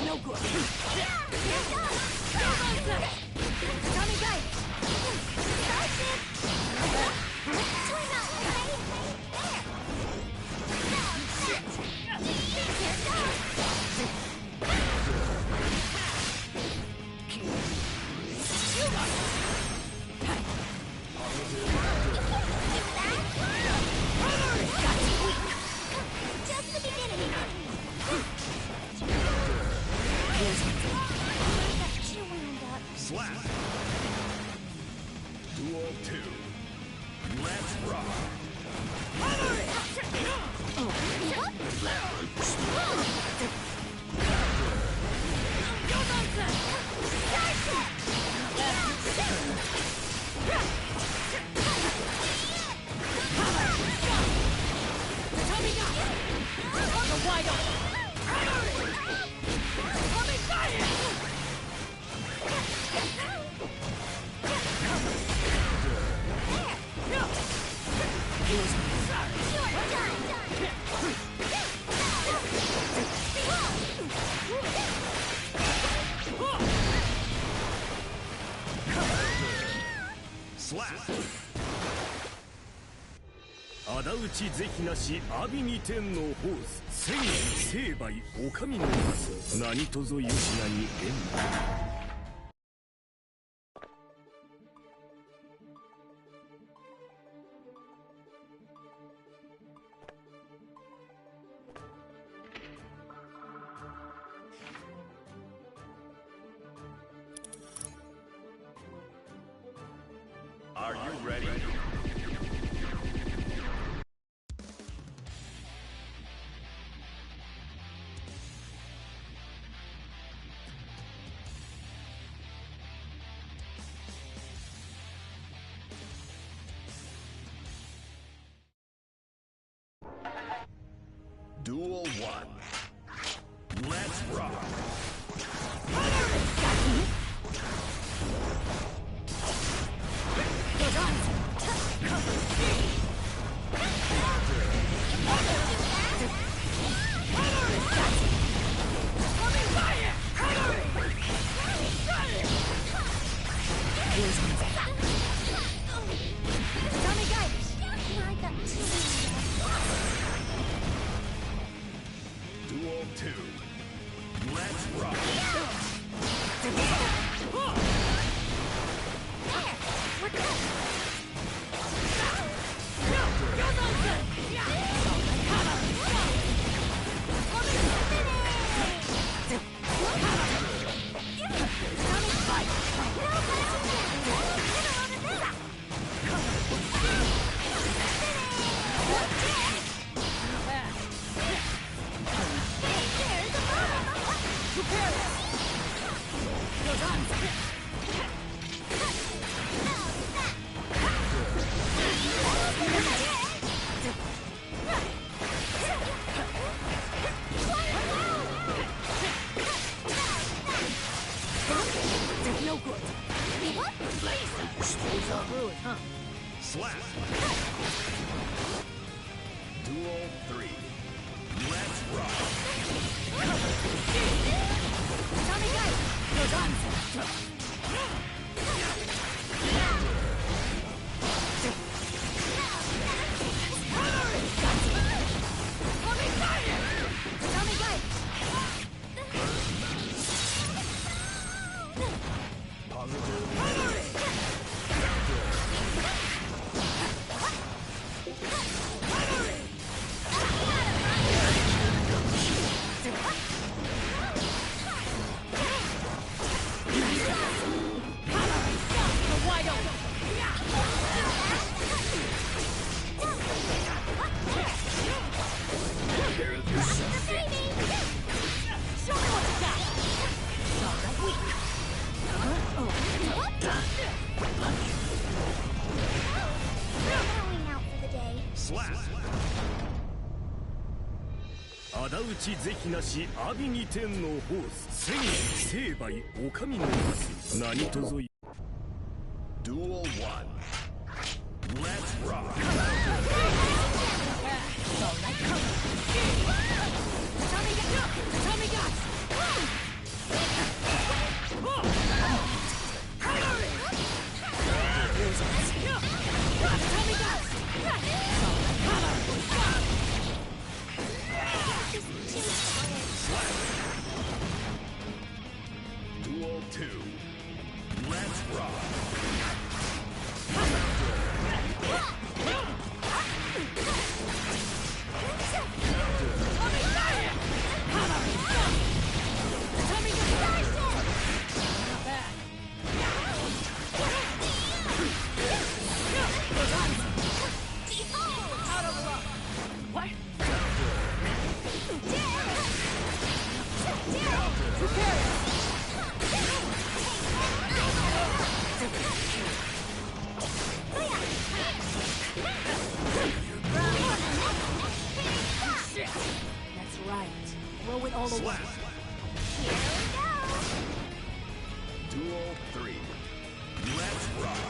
No good. Just the beginning. That you wound up. Slap Duel 2 Let's rock Slap 仇討ち是非なし阿鼻二天のホース千円成敗お上の何とぞよしなに縁 Are you ready? Duel 1 Let's rock Slap. Duel 3. Let's rock. Going out for the day. Slap. 仇討ち是非なし阿鼻二天のホース千成敗お上の何とぞ Duel 1. Let's rock. Duel 2. Let's rock. That's right. Throw it all away. Slap. Duel 3. Let's rock.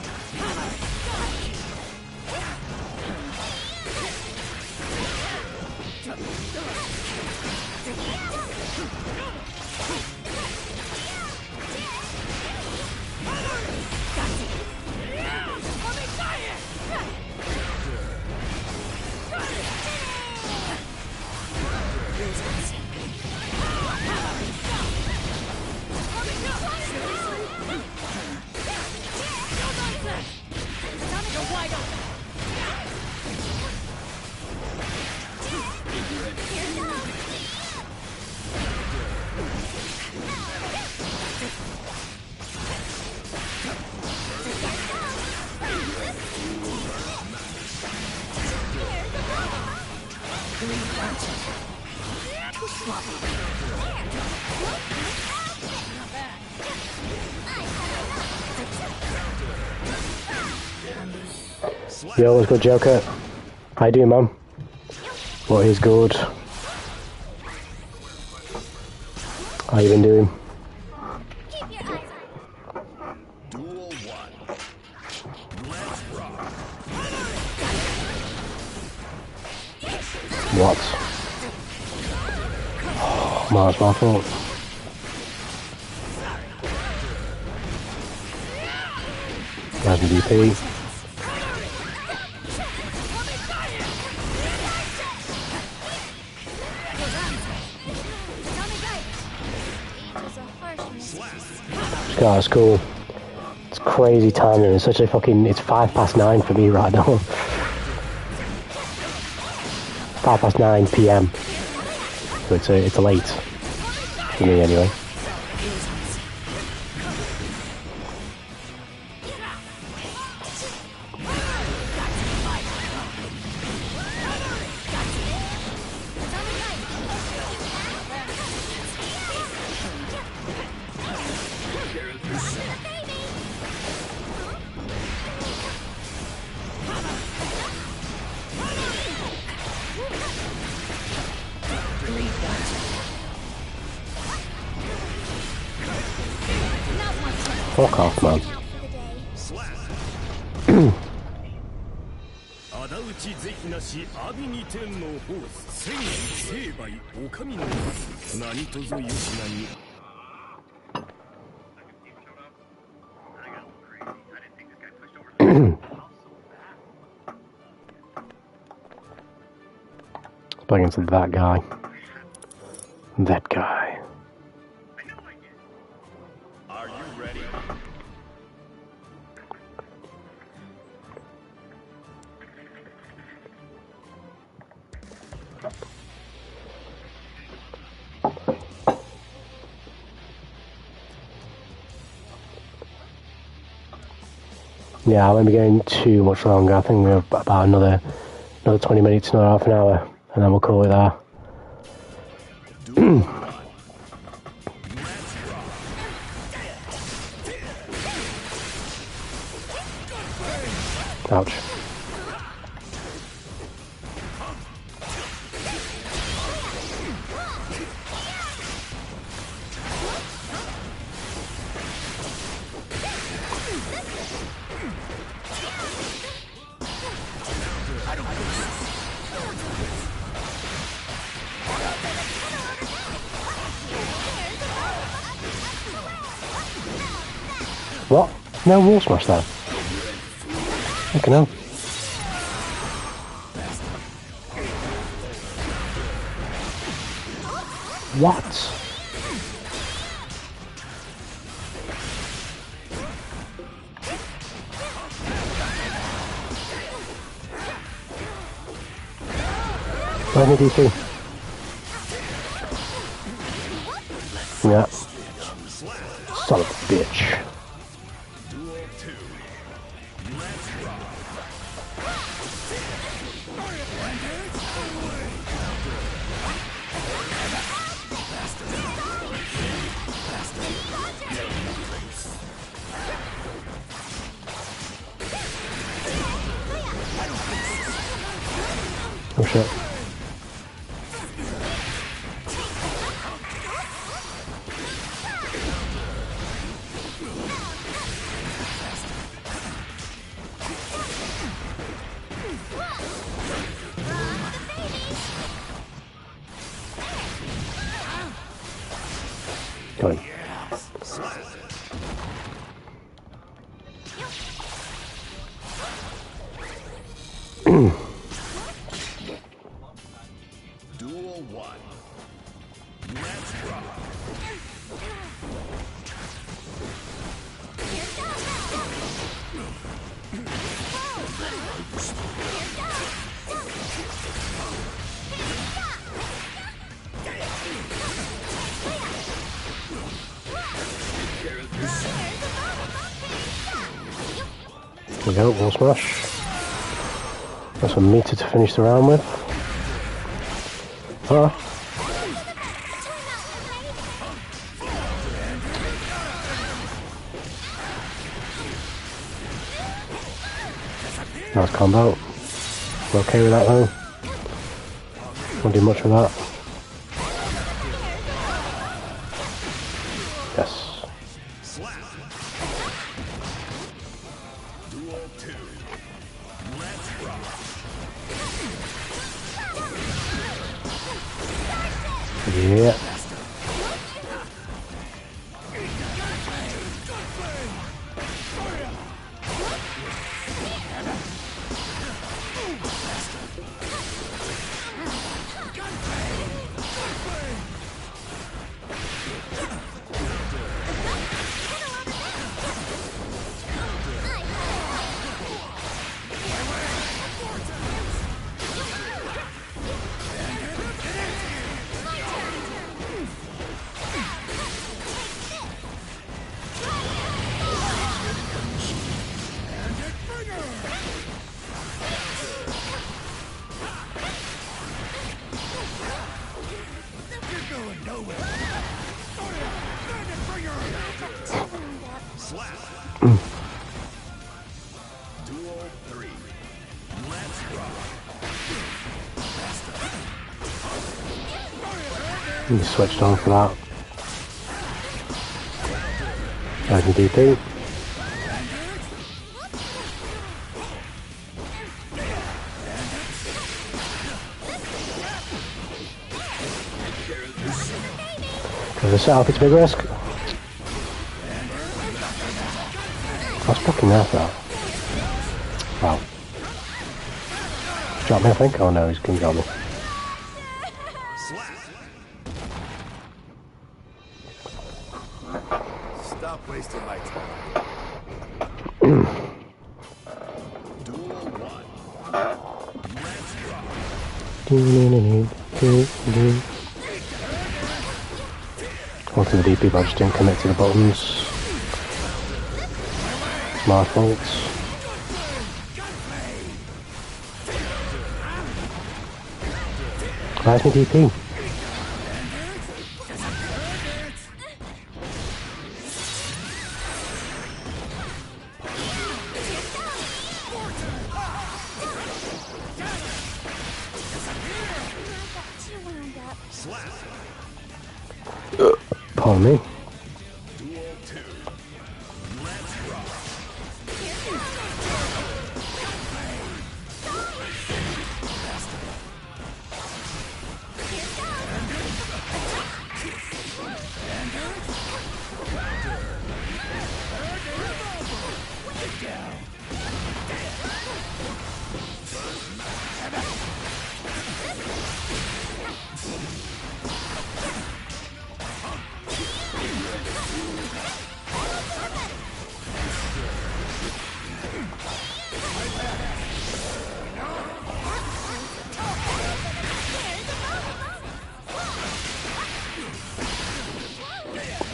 Yo, what's good, Joker? How you doing, man? What is good? How you been doing? Keep your eyes on. Duel 1. Let's rock. What? Oh, man, it's my fault. That's my DP. Age is a harsh mistress. God, it's cool. It's crazy timing. It's such a fucking. It's 9:05 for me right now. 9:05 p.m. So it's late for me anyway. Fuck off, man. Out for the day. 討是非なし阿鼻二天のホース千成敗お上の何とぞよしなに Play against that guy. That guy. Are you ready? Yeah, I won't be going too much longer. I think we have about another 20 minutes, another half an hour, and then we'll call it there. Ouch. What? No wall smash there. Okay, no. What? Where did he see? Yeah. Son of a bitch. Oh shit. Go in. Duel 1. Let's rock. There we go, wall smash. That's a meter to finish the round with. Oh. Nice combo. We're okay with that though. Won't do much with that. Yes. Duel 2. Let's rock. Yeah. Duel 3. Let's rock. You switched on for that. I can DP. There's a setup, it's a big risk. That's fucking nice, that. Wow. He's dropped me, I think. Oh no, he's gonna drop me. Stop wasting my time. One to the DP, but I just didn't commit to the buttons. It's my fault. Where's my DP? Pardon me.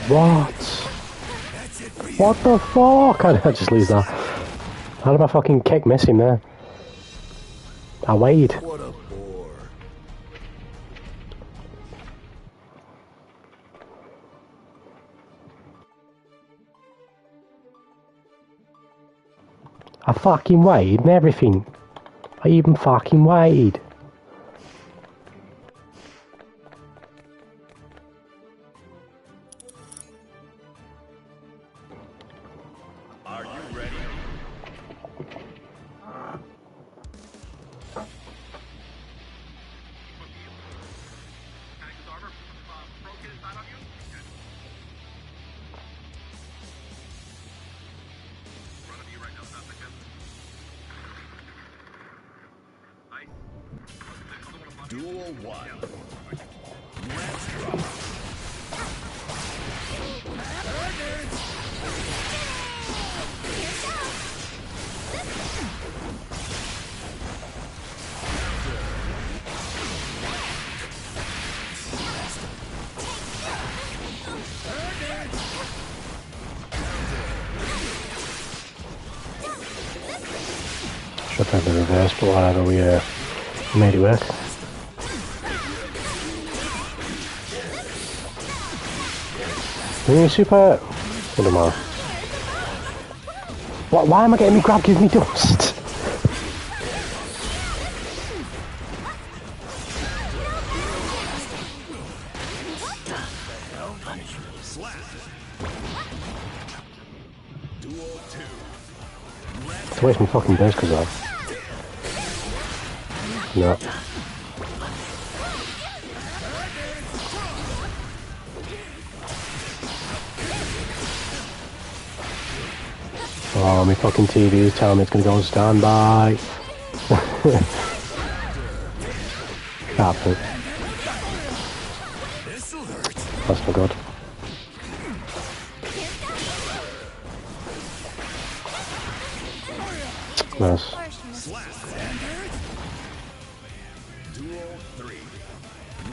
What? What the fuck? I just lose that. How did my fucking kick miss him there? I weighed. What a bore. I fucking weighed and everything. I even fucking weighed. Are you ready? Duel 1. Let's rock. Should have the reverse, but whatever, we made it work. Super. What am I? What? Why am I getting me grab? Give me dust. It's a waste my fucking burst because of that. No. Oh, my fucking TV is telling me it's going to go on standby. Happen. That's not good. Nice. Duel 3.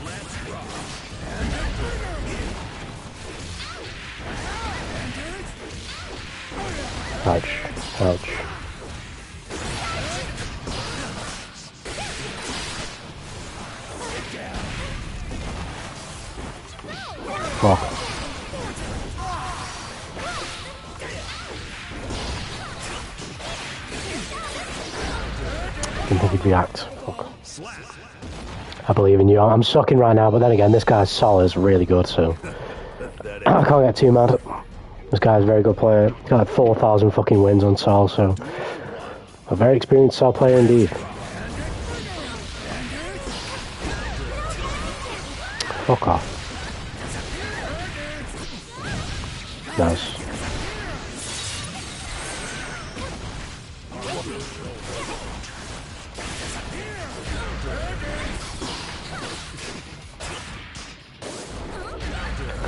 Let's rock. Ouch. Ouch. Fuck. Didn't think he'd react. Fuck. I believe in you. I'm sucking right now, but then again, this guy's Sol is really good, so I can't get too mad. This guy's a very good player. He's got like 4,000 fucking wins on Sol, so a very experienced Sol player indeed. Fuck off. Nice.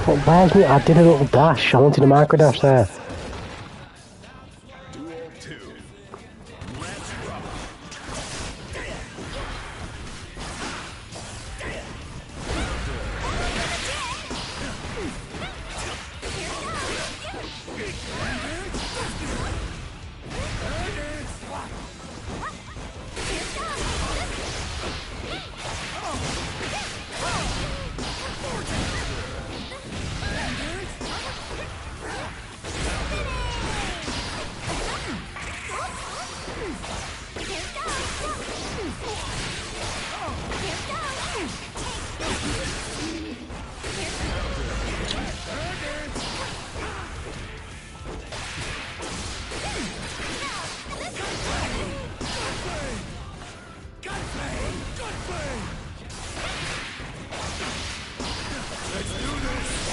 Well, where's me? I did a little dash. I wanted a micro dash there.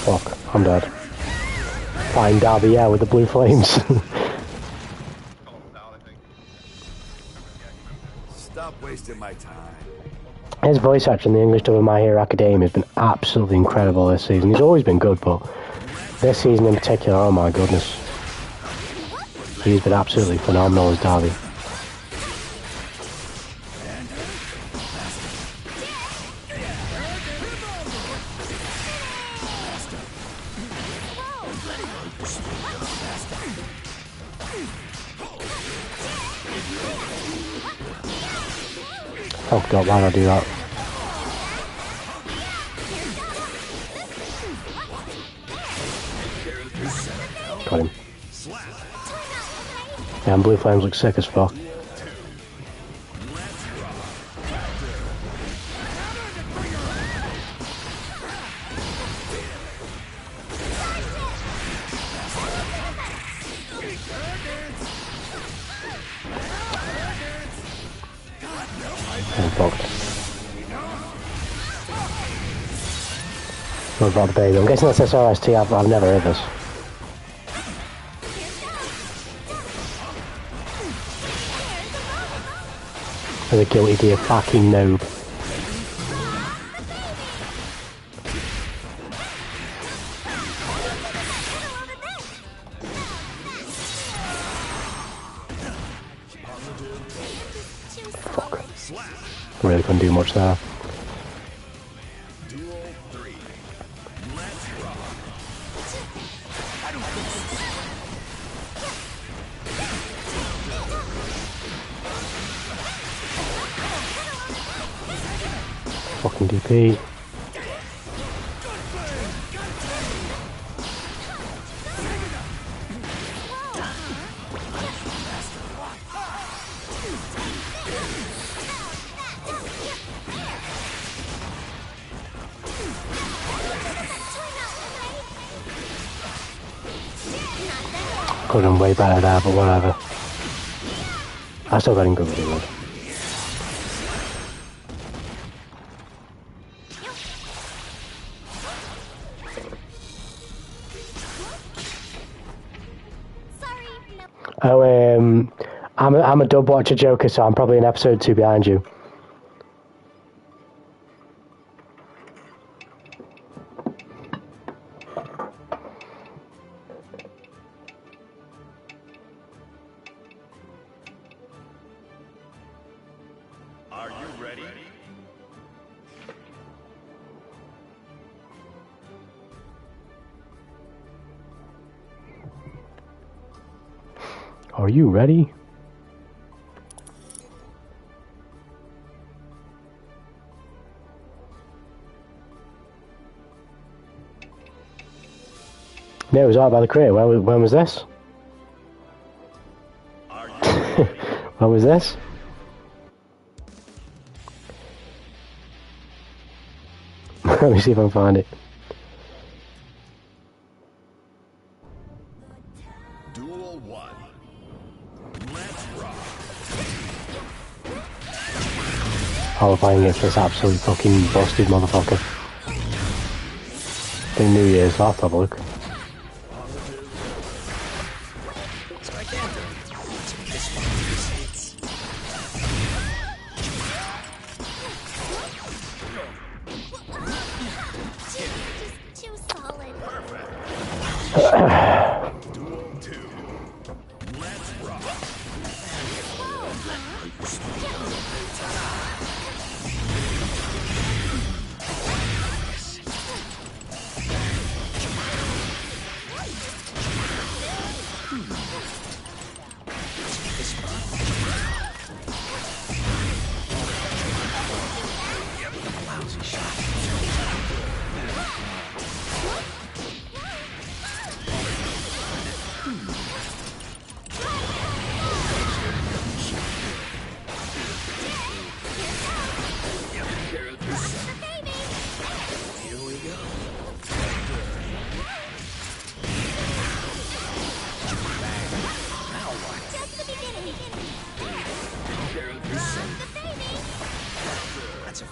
Fuck, I'm dead. Fine, Darby, yeah, with the blue flames. Stop wasting my time. His voice actor in the English dub of My Hero Academia has been absolutely incredible this season. He's always been good, but this season in particular, oh my goodness. He's been absolutely phenomenal as Darby. Oh god, why did I do that? Got him. Yeah, and blue flames look sick as fuck. What about the baby? I'm guessing that's SRST. I've never heard this. As a guilty dear fucking noob. Fuck. Really couldn't do much there. Fucking DP. Could have done way better there, but whatever. I still got him good with it. Oh, I'm a dub watcher, Joker, so I'm probably an episode 2 behind you. Are you ready? Are you ready? No, it was out by the crate. When was this? Are you ready? When was this? Let me see if I can find it. Duel 1. Let's rock. I'll find it for this absolute fucking busted motherfucker. I think New Year's, I'll have to have a look.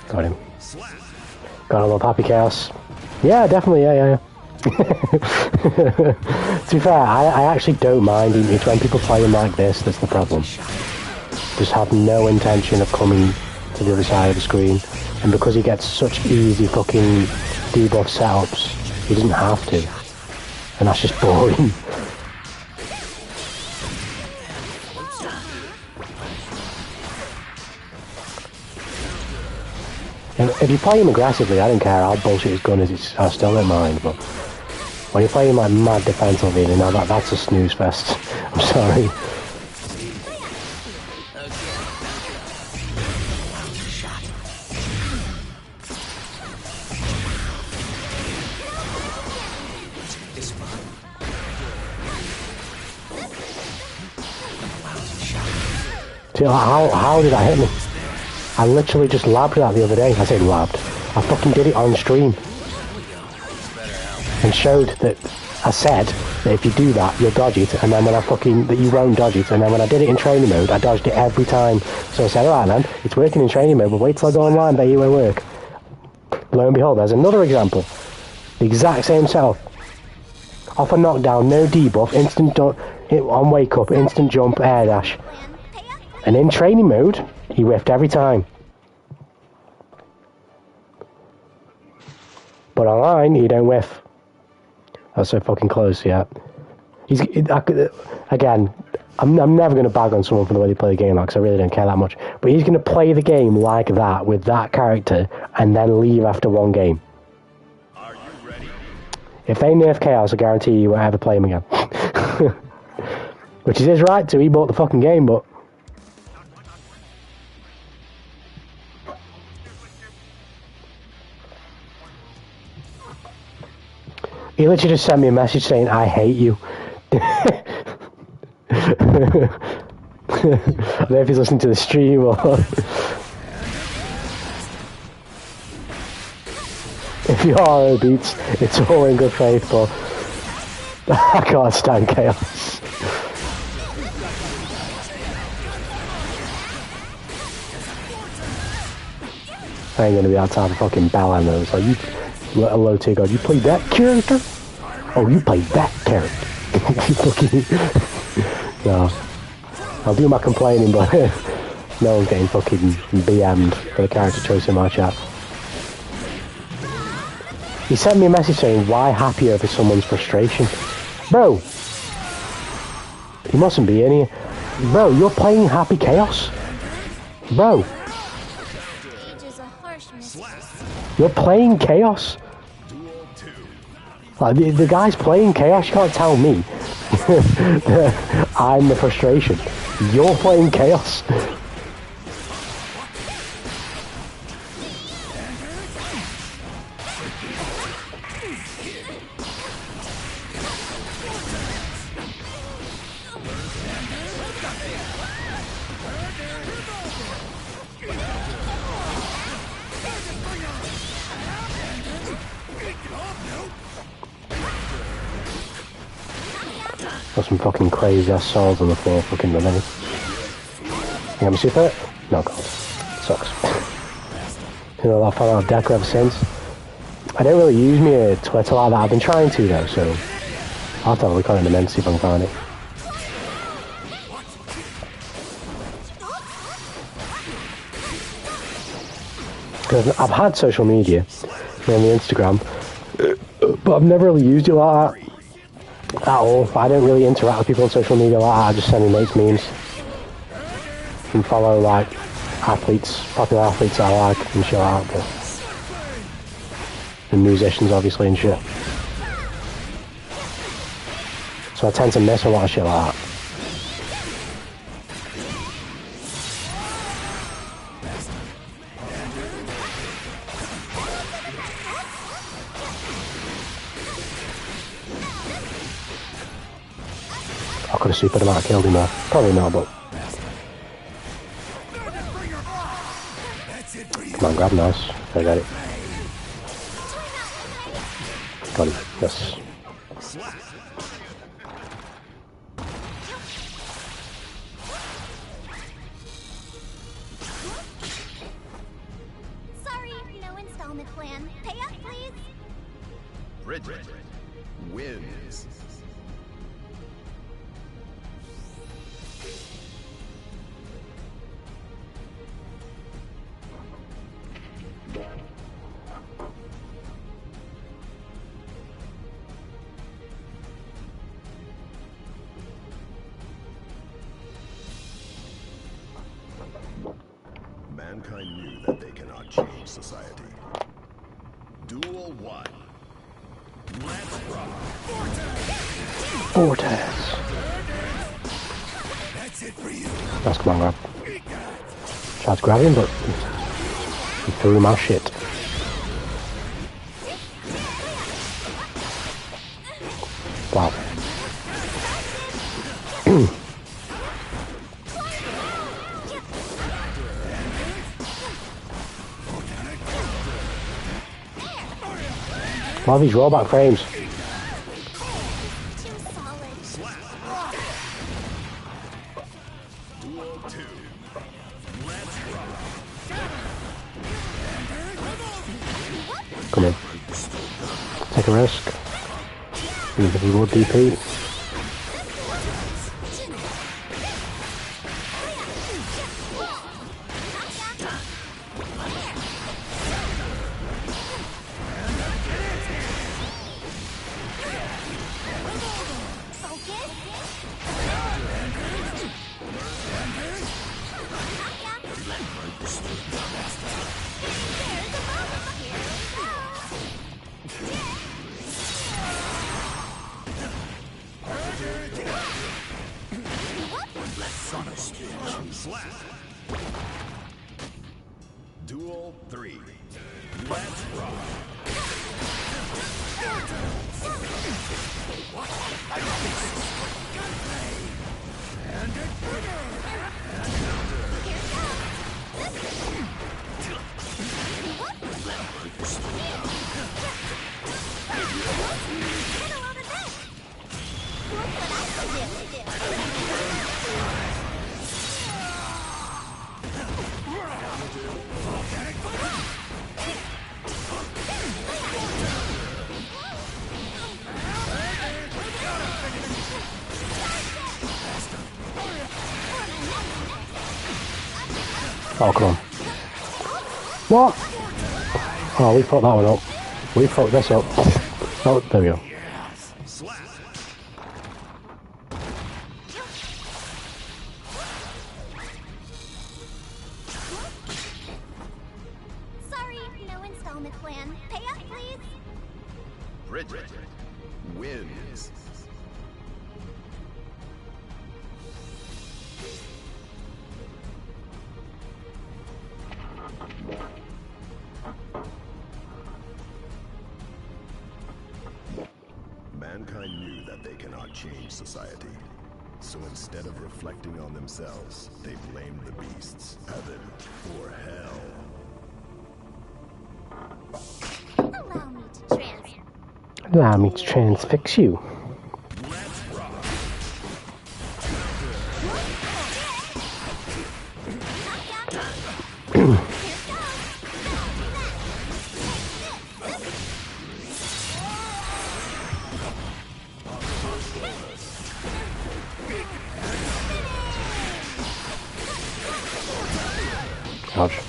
Got him. Got a little Happy Chaos. Yeah, definitely, yeah. To be fair, I actually don't mind him. It's when people play him like this that's the problem. Just have no intention of coming to the other side of the screen. And because he gets such easy fucking debuff setups, he doesn't have to. And that's just boring. And if you play him aggressively, I don't care how bullshit his gun is, I still don't mind, but when you play him like mad defensively, you know, that's a snooze fest. I'm sorry. See, how did that hit me? I literally just labbed that the other day. I say labbed. I fucking did it on stream. And showed that I said that if you do that, you'll dodge it, and then when that you won't dodge it, and then when I did it in training mode, I dodged it every time. So I said, alright man, it's working in training mode, but wait till I go online, bet you won't work. Lo and behold, there's another example. The exact same setup. Off a knockdown, no debuff, instant on wake up, instant jump, air dash. And in training mode, he whiffed every time. But online, he don't whiff. That's so fucking close, yeah. Again, I'm never going to bag on someone for the way they play the game, because I really don't care that much. But he's going to play the game like that, with that character, and then leave after one game. Are you ready? If they nerf Chaos, I guarantee you won't ever play him again. Which is his right to, he bought the fucking game, but... He literally just sent me a message saying, I hate you. I don't know if he's listening to the stream or... If you are Beats, it's all in good faith, but... I can't stand Chaos. I ain't gonna be able to have a fucking bell on those. Like, you... Hello to God, you played that character? Oh, you played that character. No. I'll do my complaining, but no one's getting fucking BM'd for the character choice in my chat. He sent me a message saying, why happy over someone's frustration? Bro! He mustn't be in here. Bro, you're playing Happy Chaos? Bro! You're playing Chaos? Like, the guy's playing Chaos, you can't tell me that I'm the frustration. You're playing Chaos. Got some fucking crazy ass souls on the floor fucking running. You got me super? No god. Sucks. You know, I've found out Decker ever since. I don't really use my Twitter like that. I've been trying to though, so I'll have to have a look on it and see if I can find it. Because I've had social media, mainly Instagram, but I've never really used it like that. at all. I don't really interact with people on social media like that. I just send me mates memes and follow like athletes, popular athletes that I like and shit like that. And musicians obviously and shit. So I tend to miss a lot of shit like that. I could have super might have killed him there. Probably not, but... Come on, grab, nice. I got it. Got him, yes. Sorry, no installment plan. Pay up, please. Bridget wins. Mankind knew that they cannot change society. Duel 1. Let's rock. Vortex. That's it for you. Nice, come on, grab. Tried to grab him, but he threw my shit. Wow. What are these rollback frames? Too solid. Duel 2. Let's rock. Come on. Take a risk. Even if you would DP. Slap. Duel 3. Let's rock. Oh, come on. What? Oh, we fucked that one up. We fucked this up. Oh, there we go. Slap. Sorry, no installment plan. Pay up, please. Bridget wins. Mankind knew that they cannot change society. So instead of reflecting on themselves, they blamed the beasts, heaven or hell. Allow me to transfix you. Let's rock. Ouch.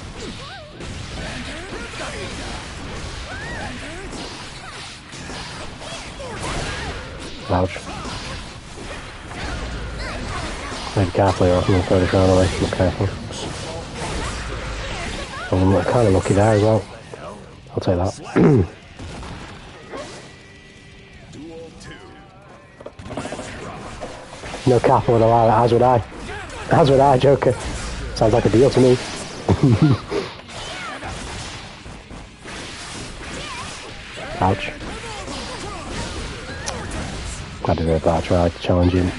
Ouch. Maybe careful, or I'm going to throw this round away. Be careful. I'm kind of lucky there as well. I'll take that. No cap would allow it, as would I. As would I, Joker. Sounds like a deal to me. Ouch. Glad to hear that I tried to challenge him.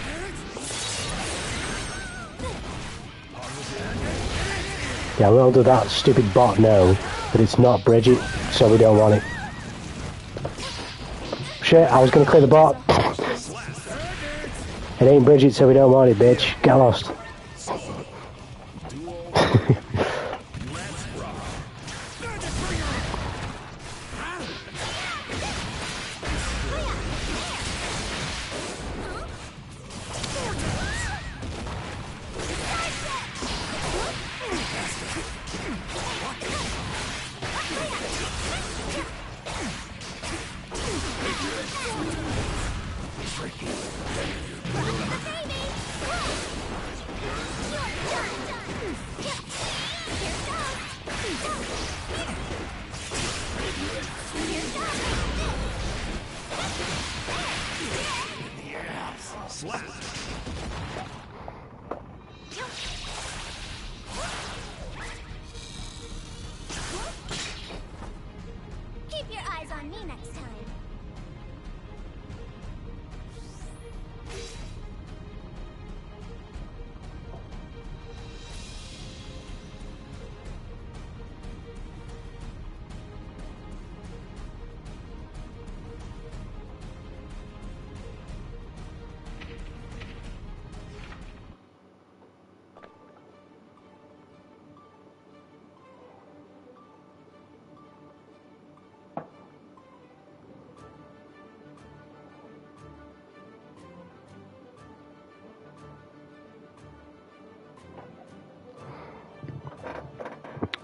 Yeah, we'll do that stupid bot know that it's not Bridget, so we don't want it. Shit, I was gonna clear the bot. It ain't Bridget, so we don't want it, bitch. Get lost. Keep your eyes on me next time.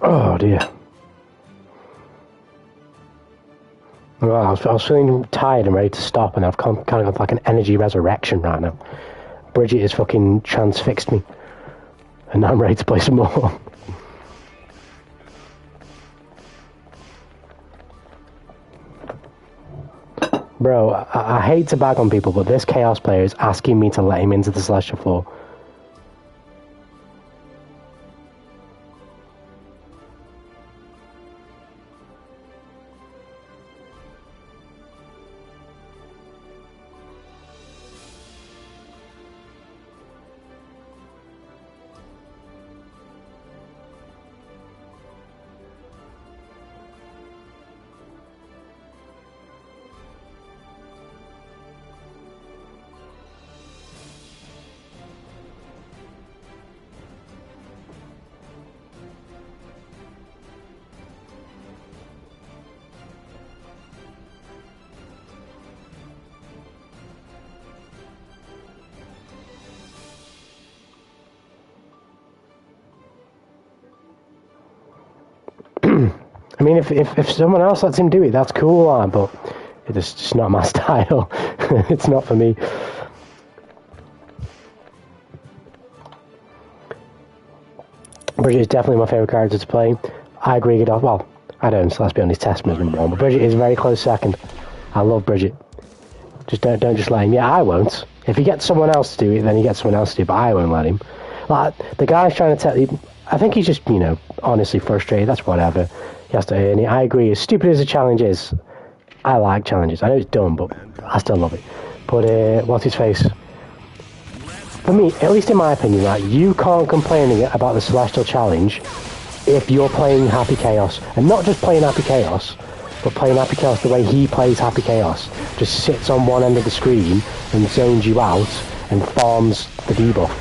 Oh dear. Well, I was feeling tired and ready to stop, and I've kind of got like an energy resurrection right now. Bridget has fucking transfixed me, and now I'm ready to play some more. Bro, I hate to bag on people, but this Chaos player is asking me to let him into the Celestial floor. I mean, if someone else lets him do it, that's cool, but it's just not my style. It's not for me. Bridget is definitely my favourite character to play. I agree, well, I don't, so let's be honest, Testament is number one, but Bridget is a very close second. I love Bridget. Just don't just let him. Yeah, I won't. If he gets someone else to do it, then he gets someone else to do it, but I won't let him. Like, the guy's trying to tell you, I think he's just, honestly frustrated, that's whatever. He has to earn it. I agree, as stupid as a challenge is, I like challenges. I know it's dumb, but I still love it. But, what's his face? For me, at least in my opinion, right, you can't complain about the Celestial Challenge if you're playing Happy Chaos. And not just playing Happy Chaos, but playing Happy Chaos the way he plays Happy Chaos. Just sits on one end of the screen and zones you out and farms the debuff.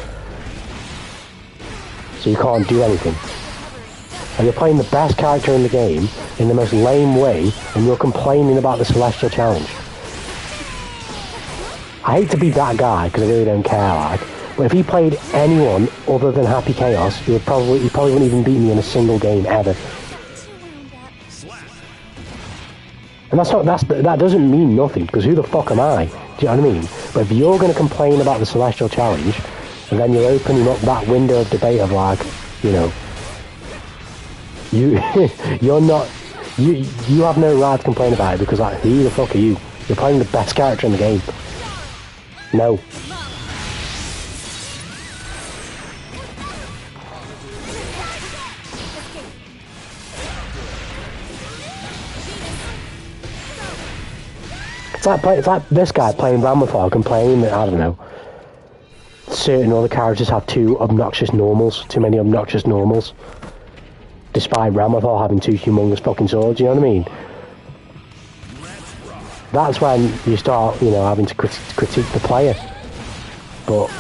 So you can't do anything. And you're playing the best character in the game in the most lame way, and you're complaining about the Celestial Challenge. I hate to be that guy, because I really don't care, but if he played anyone other than Happy Chaos, he probably wouldn't even beat me in a single game ever. And that doesn't mean nothing, because who the fuck am I? Do you know what I mean? But if you're going to complain about the Celestial Challenge, and then you're opening up that window of debate of like, you know, you're not, you have no right to complain about it because like, who the fuck are you? You're playing the best character in the game. No. It's like this guy playing Ramafog and playing, I don't know, certain other characters have too many obnoxious normals. Despite Ramafog having two humongous fucking swords, you know what I mean? That's when you start, you know, having to critique the player. But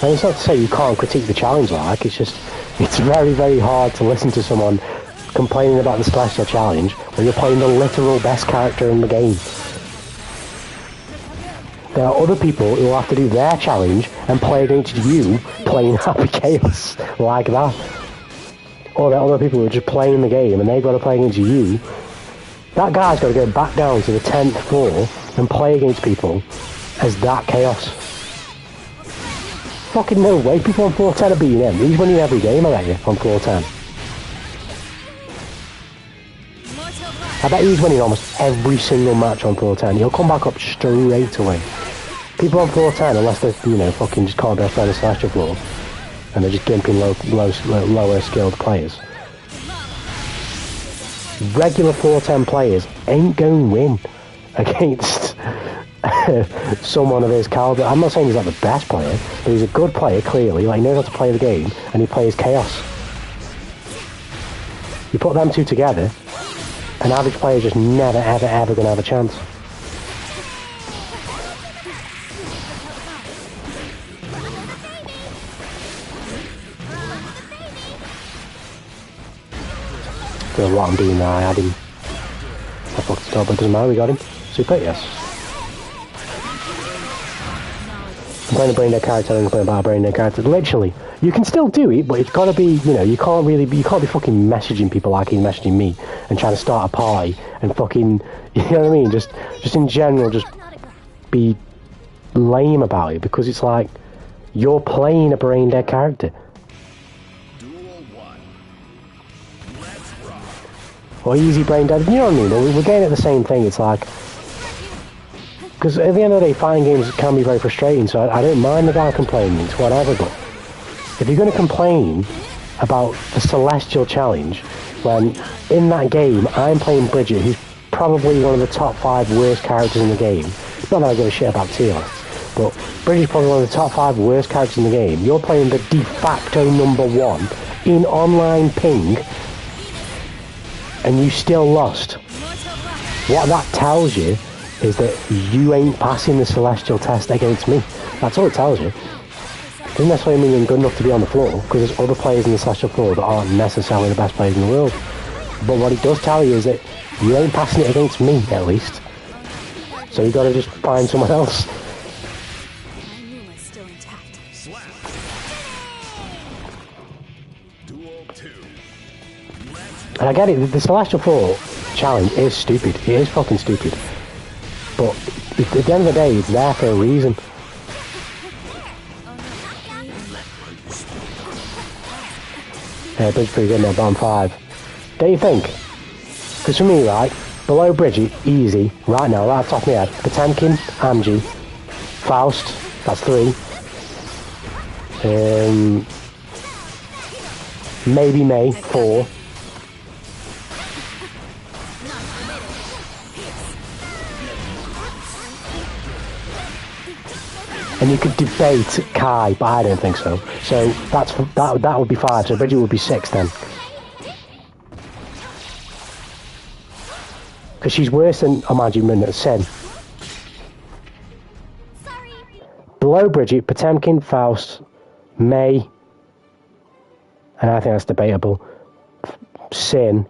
and it's not to say you can't critique the challenge, like, it's just, it's very, very hard to listen to someone complaining about the Celestial Challenge when you're playing the literal best character in the game. There are other people who will have to do their challenge and play against you playing Happy Chaos like that. Or there are other people who are just playing the game and they've got to play against you. That guy's got to go back down to the 10th floor and play against people as that Chaos. Fucking no way, people on floor 10 are beating him. He's winning every game, I bet you, on floor 10. I bet he's winning almost every single match on floor 10. He'll come back up straight away. People on floor 10, unless they're, you know, fucking just can't go on the Celestial floor, and they're just gimping lower skilled players. Regular floor 10 players ain't going to win against someone of his caliber. I'm not saying he's not the best player, but he's a good player, clearly. Like, he knows how to play the game, and he plays Chaos. You put them two together, an average player is just never, ever, ever going to have a chance. I don't know what I'm doing now. I had him. I fucked it up, but it doesn't matter. We got him. Super, yes. I'm playing a brain dead character, I'm playing about a brain dead character. Literally, you can still do it, but it's got to be, you know, you can't be fucking messaging people like he's messaging me and trying to start a party and fucking, you know what I mean? Just in general, just be lame about it, because it's like, you're playing a brain dead character. Or easy brain dead, you know what I mean? We're getting at the same thing. It's like, because at the end of the day, fighting games can be very frustrating, so I don't mind the guy complaining, it's whatever, but if you're going to complain about the Celestial Challenge, when in that game, I'm playing Bridget, who's probably one of the top 5 worst characters in the game. Not that I give a shit about tier lists, but Bridget's probably one of the top 5 worst characters in the game. You're playing the de facto number 1 in online ping, and you still lost. What that tells you is that you ain't passing the Celestial test against me. That's all it tells you. Doesn't necessarily mean you're good enough to be on the floor, because there's other players in the Celestial floor that aren't necessarily the best players in the world. But what it does tell you is that you ain't passing it against me, at least. So you gotta just find someone else. And I get it, the Celestial floor challenge is stupid. It is fucking stupid. But at the end of the day, it's there for a reason. Yeah, Bridget's pretty good now, bottom 5. Don't you think? Because for me, right, below Bridget, easy, right now, right off the top of my head, Potemkin, Angie, Faust, that's 3. Maybe May, 4. And you could debate Kai, but I don't think so. So that would be 5. So Bridget would be 6 then. Because she's worse than, oh mind you, Sin. Below Bridget, Potemkin, Faust, May, and I think that's debatable. Sin.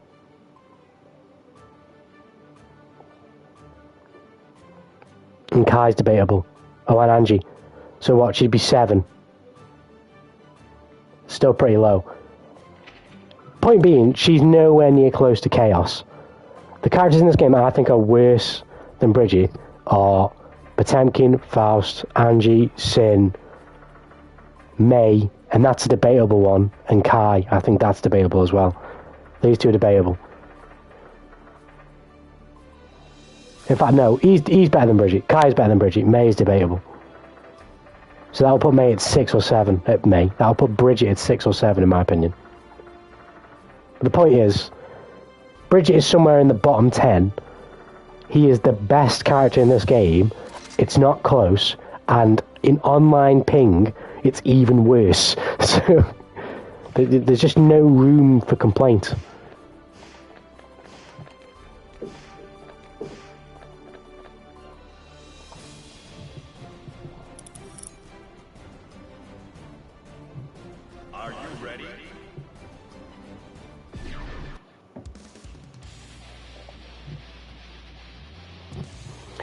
And Kai's debatable. Oh, and Angie. So what, she'd be 7. Still pretty low. Point being, she's nowhere near close to Chaos. The characters in this game I think are worse than Bridget are Potemkin, Faust, Angie, Sin, May, and that's a debatable one, and Kai. I think that's debatable as well. These two are debatable. In fact, no, he's better than Bridget. Kai's better than Bridget. May is debatable. So that'll put May at 6 or 7. May. That'll put Bridget at 6 or 7, in my opinion. But the point is, Bridget is somewhere in the bottom 10. He is the best character in this game. It's not close. And in online ping, it's even worse. So there's just no room for complaint. Are you ready?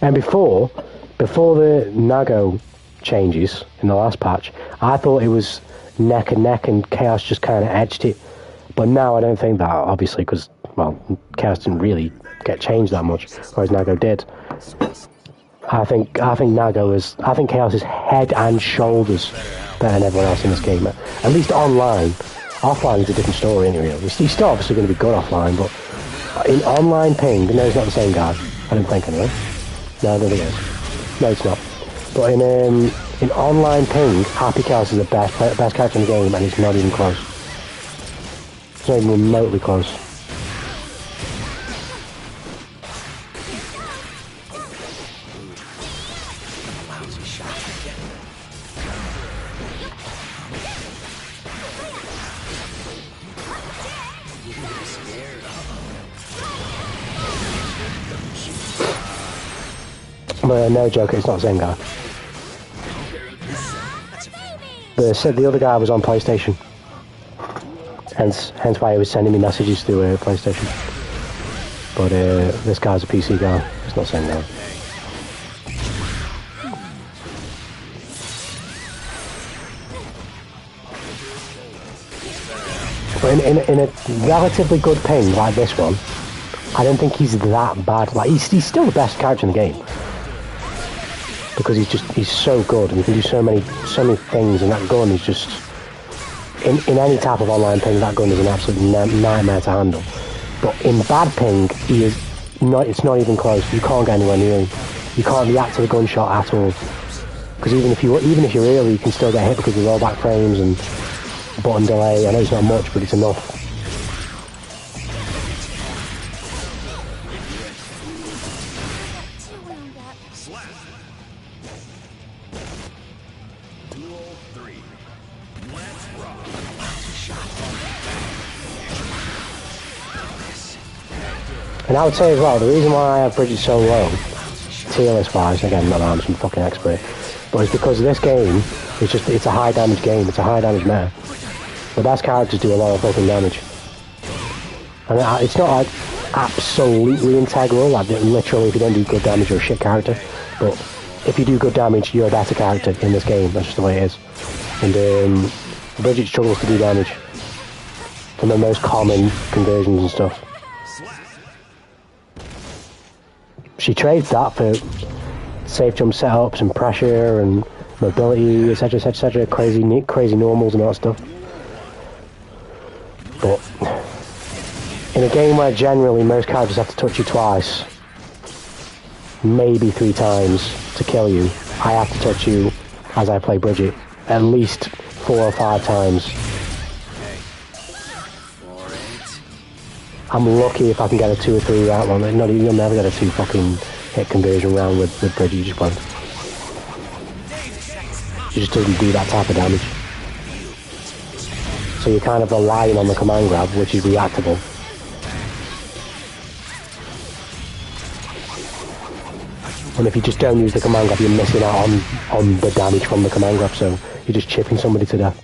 And before the Nago changes in the last patch, I thought it was neck and neck and Chaos just kind of edged it. But now I don't think that, obviously, because, well, Chaos didn't really get changed that much, whereas Nago did. I think Chaos is head and shoulders better than everyone else in this game. At least online. Offline is a different story, isn't it, really? He's still obviously going to be good offline, but in online ping, no, he's not the same guy. I don't think, anyway. No, I don't think it is. No, it's not. But in online ping, Happy Chaos is the best character in the game, and it's not even close. It's not even remotely close. But no joke, it's not the same guy. The other guy was on PlayStation. Hence why he was sending me messages through PlayStation. But this guy's a PC guy. It's not the same guy. But in a relatively good ping like this one, I don't think he's that bad. Like he's still the best character in the game. Because he's so good and he can do so many things, and that gun is just in any type of online ping, that gun is an absolute nightmare to handle. But in bad ping, it's not even close. You can't get anywhere near him. You can't react to the gunshot at all. Because even if you're early, you can still get hit because of rollback frames and button delay. I know it's not much, but it's enough. And I would say as well, the reason why I have Bridget so low, tier list wise, again, not that I'm some fucking expert, but it's because this game, it's a high damage game, it's a high damage meta. The best characters do a lot of fucking damage. And it's not like absolutely integral, like literally if you don't do good damage you're a shit character, but if you do good damage you're a better character in this game, that's just the way it is. And Bridget struggles to do damage from the most common conversions and stuff. She trades that for safe jump setups and pressure and mobility, etc., crazy normals and all that stuff. But in a game where generally most characters have to touch you twice, maybe 3 times to kill you, I have to touch you as I play Bridget at least 4 or 5 times. I'm lucky if I can get a 2 or 3 round one. You'll never get a 2 fucking hit conversion round with Bridget, you just won't. She just doesn't do that type of damage. So you're kind of relying on the command grab, which is reactable. And if you just don't use the command grab, you're missing out on the damage from the command grab, so you're just chipping somebody to death.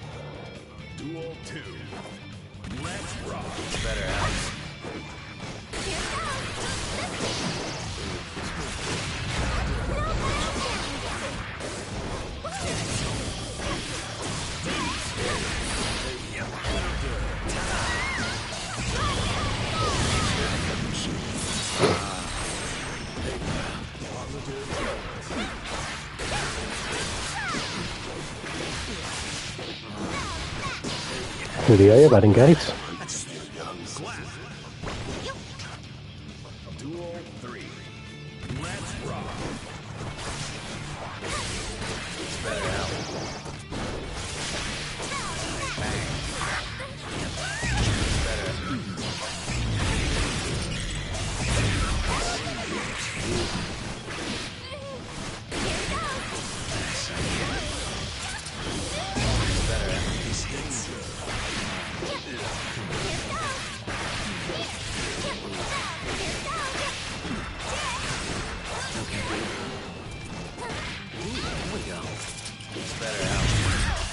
through the air, but I didn't get it. Duel 3. Let's rock.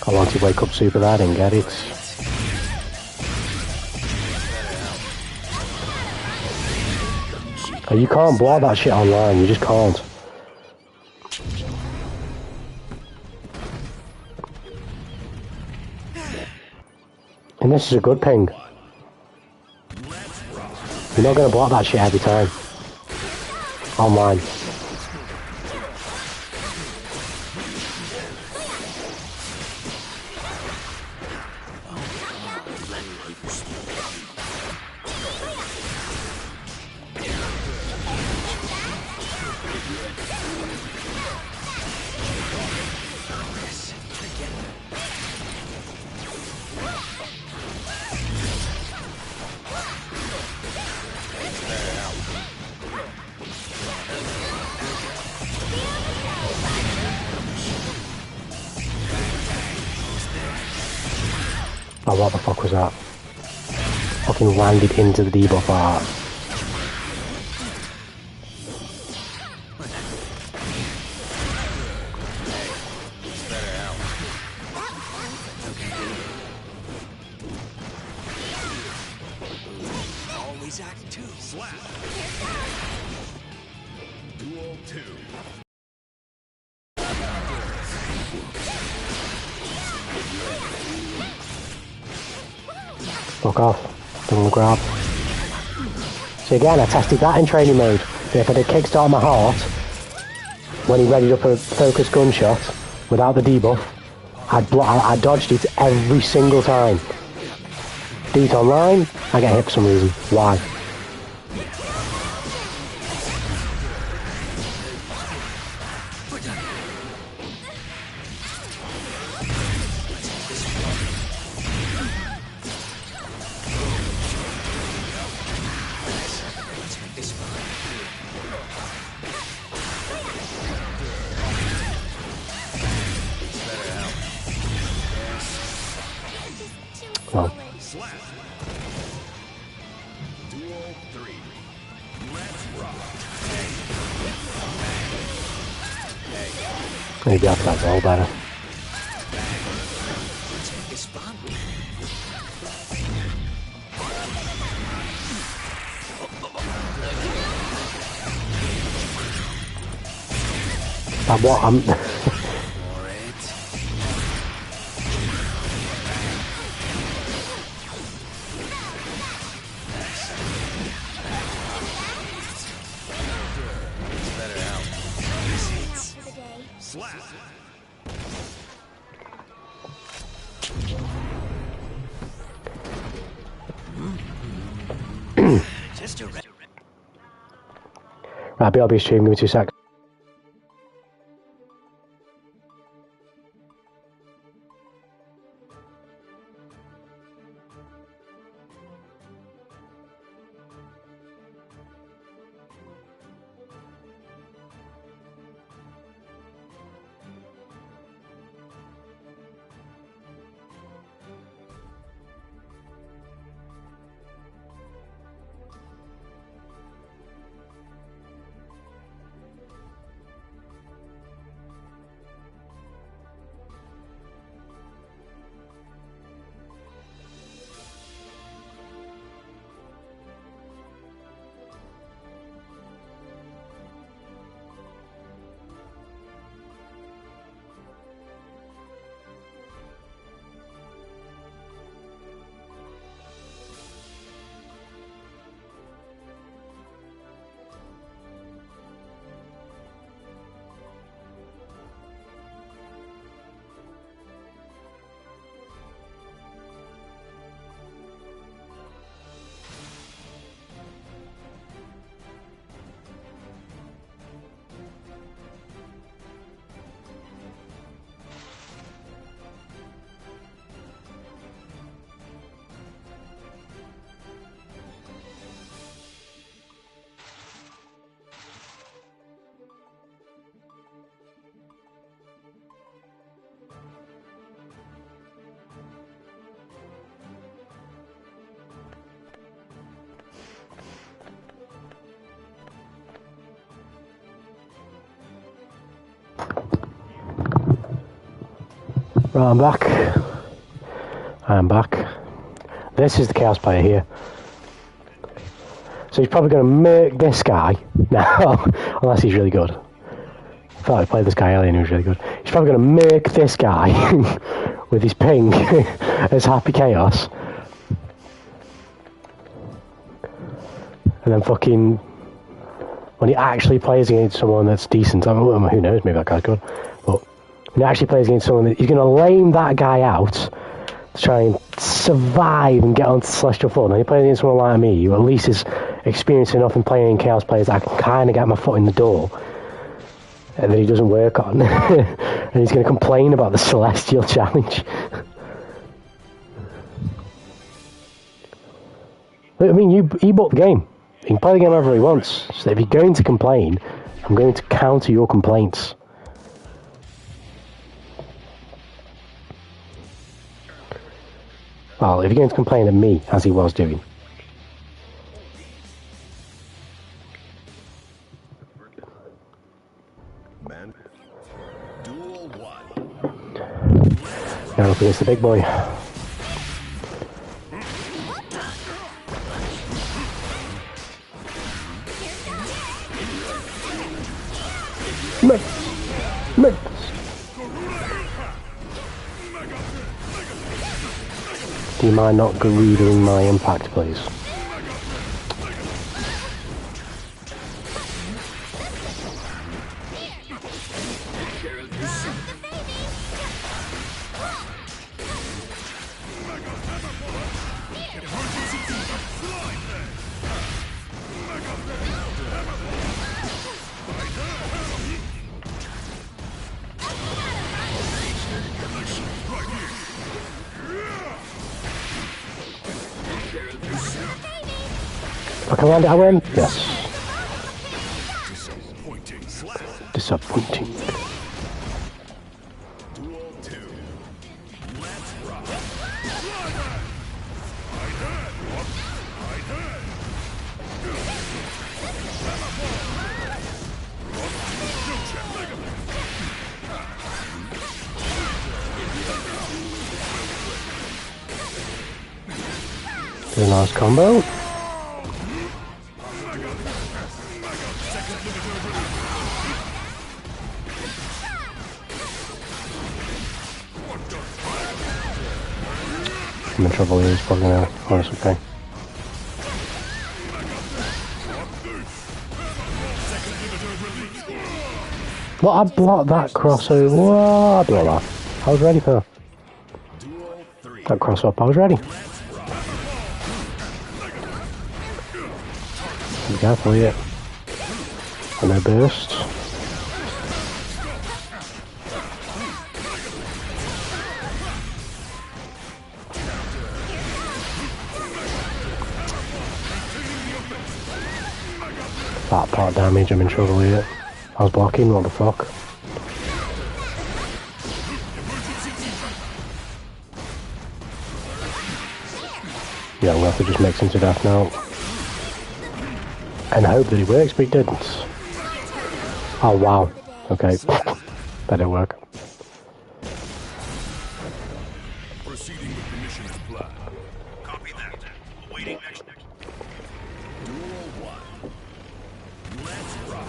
I want to wake up super, I didn't get it. Oh, you can't block that shit online, you just can't. And this is a good ping. You're not going to block that shit every time. Online. Oh, what the fuck was that? Fucking landed into the debuff art. Always act too. Slap. Duel 2. Fuck off. Don't wanna grab. So again, I tested that in training mode. If I did kickstart my heart, when he readied up a focus gunshot, without the debuff, I dodged it every single time. Do it online, I get hit for some reason. Why? Oh. Slap. Duel 3. Let's rock. Maybe that's that all better. It's fun. But what I'm Slap. Just a right, BRB stream, give me 2 seconds. Right, I'm back. I'm back. This is the Chaos player here. So he's probably going to murk this guy now, unless he's really good. I thought I played this guy earlier and he was really good. He's probably going to murk this guy with his ping as Happy Chaos. And then fucking, when he actually plays against someone that's decent, I mean, who knows, maybe that guy's good, but when he actually plays against someone, he's going to lame that guy out to try and survive and get onto Celestial Floor. Now, he plays against someone like me, who at least is experienced enough in playing in Chaos players that I can kind of get my foot in the door, and that he doesn't work on. And he's going to complain about the Celestial Challenge. I mean, he bought the game. He can play the game however he wants. So if you're going to complain, I'm going to counter your complaints. Well, if you're going to complain at me, as he was doing. Now up against the big boy. Do you mind not Garuding my impact, please? If I can land it, I win? Yes. Disappointing. Do a nice combo. I'm in trouble here, he's probably now. Oh, it's okay. What, I blocked that crossover. Whoa, I blocked that. I was ready for that cross up. I was ready. Be careful here. And no burst. That part damage, I'm in trouble here. I was blocking, what the fuck? Yeah, I'm gonna have to just mix him to death now. And hope that it works, but it didn't. Oh wow. Okay. That didn't work. Proceeding with the mission as planned. Copy that. Awaiting next. Duel 1. Let's rock.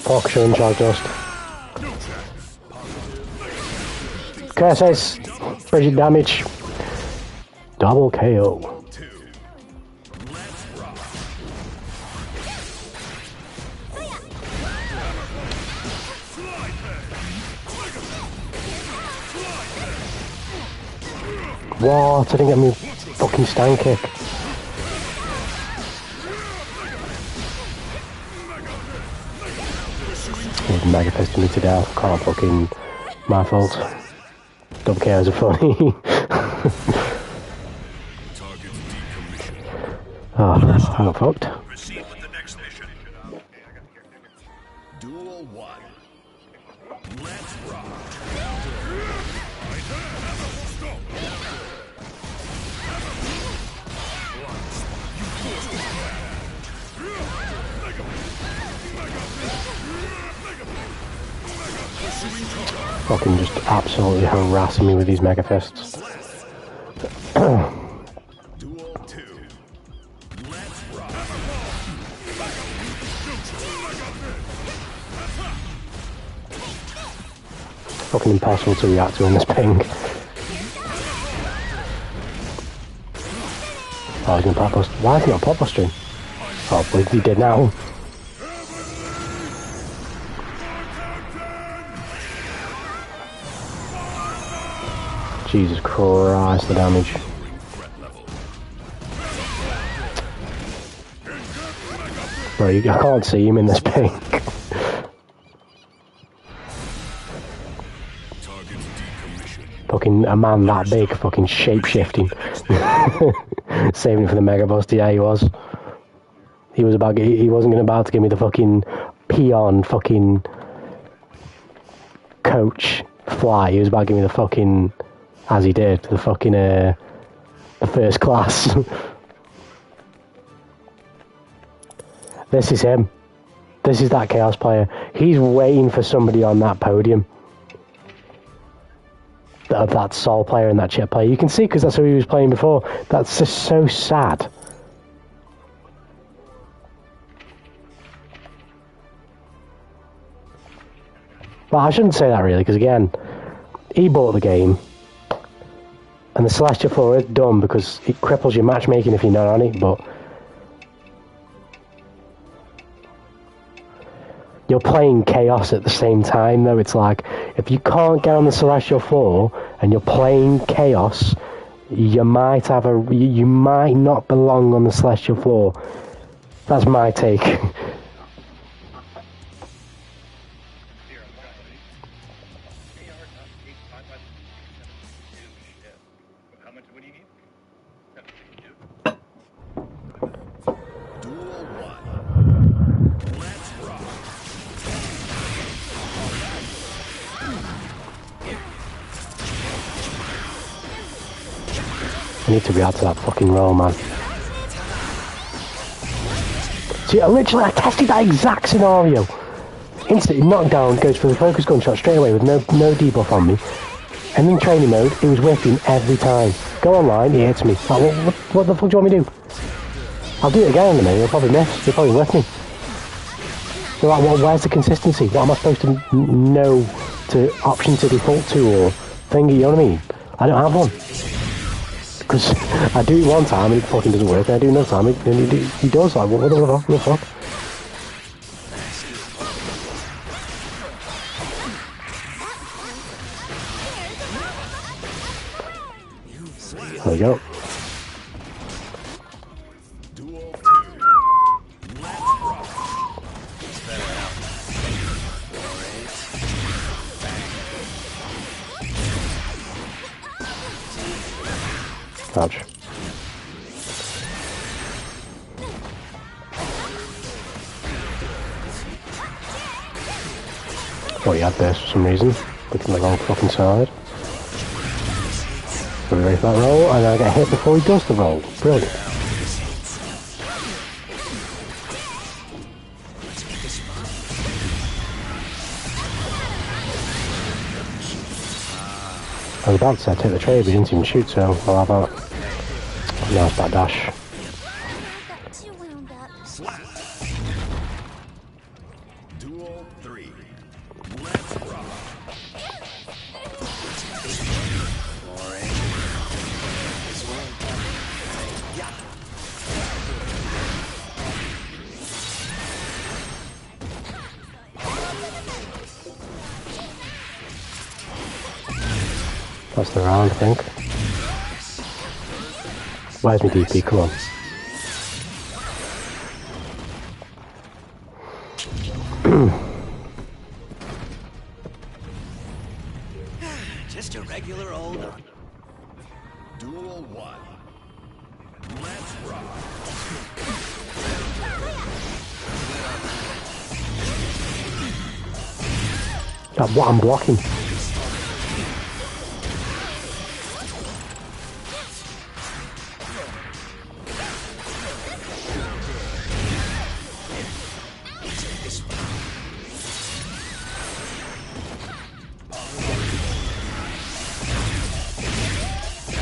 Fox in charge dust. KSS, Bridget damage. Double KO. What? I didn't get me fucking stand kick. He's mega pissed me to death. Can't fucking... My fault. Double KOs are funny. Oh, I got fucked. Proceed with the next mission. Duel 1. Let's rock. Fucking just absolutely harassing me with these mega fists. Duel 2. Let's rock. Fucking impossible to react to in this ping. Oh, he's gonna pop bust. Why is he not pop busting? Oh, well, he did now. Jesus Christ, the damage. Bro, I can't see him in this pink. Fucking a man that big, fucking shape-shifting. Saving it for the mega bust, yeah, he was. He wasn't about to give me the fucking peon fucking coach fly. He was about to give me the fucking, as he did, the fucking, the first class. This is him. This is that Chaos player. He's waiting for somebody on that podium. That Sol player and that Chip player. You can see because that's who he was playing before. That's just so sad. Well, I shouldn't say that really, because again, he bought the game, and the Celestial Floor is dumb because it cripples your matchmaking if you're not on it, but you're playing Chaos at the same time though. It's like, if you can't get on the Celestial Floor and you're playing Chaos, you might have you might not belong on the Celestial Floor. That's my take. I need to react to that fucking roll, man. See, I tested that exact scenario. Instantly knocked down, goes for the focus gunshot straight away with no debuff on me. And in training mode, it was whipping every time. Go online, he hits me. Like, what the fuck do you want me to do? I'll do it again in a minute, he'll probably miss. He'll probably whip me. So like, where's the consistency? What am I supposed to know to option to default to or thingy, you know what I mean? I don't have one. Because I do it one time and it fucking doesn't work, and I do another time and he does, like, what the fuck? There we go. Ouch. Oh, he had this for some reason. Looking the wrong fucking side. Are we ready for that roll? And I get hit before he does the roll. Brilliant. I was about to say take the trade, but he didn't even shoot, so I'll have that. Now it's that dash. Duel 3. Let's rock. That's the round, I think. Where's my DP? Come on. Just a regular old. Duel 1. Let's rock. That what I'm blocking.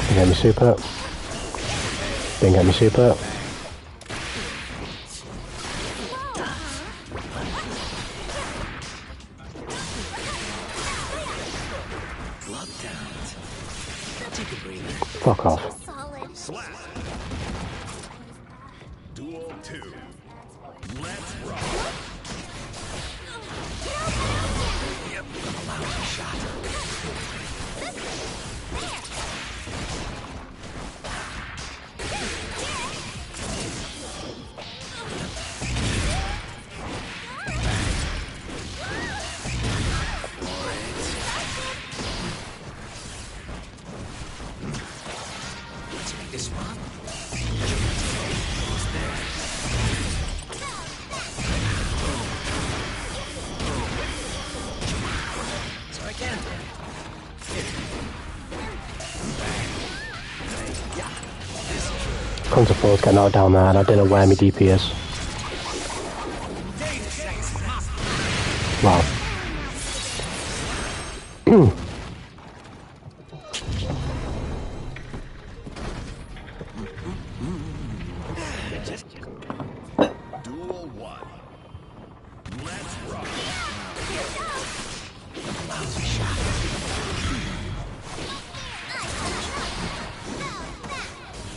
Didn't get me super. Didn't get me super. Take a breather. Fuck off. Solid. Slap. Duel 2. Let's rock. Yep, a lousy shot. Let's make this fun. So I can. Counter forwards getting out down there, and I don't know where my DP is. Wow. Duel 1. Let's rock. Lousy shot.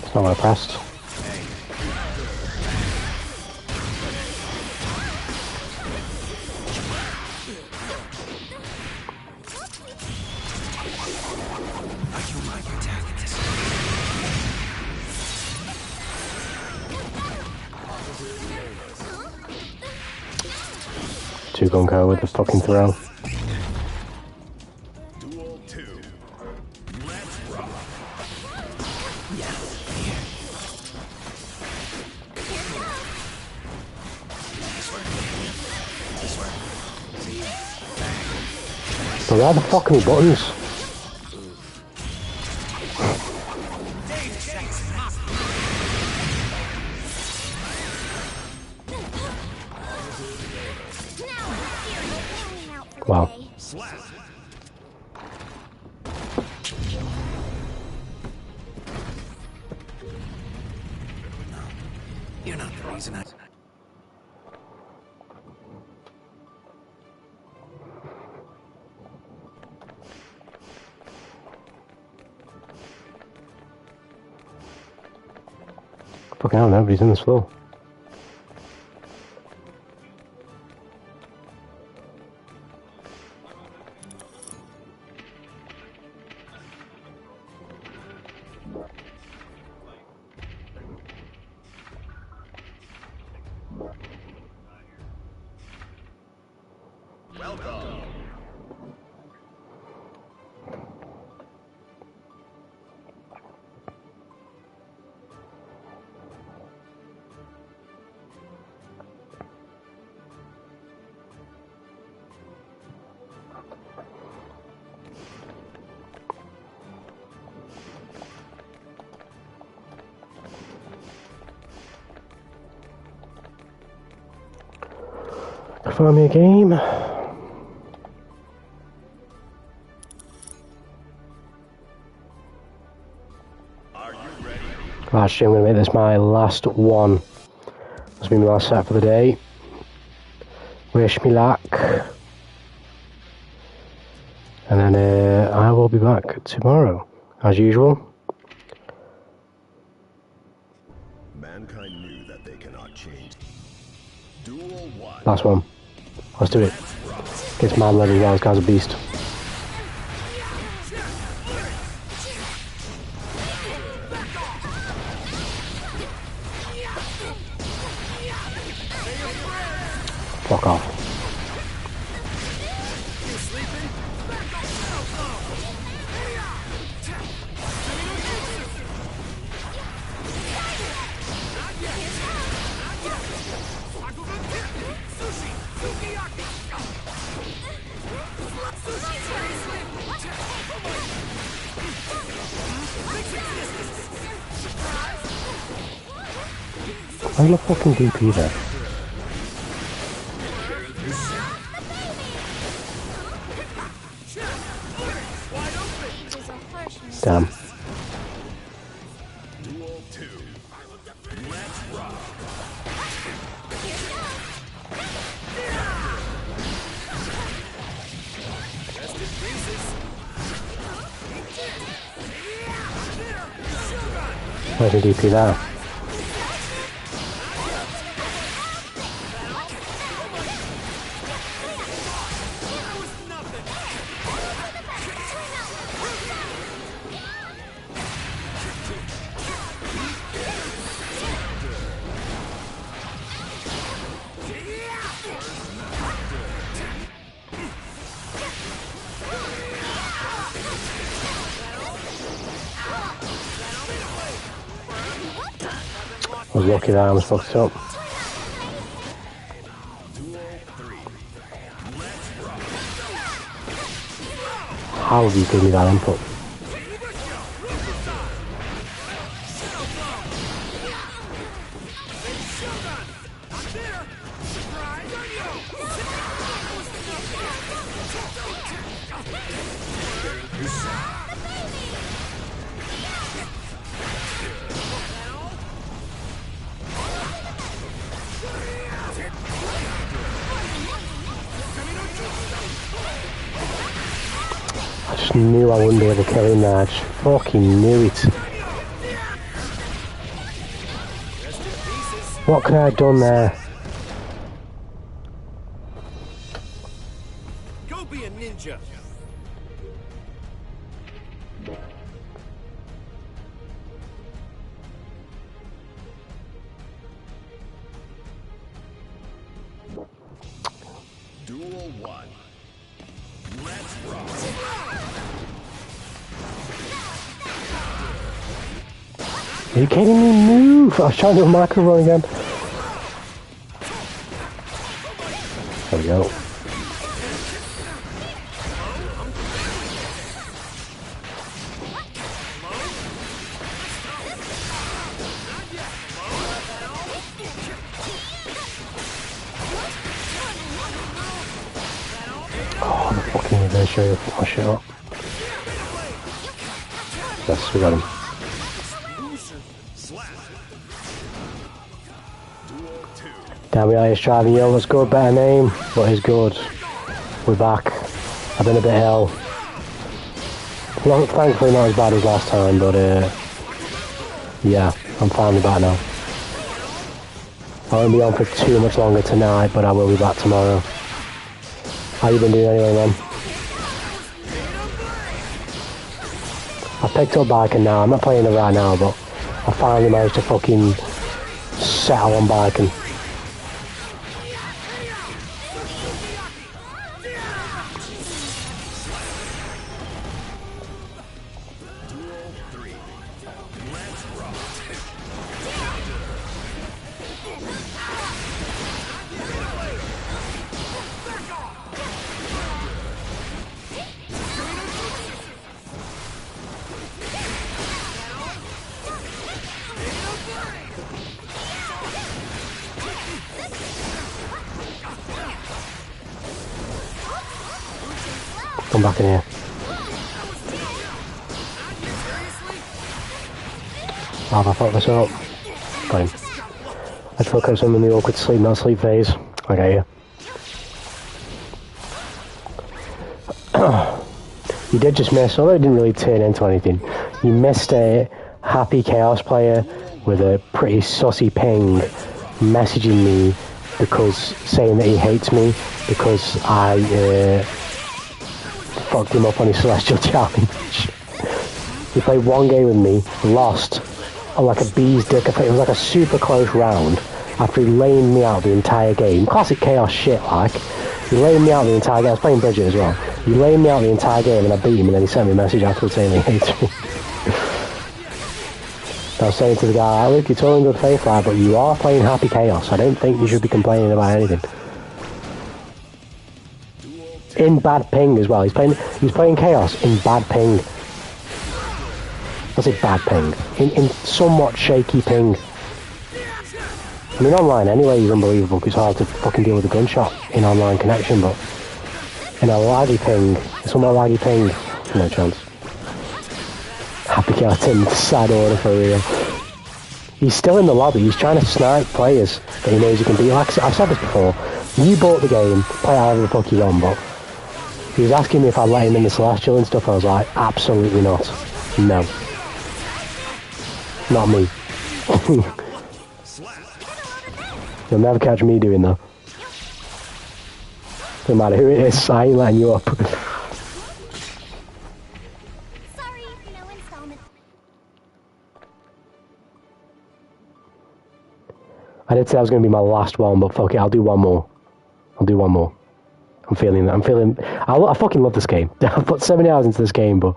It's not what I pressed. Are you my protagonist? Two gun go with the fucking throw. Duel 2. Let's rock. But where the fuck are my buttons? Wow. Slap. You're not the reason I... Fucking hell, nobody's in this floor. Welcome. Find me a game. Are you ready? Actually, I'm going to make this my last one. This will be my last set for the day. Wish me luck. And then I will be back tomorrow, as usual. Mankind knew that they cannot change. Duel 1. Last one. Let's do it. Gets man ready now, this guy's a beast. I'm not fucking DP there. Damn. Duel 2. Let's rock. Tested pieces. Where's the DP there? I was lucky that I was fucked up. How have you given me that input? I just knew I wouldn't be able to kill him there. I just fucking knew it. What could I have done there? Go be a ninja. Duel 1. Let's rock. Are you kidding me? Move! I was trying to do a macro run again. There we go. Oh, the fucking reverse show you my shit up. Yes, we got him. Damn, we are just driving yo, let's go, better name, but it's good. We're back. I've been a bit ill. Thankfully not as bad as last time, but yeah, I'm finally back now. I won't be on for too much longer tonight, but I will be back tomorrow. How you been doing anyway, man? I picked up biking now. I'm not playing it right now, but I finally managed to fucking settle on biking. Come back in here. Oh, I fucked this up. Got him. I just focus on the awkward sleep, not sleep phase. I get you. You did just miss, although it didn't really turn into anything. You missed a happy chaos player with a pretty sussy ping messaging me because saying that he hates me because I fucked him up on his Celestial Challenge. He played one game with me, lost on like a bee's dick. It was like a super close round after he laid me out the entire game. Classic chaos shit, like. He laid me out the entire game. I was playing Bridget as well. He laid me out the entire game and I beat him and then he sent me a message afterwards saying he hates me. I was saying to the guy, look, it's all in good faith, lad, but you are playing Happy Chaos. I don't think you should be complaining about anything. In bad ping as well. He's playing Chaos in bad ping. I say bad ping. In somewhat shaky ping. I mean, online anyway, he's unbelievable because it's hard to fucking deal with a gunshot in online connection, but in a laggy ping, somewhat laggy ping, no chance. Happy Chaos in sad order for real. He's still in the lobby. He's trying to snipe players that he knows he can beat. Like I've said this before. You bought the game, play however the fuck you want, but he was asking me if I'd let him in the Celestial and stuff. I was like, absolutely not. No. Not me. You'll never catch me doing that. No matter who it is, I ain't letting you up. Sorry, no installment. I did say I was going to be my last one, but fuck it, I'll do one more. I'll do one more. I'm feeling that. I fucking love this game. I've put 70 hours into this game, but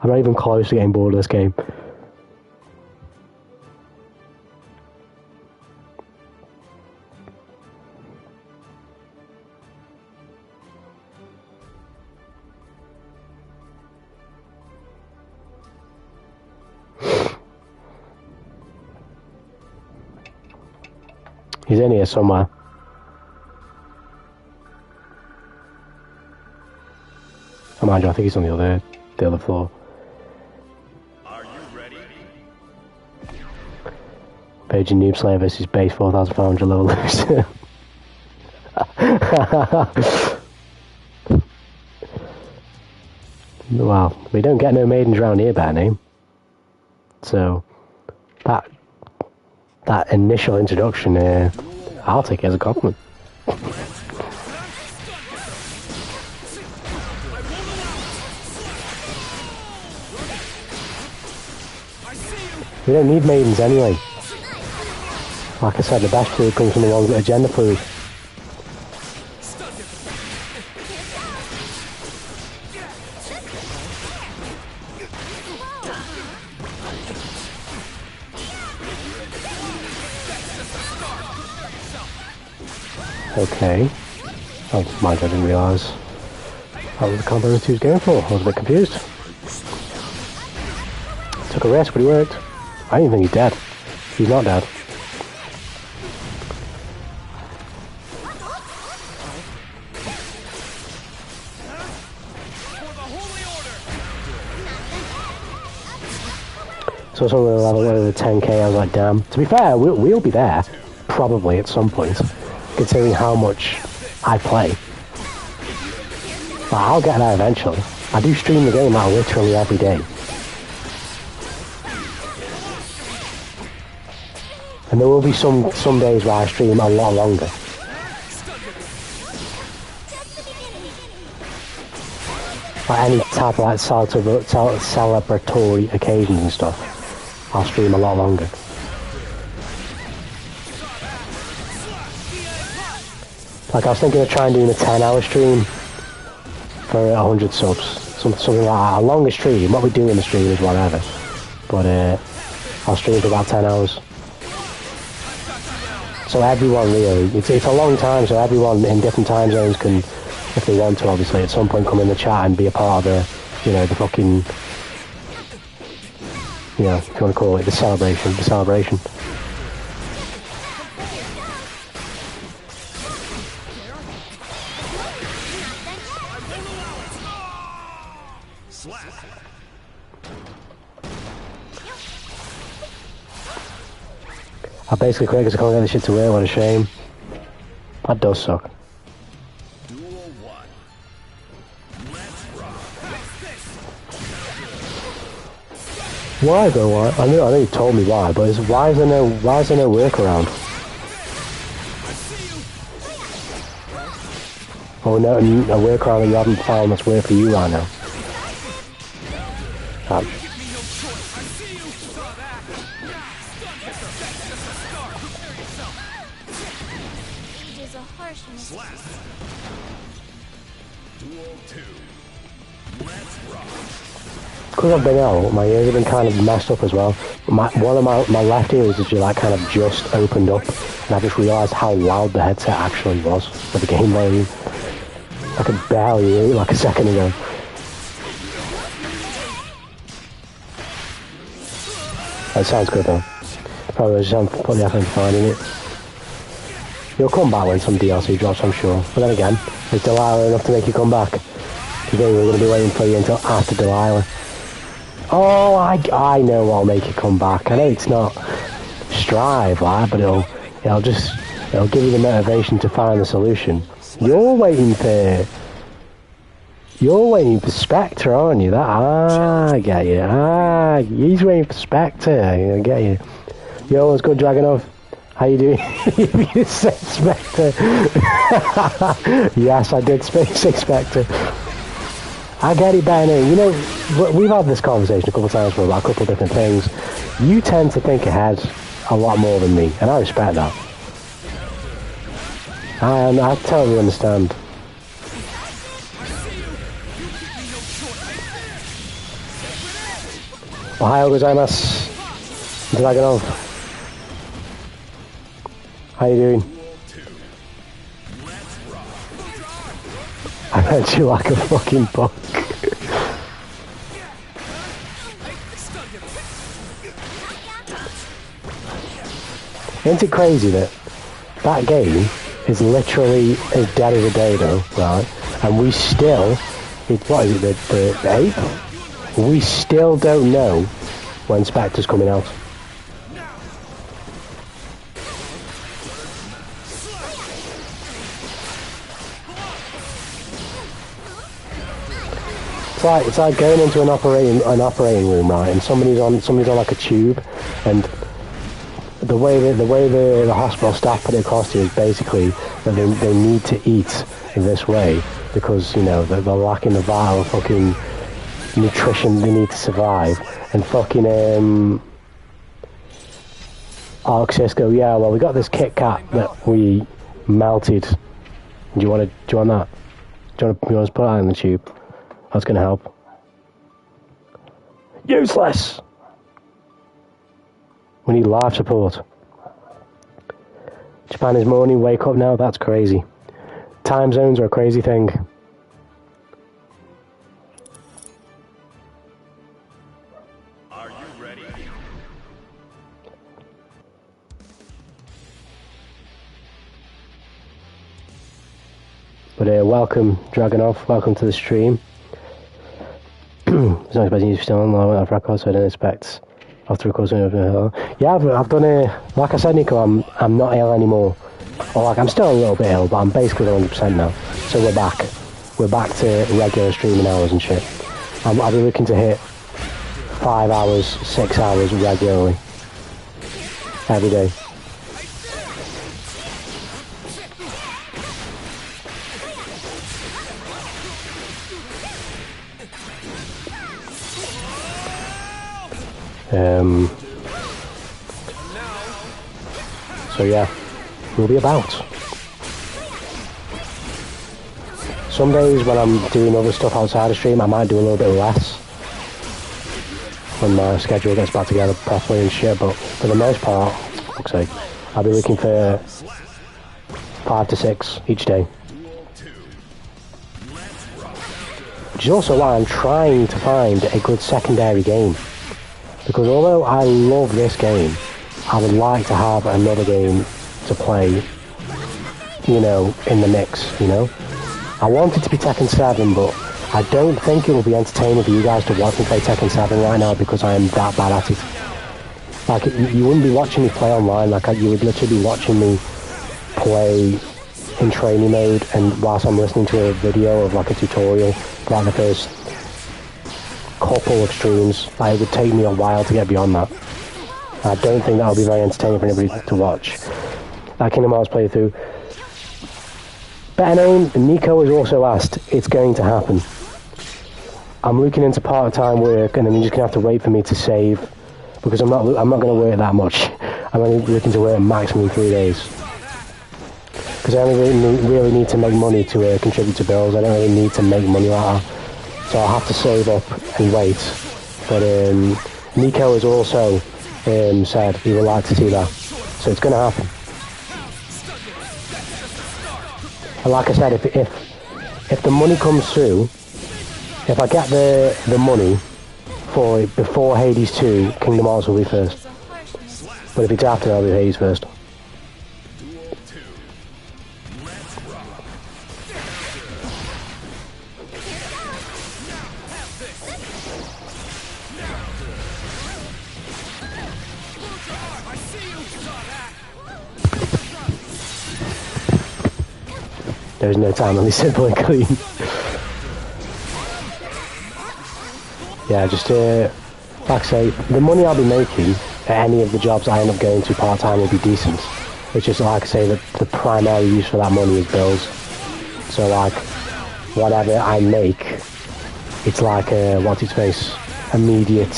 I'm not even close to getting bored of this game. He's in here somewhere. Oh, mind you, I think he's on the other floor. Are you ready? Paging Noob Slayer versus base 4,500 level loser. Well, we don't get no maidens around here, better name. So, that initial introduction, I'll take it as a compliment. We don't need maidens anyway. Like I said, the best fluid comes from the ones that are gender fluid. Okay. Oh, mind you, I didn't realise that was the combo he was going for. I was a bit confused. Took a risk, but he worked. I don't even think he's dead. He's not dead. So some of the level over 10k, I was like, damn. To be fair, we'll be there, probably at some point, considering how much I play. But I'll get there eventually. I do stream the game out literally every day. And there will be some days where I stream a lot longer. Like any type of like celebratory occasions and stuff, I'll stream a lot longer. Like I was thinking of trying doing a 10-hour stream for 100 subs. Something like that. A longer stream. What we do in the stream is whatever. But I'll stream for about 10 hours. So everyone really, it's a long time, so everyone in different time zones can, if they want to obviously, at some point come in the chat and be a part of the, the fucking, if you want to call it the celebration. I basically quit because I can't get this shit to work, what a shame. That does suck. Why though? Why? I know you told me why, but why is there no workaround? Oh no, a workaround that you haven't found that's work for you right now. because I've been ill, my ears have been kind of messed up as well. One of my left ears is like kind of just opened up, and I just realised how loud the headset actually was for the game volume. I could barely hear it like a second ago. That sounds good though. Probably just put the effort into finding it. You'll come back when some DLC drops, I'm sure. But then again, is Delilah enough to make you come back? Do you think we're going to be waiting for you until after Delilah? Oh, I know what'll make you come back. I know it's not strive, like, but it'll give you the motivation to find the solution. You're waiting for Spectre, aren't you? I get you. He's waiting for Spectre. I get you. Yo, what's good, Dragonov? How you doing? You said Spectre. Yes, I did say Spectre. I get it, Benny. You know, we've had this conversation a couple of times about a couple of different things. You tend to think ahead a lot more than me, and I respect that. I totally understand. Ohio gozaimasu. Dragonov. How you doing? I read you like a fucking book. Isn't it crazy that that game is literally as dead as a dodo, right? And we still, what is it, the 8th? We still don't know when Spectre's coming out. It's like going into an operating room, right? And somebody's on like a tube, and the way the hospital staff put it across to you is basically that they need to eat in this way because, you know, they're lacking the vital fucking nutrition they need to survive. And fucking Arxis go, yeah, well, we got this Kit Kat that we melted. Do you want that? Do you want to put that in the tube? That's going to help. Useless! We need life support. Japan is morning, wake up now, that's crazy. Time zones are a crazy thing. Are you ready? But welcome, Dragonov, welcome to the stream. It's not expecting you still on, I went off record, so I didn't expect after recording over here. Yeah, I've done like I said, Nico, I'm not ill anymore. Or like, I'm still a little bit ill, but I'm basically 100% now. So we're back. We're back to regular streaming hours and shit. I'll be looking to hit 5 hours, 6 hours regularly. Every day. So yeah, we'll be about. Some days when I'm doing other stuff outside the stream, I might do a little bit less when my schedule gets back together properly and shit, but for the most part, fuck's sake, I'll be looking for 5 to 6 each day. Which is also why I'm trying to find a good secondary game. Because although I love this game, I would like to have another game to play, you know, in the mix, you know? I want it to be Tekken 7, but I don't think it will be entertaining for you guys to watch me play Tekken 7 right now because I am that bad at it. Like, you wouldn't be watching me play online, like, you would literally be watching me play in training mode, and whilst I'm listening to a video of, like, a tutorial for, like, the first couple of streams, like, it would take me a while to get beyond that. I don't think that would be very entertaining for anybody to watch. That Kingdom Hearts playthrough. Better known, Nico has also asked, it's going to happen. I'm looking into part-time work, and then you're just going to have to wait for me to save, because I'm not going to work that much. I'm only looking to work maximum 3 days. Because I only really need to make money to contribute to bills. I don't really need to make money like that. So I'll have to save up and wait But Nico has also said he would like to see that, so it's going to happen. And like I said, if the money comes through, if I get the money for it before Hades 2, Kingdom Hearts will be first. But if it's after, I'll be Hades first. There's no time, only simple and clean. Yeah, just like I say, the money I'll be making at any of the jobs I end up going to part-time will be decent. It's just like I say, that the primary use for that money is bills. So like, whatever I make, it's like a, what's its face, immediate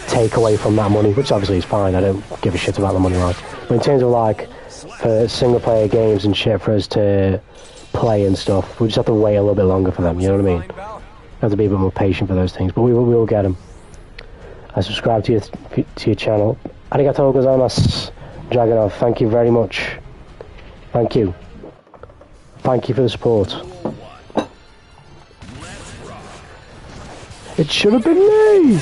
takeaway from that money, which obviously is fine, I don't give a shit about the money, right? But in terms of like, for single player games and shit for us to play and stuff, we just have to wait a little bit longer for them, you know what I mean? Have to be a bit more patient for those things, but we will get them. I subscribe to your channel. Arigatou gozaimasu, Dragonov. Thank you very much. Thank you. Thank you for the support. It should have been me!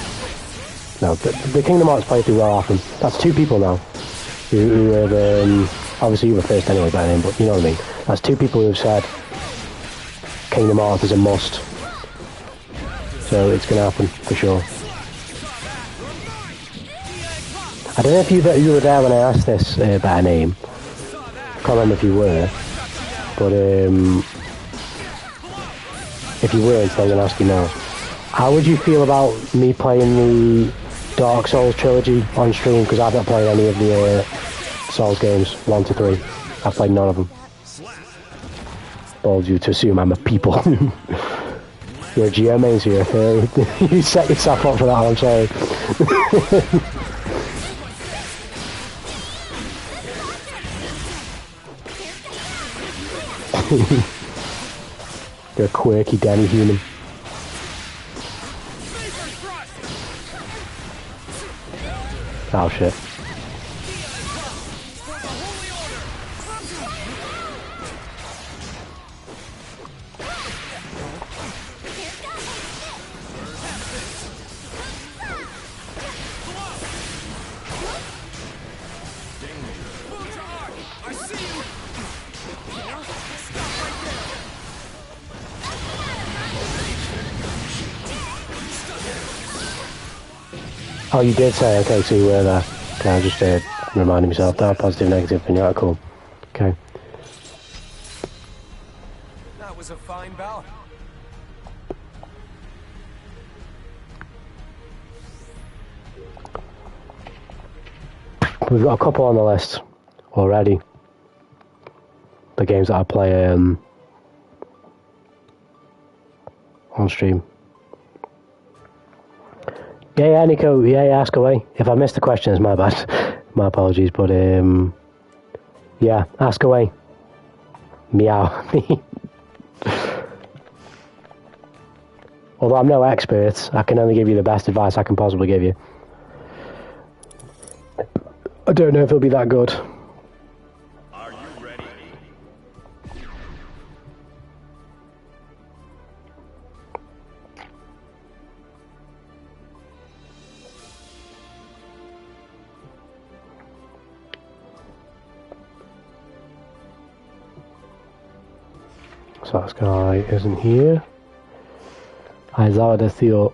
No, the Kingdom Hearts playthrough will happen. That's 2 people now. Who have, obviously you were first anyway by name, but you know what I mean. That's 2 people who have said Kingdom Hearts is a must. So it's going to happen, for sure. I don't know if you were there when I asked this by name. I can't remember if you were. But if you weren't, then I'm going to ask you now. How would you feel about me playing the Dark Souls trilogy on stream? Because I've not played any of the Souls games, 1 to 3. I've played none of them. Bold you to assume I'm a people. You're a geoman, so you're a fairy. You set yourself up for that, I'm sorry. You're a quirky demi-human. Oh shit. Oh, you did say, okay, so you were there. Okay, I just reminding myself that positive, negative, and you're right, cool. Okay. That was a fine bout. We've got a couple on the list already. The games that I play on stream. Yeah, Nico, yeah, ask away. If I missed the question, it's my bad. My apologies, but yeah, ask away. Meow. Although I'm no expert, I can only give you the best advice I can possibly give you. I don't know if it'll be that good. Are you ready? So this guy isn't here. Aizawa desu yo.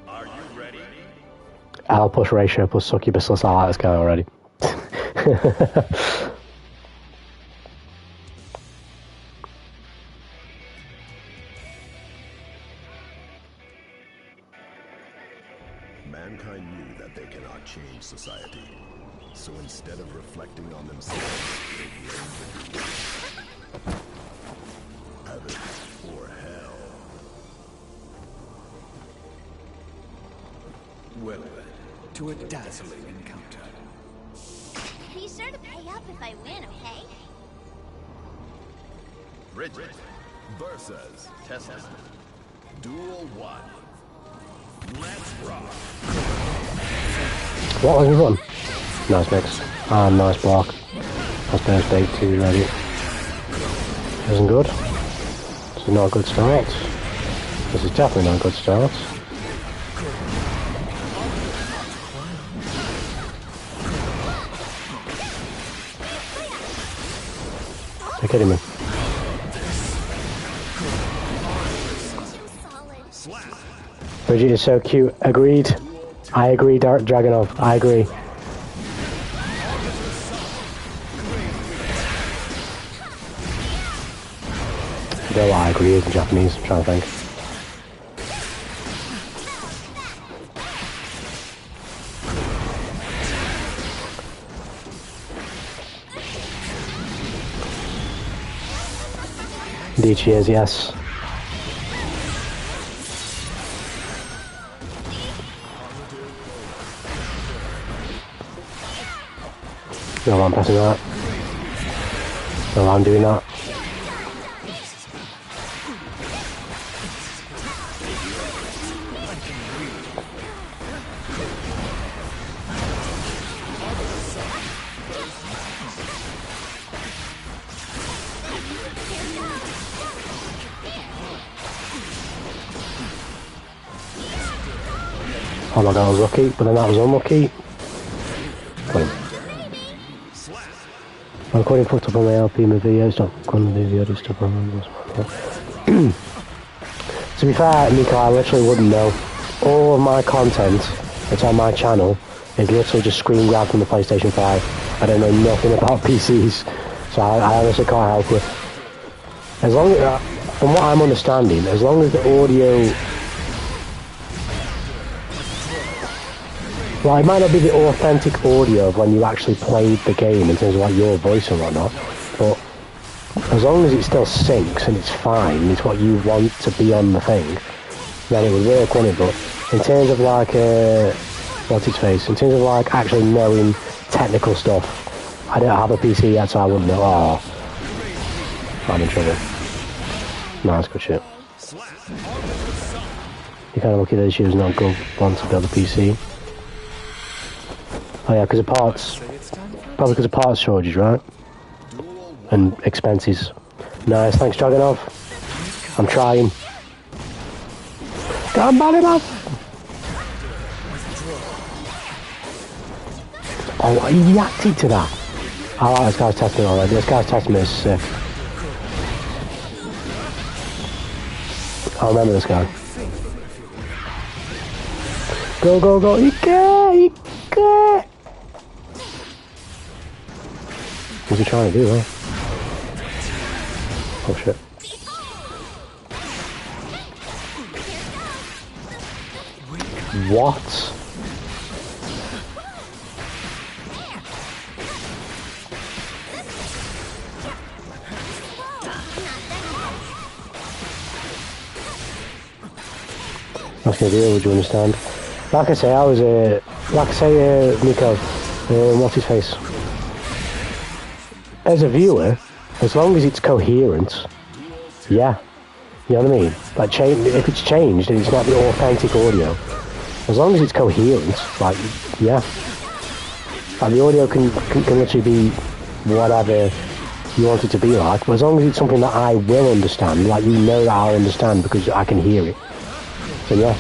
Are you ready? L push ratio plus succubus. I like this guy already. Mankind knew that they cannot change society. So instead of reflecting on themselves, they blamed heaven or hell. Well then, to a dazzling encounter. Be sure to pay up if I win, okay? Bridget versus Tessa. Duel 1. Let's rock. What was this one? Nice mix. Ah, nice block. That's burst bait too ready. Isn't good. This is not a good start. This is definitely not a good start. You're kidding me. Bridget is so cute. Agreed. I agree, Dragonov. I agree. You know what I agree is in Japanese. I'm trying to think. Indeed she is, yes. No, I'm pressing that. No, I'm doing that. Oh my god, I was lucky, but then that was unlucky. I'm recording fucked up on my LP, my videos, not going to do the other stuff on this. To be fair, Nico, I literally wouldn't know. All of my content that's on my channel is literally just screen grab from the PlayStation 5. I don't know nothing about PCs, so I honestly can't help it. As long as, from what I'm understanding, as long as the audio... Well, it might not be the authentic audio of when you actually played the game in terms of like your voice and whatnot, but as long as it still syncs and it's fine, it's what you want to be on the thing, then it would work, wouldn't it? But in terms of like, what's its face? In terms of like actually knowing technical stuff, I don't have a PC yet, so I wouldn't know. Oh, I'm in trouble. No, that's good shit. You're kind of lucky that she was not good one to build a PC. Oh yeah, because of parts. Probably because of parts shortages, right? And expenses. Nice, thanks Dragonov. I'm trying. Go on, Ballyman! Oh, he reacted to that. I like this guy's testament already. This guy's testament is sick. I remember this guy. Go, go, go. Ike! Ike! What's he trying to do, huh? Oh shit. What? What's gonna do? Would you understand? Like I say, Nico, what's his face? As a viewer, as long as it's coherent, yeah, you know what I mean? Like, if it's changed and it's not the authentic audio, as long as it's coherent, like, yeah. Like, the audio can literally be whatever you want it to be like, but as long as it's something that I will understand, like, you know that I'll understand because I can hear it, then yeah.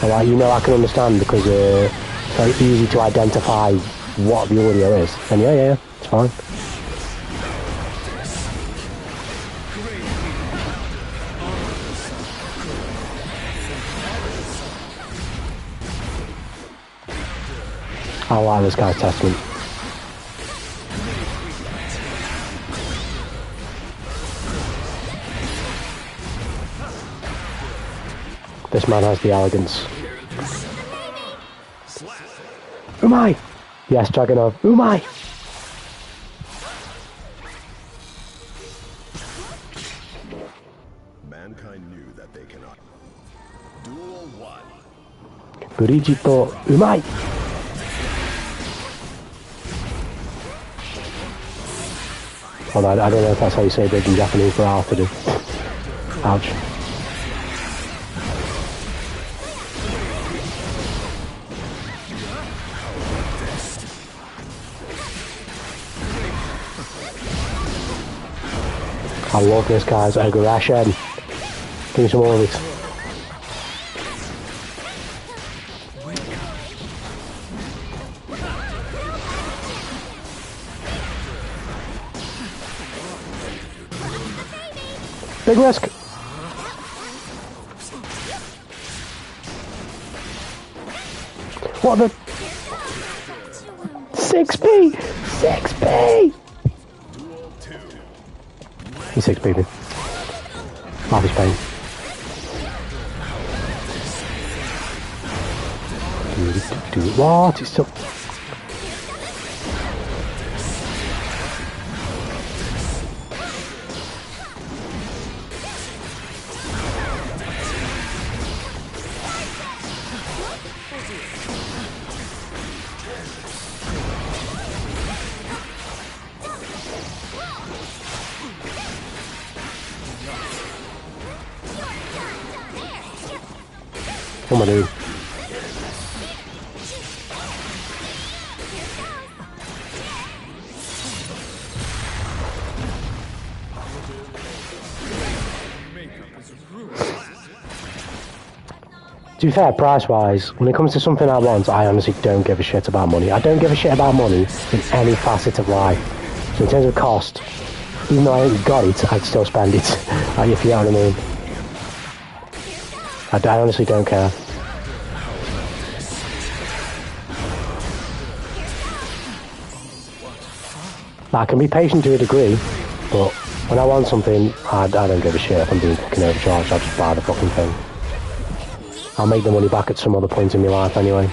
And, like, you know I can understand because it's very easy to identify what the audio is, then yeah, it's fine. I like this guy's testament. This man has the elegance. Umai! Yes, Dragonov. Umai! Mankind knew that they cannot. Duel 1. Burigito. Umai! Although I don't know if that's how you say big in Japanese, but I'll have to do. Ouch. I love this guy's aggression. Give me some more of it. Big risk. What the? 6p! 6p! He's 6p me. Half his pain. What? He's still... What am I doing? To be fair, price-wise, when it comes to something I want, I honestly don't give a shit about money. I don't give a shit about money in any facet of life. So in terms of cost, even though I ain't got it, I'd still spend it. If you know what I mean. I honestly don't care. I can be patient to a degree, but when I want something, I don't give a shit if I'm being fucking overcharged. I'll just buy the fucking thing. I'll make the money back at some other point in my life anyway.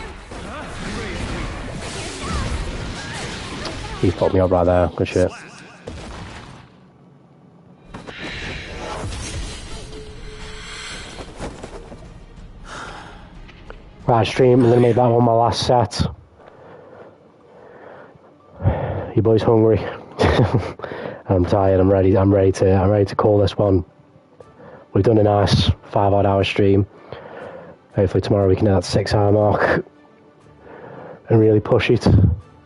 He fucked me up right there. Good shit. Right, stream. I'm gonna make that one my last set. You boys hungry? I'm tired. I'm ready to call this one. We've done a nice 5-odd hour stream. Hopefully tomorrow we can hit that 6-hour mark and really push it.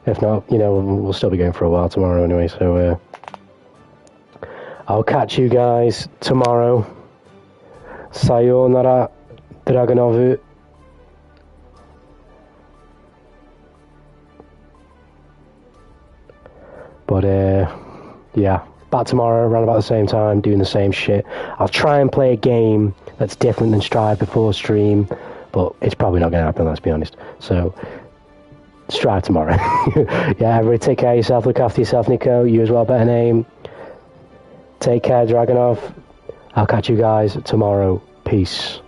If not, you know, we'll still be going for a while tomorrow anyway. So I'll catch you guys tomorrow. Sayonara, Dragonovu. But yeah, back tomorrow around about the same time, doing the same shit. I'll try and play a game that's different than Strive before stream, but it's probably not going to happen, let's be honest. So, Strive tomorrow. Yeah, everybody take care of yourself, look after yourself, Nico. You as well, better name. Take care, Dragonov. I'll catch you guys tomorrow. Peace.